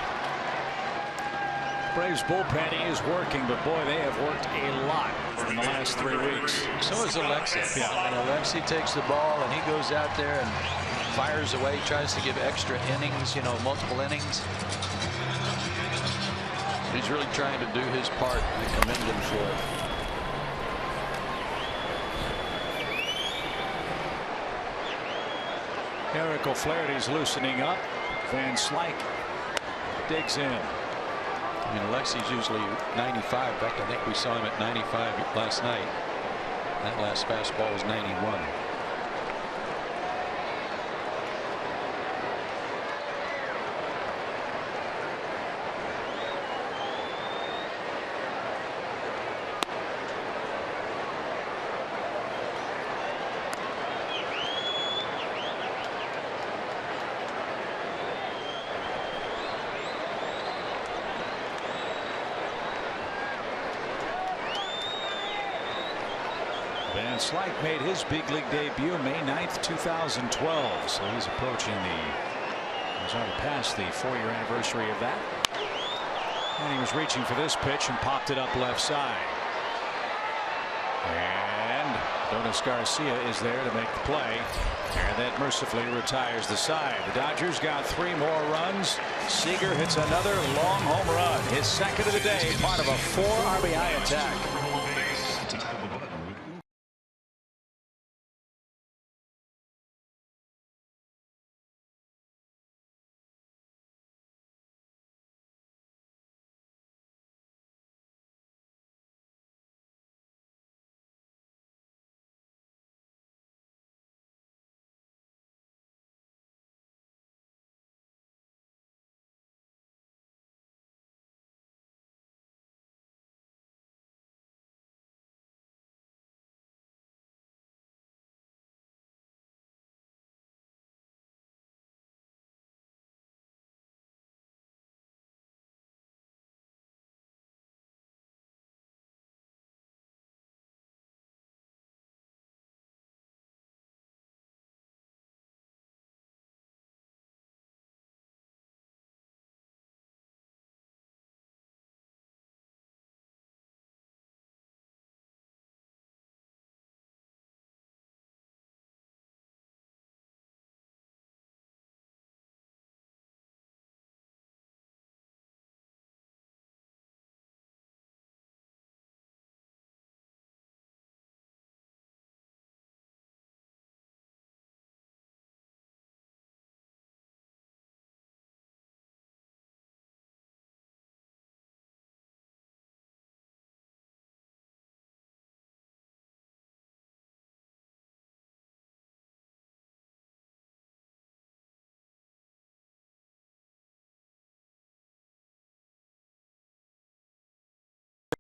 Braves bullpen is working, but boy, they have worked a lot in the last 3 weeks. So is Alexi. Yeah. And Alexi takes the ball and he goes out there and fires away, tries to give extra innings, you know, multiple innings. He's really trying to do his part. I commend him for it. Eric O'Flaherty's loosening up. Van Slyke digs in. I mean, Alexi's usually 95. In fact, I think we saw him at 95 last night. That last fastball was 91. Van Slyke made his big league debut May 9th, 2012. So he's approaching he's already past the 4-year anniversary of that. And he was reaching for this pitch and popped it up left side. And Donis Garcia is there to make the play. And that mercifully retires the side. The Dodgers got 3 more runs. Seager hits another long home run. His second of the day, part of a 4 RBI attack.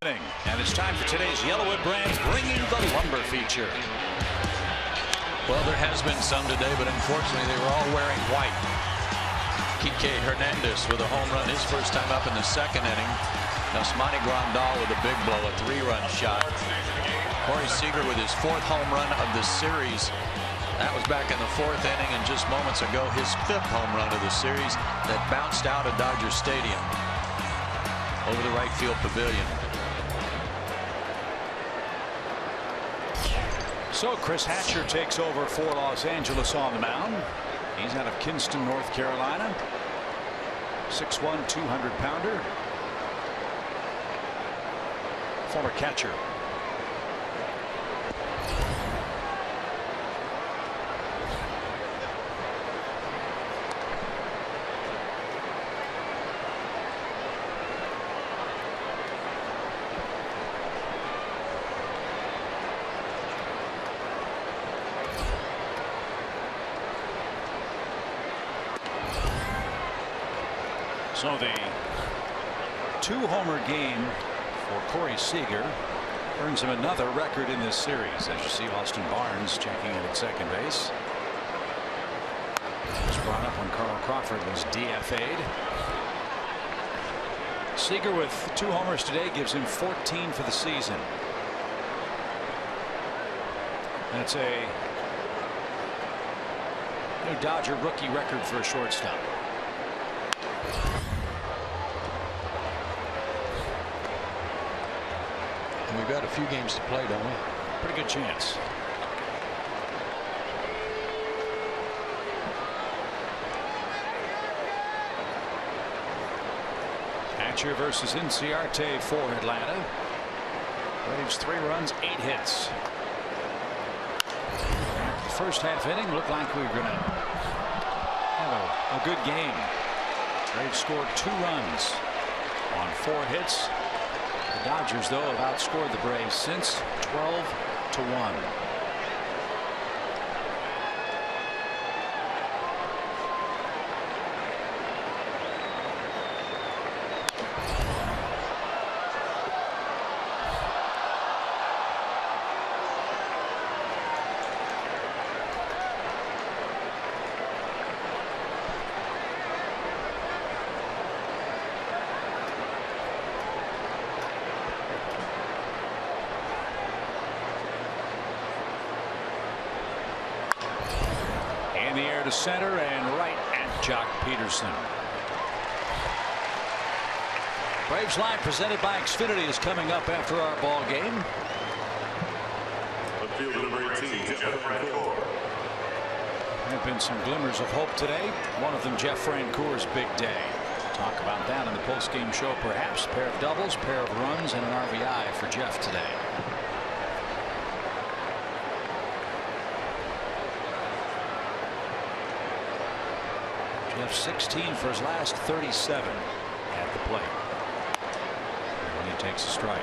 And it's time for today's Yellowwood Brands Bringing the Lumber feature. Well, there has been some today, but unfortunately they were all wearing white. Kike Hernandez with a home run, his first time up in the second inning. Yasmani Grandal with a big blow, a 3-run shot. Corey Seager with his 4th home run of the series. That was back in the 4th inning, and just moments ago his 5th home run of the series that bounced out of Dodger Stadium over the right field pavilion. So Chris Hatcher takes over for Los Angeles on the mound. He's out of Kinston, North Carolina. 6'1", 200-pounder. Former catcher. So the 2-homer game for Corey Seager earns him another record in this series. As you see, Austin Barnes checking in at second base. He was brought up when Carl Crawford was DFA'd. Seager with 2 homers today gives him 14 for the season. That's a new Dodger rookie record for a shortstop. We've got a few games to play, don't we? Pretty good chance. Hatcher versus Inciarte for Atlanta. Braves 3 runs, 8 hits. The first half inning looked like we were going to have a good game. Braves scored 2 runs on 4 hits. The Dodgers, though, have outscored the Braves since 12-1. In the air to center and right at Jock Peterson. Braves Live presented by Xfinity is coming up after our ball game. The field number 18, Jeff Francoeur. There have been some glimmers of hope today. One of them, Jeff Francoeur's big day. Talk about that in the postgame show, perhaps. Pair of doubles, pair of runs, and an RBI for Jeff today. Jeff 16 for his last 37 at the plate. And he takes a strike.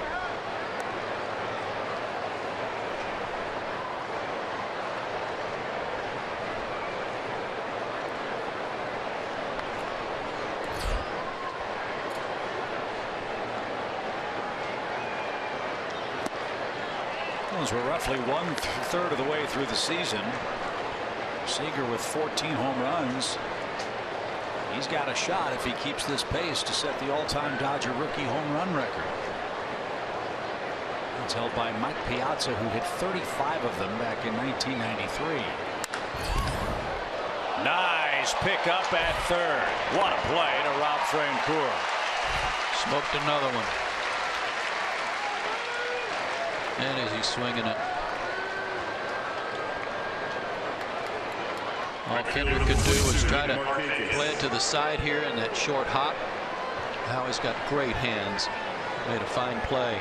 As we're roughly 1/3 of the way through the season, Seager with 14 home runs. He's got a shot if he keeps this pace to set the all-time Dodger rookie home run record. It's held by Mike Piazza, who hit 35 of them back in 1993. Nice pick up at third. What a play to Rob Francoeur. Smoked another one. And is he swinging it? All Kendrick could do was try to play it to the side here in that short hop. Howie's got great hands. Made a fine play.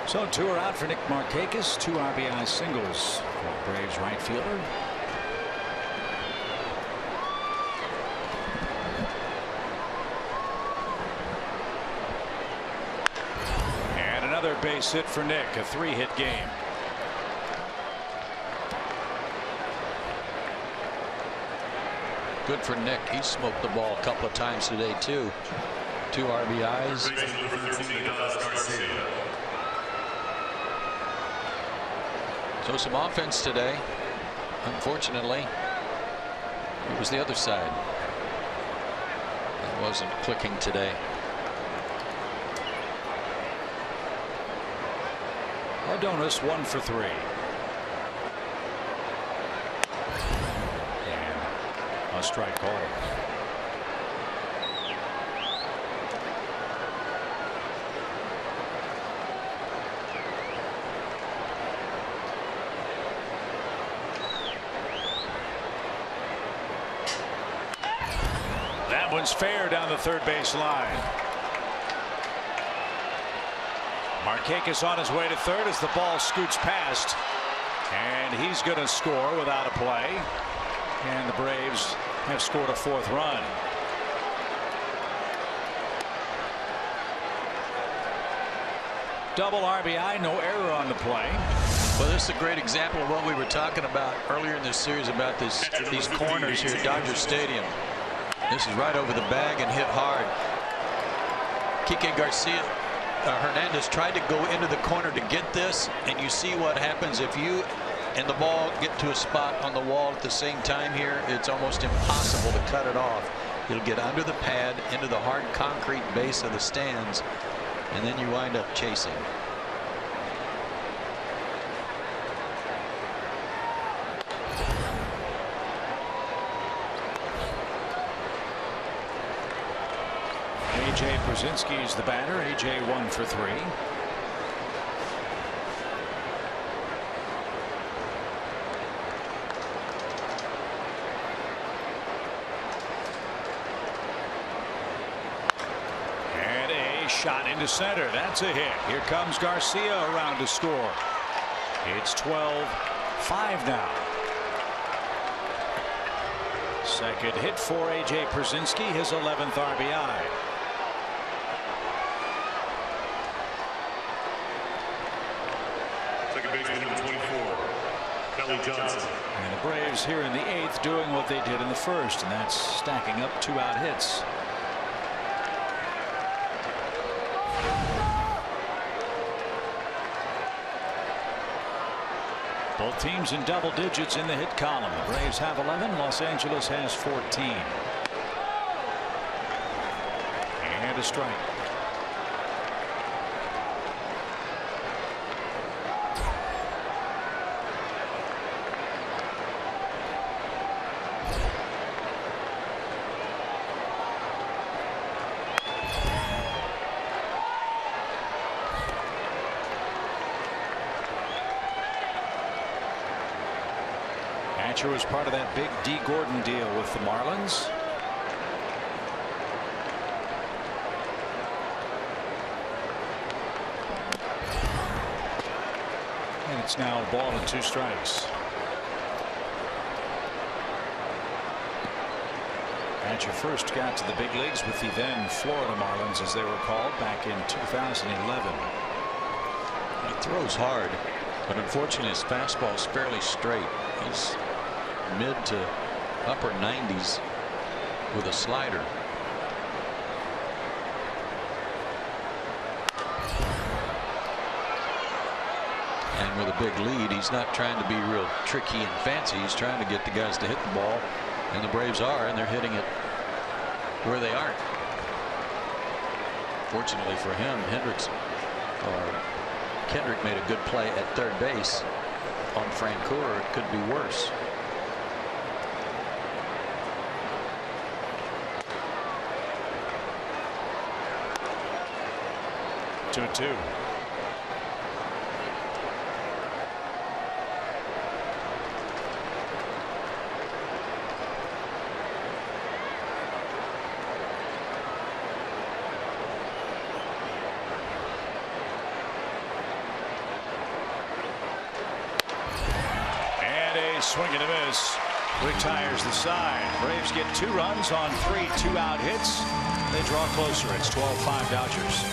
So 2 are out for Nick Markakis. 2 RBI singles for Braves right fielder. Another base hit for Nick, a 3-hit game. Good for Nick. He smoked the ball a couple of times today too. 2 RBIs. So some offense today. Unfortunately, it was the other side that wasn't clicking today. Adonis 1 for 3. And a strike call. That one's fair down the third base line. Markakis on his way to third as the ball scoots past, and he's going to score without a play, and the Braves have scored a 4th run. Double RBI, no error on the play. Well, this is a great example of what we were talking about earlier in this series about these corners here at Dodger Stadium. This is right over the bag and hit hard. Hernandez tried to go into the corner to get this, and you see what happens if you and the ball get to a spot on the wall at the same time here. It's almost impossible to cut it off. It'll get under the pad into the hard concrete base of the stands, and then you wind up chasing. A.J. Brzezinski is the batter. A.J. 1 for 3. And a shot into center. That's a hit. Here comes Garcia around to score. It's 12-5 now. Second hit for A.J. Brzezinski, his 11th RBI. And the Braves here in the 8th doing what they did in the 1st, and that's stacking up 2-out hits. Both teams in double digits in the hit column. The Braves have 11. Los Angeles has 14. And a strike. Was part of that big D. Gordon deal with the Marlins. And it's now a ball and 2 strikes. Hatcher first got to the big leagues with the then Florida Marlins, as they were called, back in 2011. He throws hard, but unfortunately his fastball is fairly straight. He's mid to upper 90s with a slider. And with a big lead, he's not trying to be real tricky and fancy. He's trying to get the guys to hit the ball, and the Braves are, and they're hitting it where they aren't. Fortunately for him, Kendrick made a good play at third base on Francoeur. It could be worse. 2-2. And a swing and a miss retires the side. Braves get 2 runs on 3 2-out hits. They draw closer. It's 12-5 Dodgers.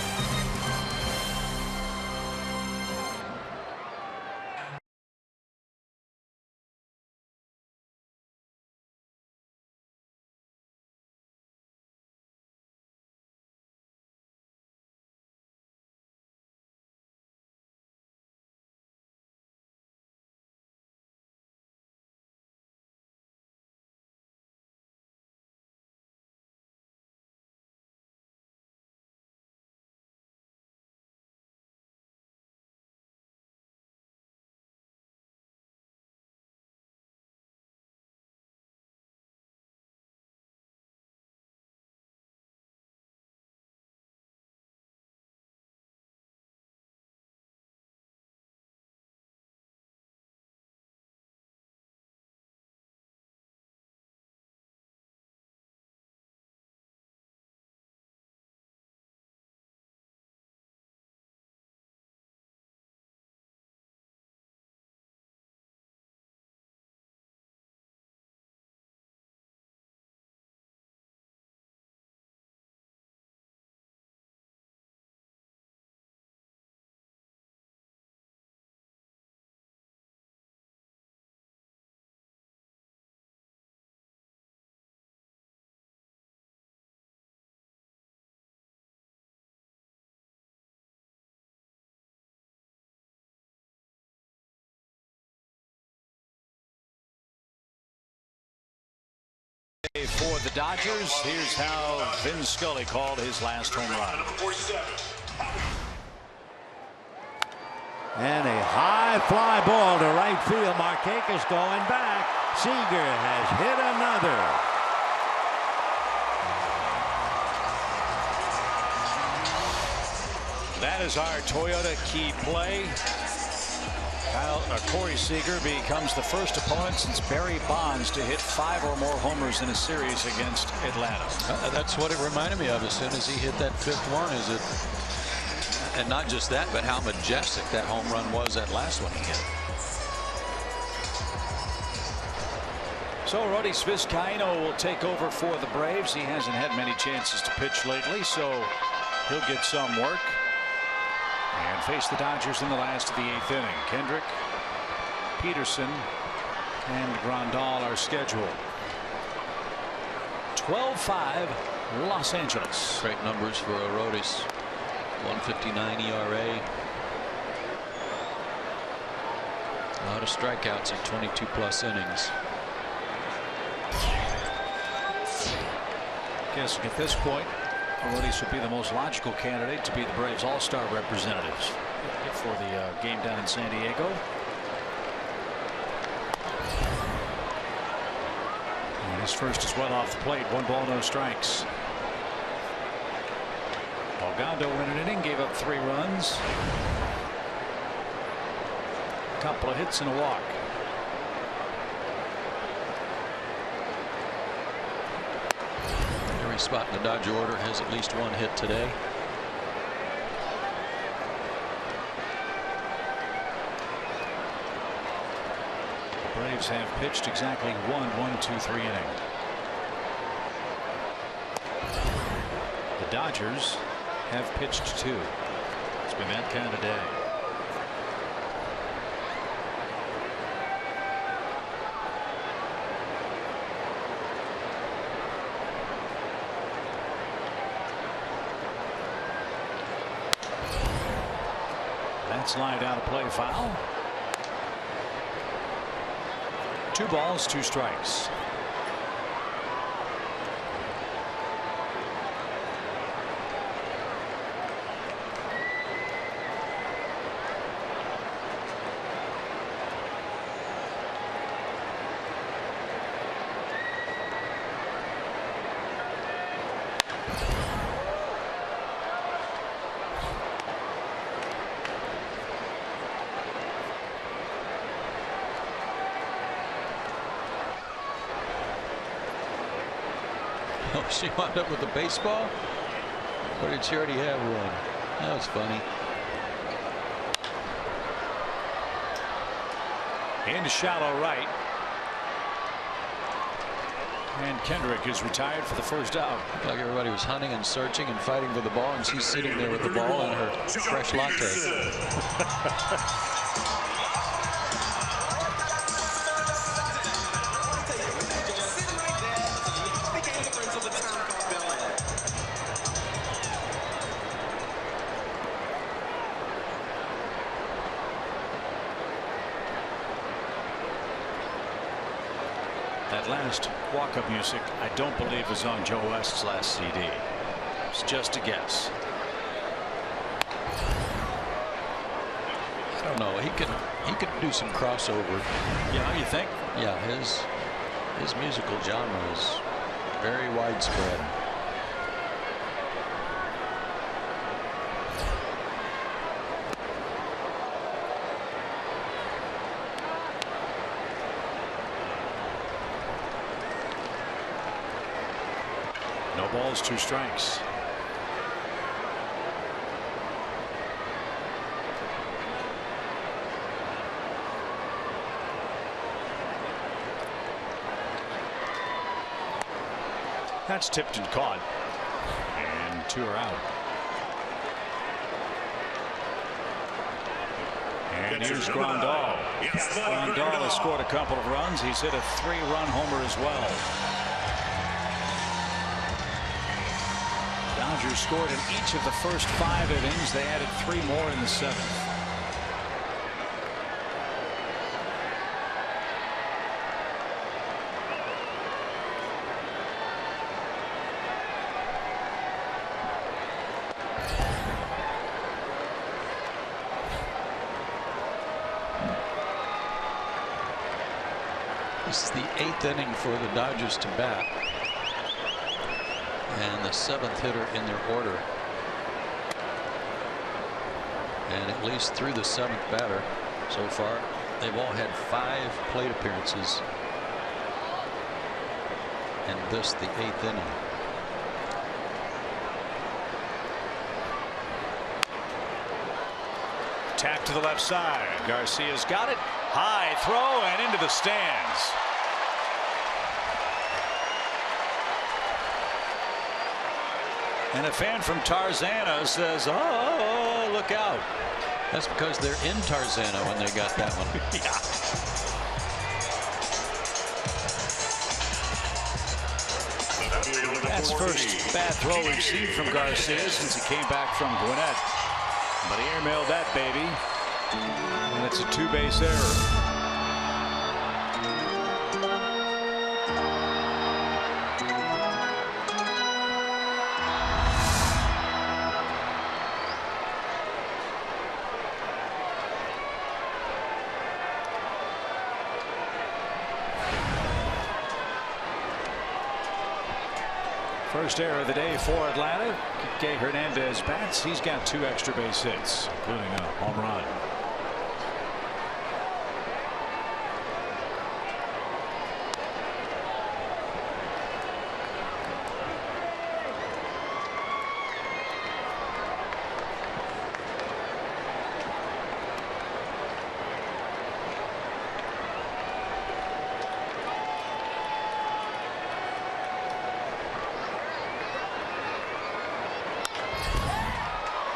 For the Dodgers, here's how Vin Scully called his last home run. And a high fly ball to right field. Markakis going back. Seager has hit another. That is our Toyota key play. Corey Seager becomes the first opponent since Barry Bonds to hit 5 or more homers in a series against Atlanta. That's what it reminded me of as soon as he hit that 5th one. And not just that, but how majestic that home run was, that last one he hit. So Arodys Vizcaino will take over for the Braves. He hasn't had many chances to pitch lately, so he'll get some work. And face the Dodgers in the last of the 8th inning. Kendrick, Peterson, and Grandal are scheduled. 12-5 Los Angeles. Great numbers for Arodys. 159 ERA. A lot of strikeouts in 22+ innings. Guessing at this point, Arodys would be the most logical candidate to be the Braves All-Star representatives for the game down in San Diego. And his first is well off the plate. 1 ball, no strikes. Ogando in an inning gave up 3 runs. A couple of hits and a walk. Every spot in the Dodger order has at least 1 hit today. The Braves have pitched exactly 1 1-2-3 inning. The Dodgers have pitched 2. It's been that kind of day. That's lined out of play, foul. 2 balls, 2 strikes. Oh, she wound up with a baseball? Or did she already have one? That was funny. Into shallow right. And Kendrick is retired for the first out. Like everybody was hunting and searching and fighting for the ball, and she's sitting there with the ball and her fresh latte. That last walk-up music, I don't believe, is on Joe West's last CD. It's just a guess. I don't know. He could do some crossover. Yeah, you think? Yeah, his musical genre is very widespread. No balls, 2 strikes. That's tipped and caught. And 2 are out. And here's Grandal. Grandal has scored a couple of runs. He's hit a 3-run homer as well. Dodgers scored in each of the first 5 innings. They added 3 more in the 7th. This is the 8th inning for the Dodgers to bat, and the 7th hitter in their order. And at least through the 7th batter so far, they've all had 5 plate appearances, and this the 8th inning. Tap to the left side. Garcia's got it. High throw and into the stands. And a fan from Tarzana says, "Oh, look out." That's because they're in Tarzana when they got that one. Yeah. That's first bad throw we've seen from Garcia since he came back from Gwinnett. But he airmailed that baby, and it's a 2-base error. First error of the day for Atlanta. Kike Hernandez bats. He's got 2 extra base hits, including a home run.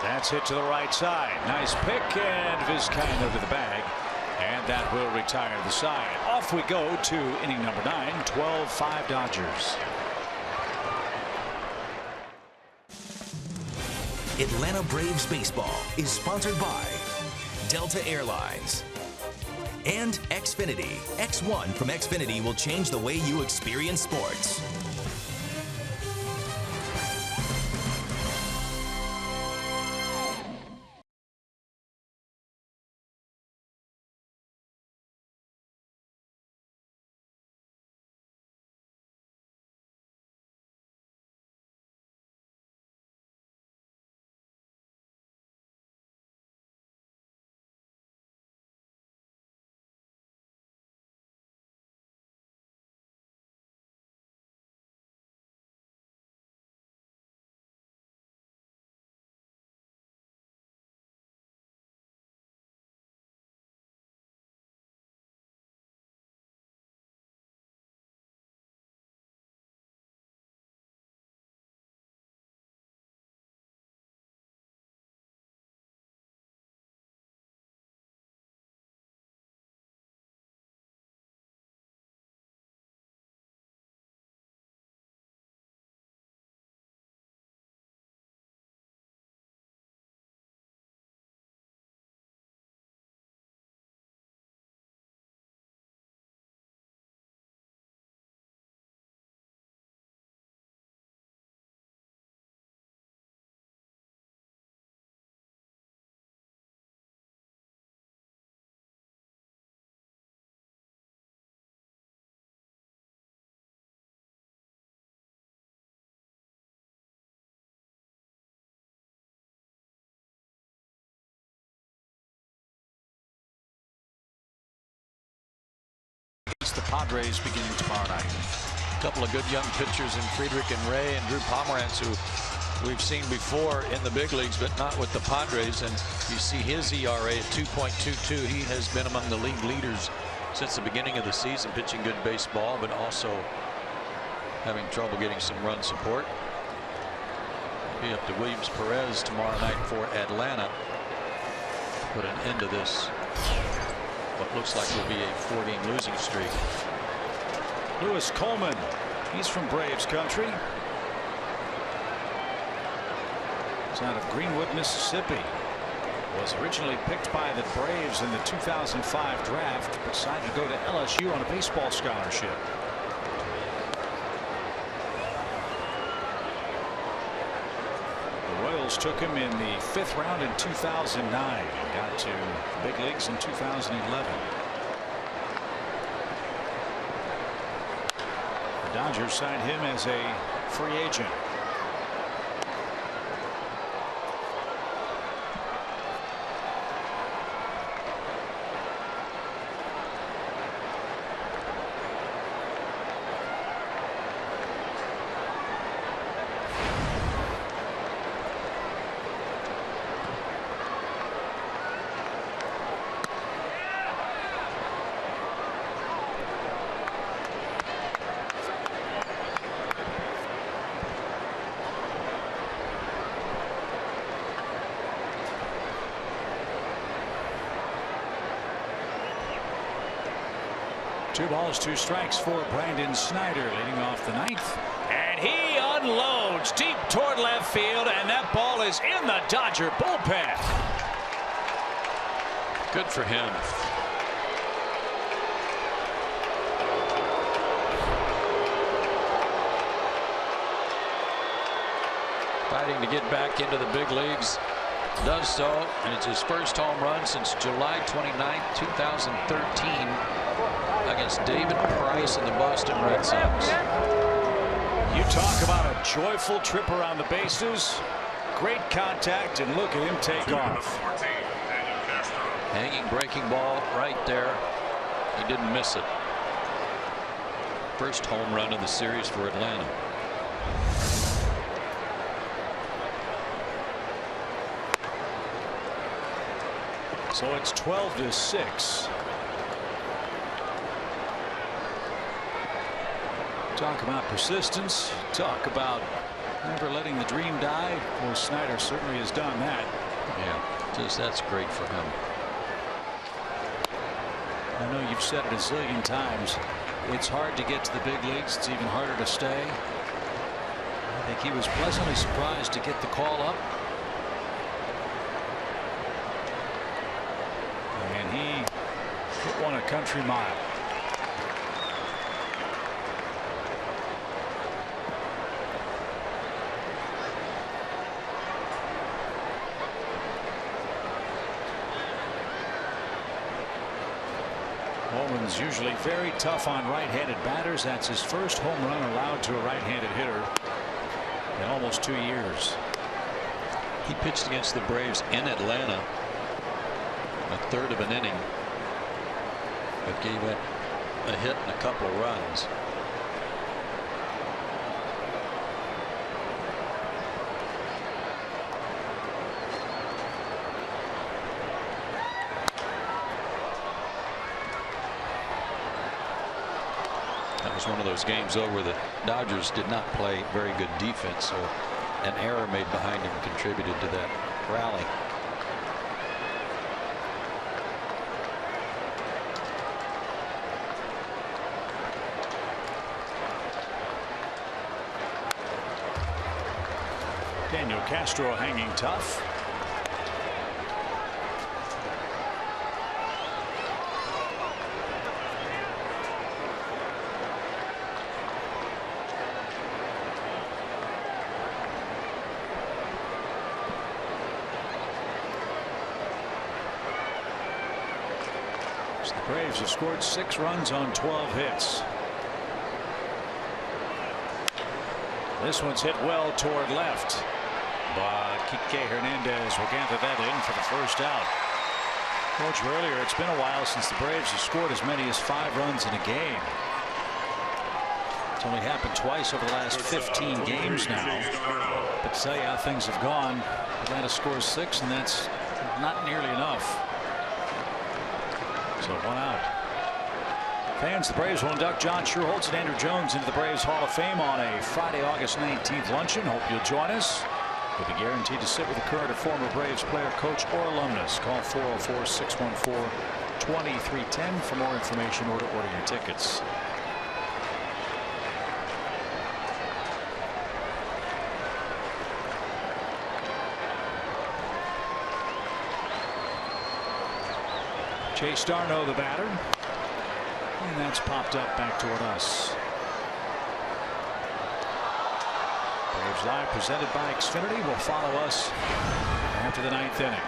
That's hit to the right side. Nice pick, and Vizcaino to the bag, and that will retire the side. Off we go to inning number 9. 12-5 Dodgers. Atlanta Braves baseball is sponsored by Delta Airlines and Xfinity. X1 from Xfinity will change the way you experience sports. The Padres beginning tomorrow night. A couple of good young pitchers in Friedrich and Ray and Drew Pomeranz, who we've seen before in the big leagues, but not with the Padres. And you see his ERA at 2.22. He has been among the league leaders since the beginning of the season, pitching good baseball, but also having trouble getting some run support. Be up to Williams Perez tomorrow night for Atlanta. Put an end to this, what looks like will be a 4-game losing streak. Lewis Coleman, he's from Braves country. He's out of Greenwood, Mississippi. Was originally picked by the Braves in the 2005 draft, but decided to go to LSU on a baseball scholarship. The Royals took him in the 5th round in 2009 and got to the big leagues in 2011. Dodgers signed him as a free agent. Two balls, two strikes for Brandon Snyder leading off the ninth. And he unloads deep toward left field, and that ball is in the Dodger bullpen. Good for him. Fighting to get back into the big leagues. Does so, and it's his first home run since July 29th, 2013 against David Price and the Boston Red Sox. You talk about a joyful trip around the bases. Great contact, and look at him take off. Hanging breaking ball right there. He didn't miss it. First home run of the series for Atlanta. So it's 12-6. Talk about persistence. Talk about never letting the dream die. Well, Snyder certainly has done that. Yeah, that's great for him. I know you've said it a zillion times. It's hard to get to the big leagues. It's even harder to stay. I think he was pleasantly surprised to get the call up. And he hit one a country mile. Bowman's usually very tough on right-handed batters. That's his first home run allowed to a right-handed hitter in almost 2 years. He pitched against the Braves in Atlanta, a third of an inning, but gave up a hit and a couple of runs. That was one of those games, though, where the Dodgers did not play very good defense, so an error made behind him contributed to that rally. Daniel Castro hanging tough. The Braves have scored 6 runs on 12 hits. This one's hit well toward left, but Kike Hernandez will gather that in for the first out. Coach, earlier, it's been a while since the Braves have scored as many as 5 runs in a game. It's only happened twice over the last 15 games now. But to tell you how things have gone, Atlanta scores 6, and that's not nearly enough. So 1 out. Fans, the Braves will induct John Schuerholz and Andrew Jones into the Braves Hall of Fame on a Friday, August 19th luncheon. Hope you'll join us. You'll be guaranteed to sit with a current or former Braves player, coach, or alumnus. Call 404-614-2310 for more information or to order your tickets. Chase Darno, the batter, and that's popped up back toward us. Braves Live presented by Xfinity will follow us after the 9th inning.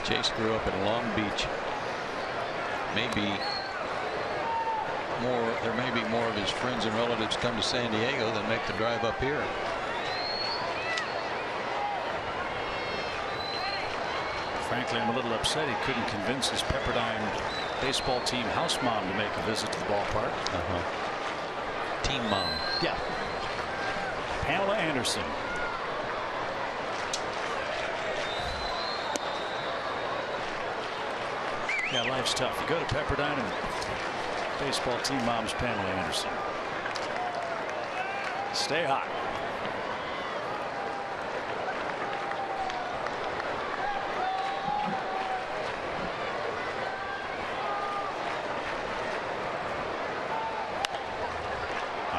Chase grew up in Long Beach. There may be more of his friends and relatives come to San Diego than make the drive up here. Frankly, I'm a little upset he couldn't convince his Pepperdine baseball team house mom to make a visit to the ballpark. Team mom. Yeah. Pamela Anderson. Yeah, life's tough. You go to Pepperdine and baseball team mom's Pamela Anderson. Stay hot.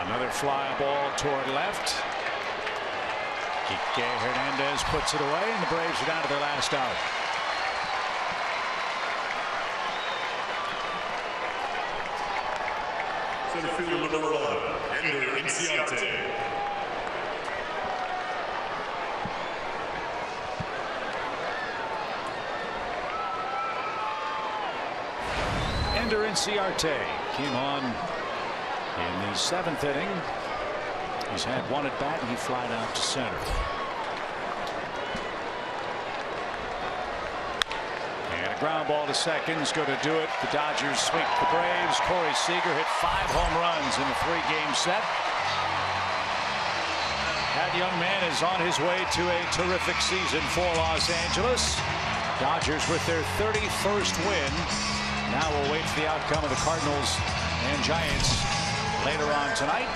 Another fly ball toward left. Kike Hernandez puts it away, and the Braves are down to their last out. Center fielder number 11, Ender Inciarte. Ender Inciarte came on in the 7th inning. He's had one at bat, and he flied out to center. And a ground ball to second is going to do it. The Dodgers sweep the Braves. Corey Seager hit 5 home runs in the 3-game set. That young man is on his way to a terrific season for Los Angeles. Dodgers with their 31st win. Now we'll wait for the outcome of the Cardinals and Giants later on tonight.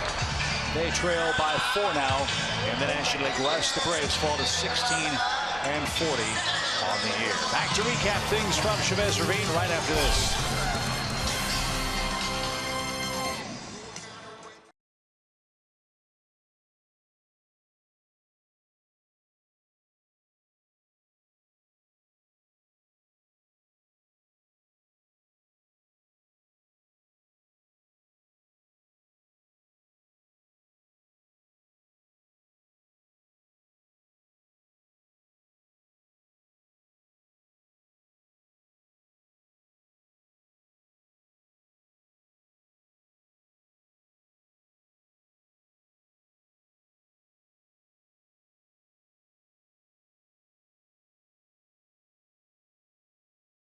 They trail by 4 now in the National League West. The Braves fall to 16-40 on the year. Back to recap things from Chavez Ravine right after this.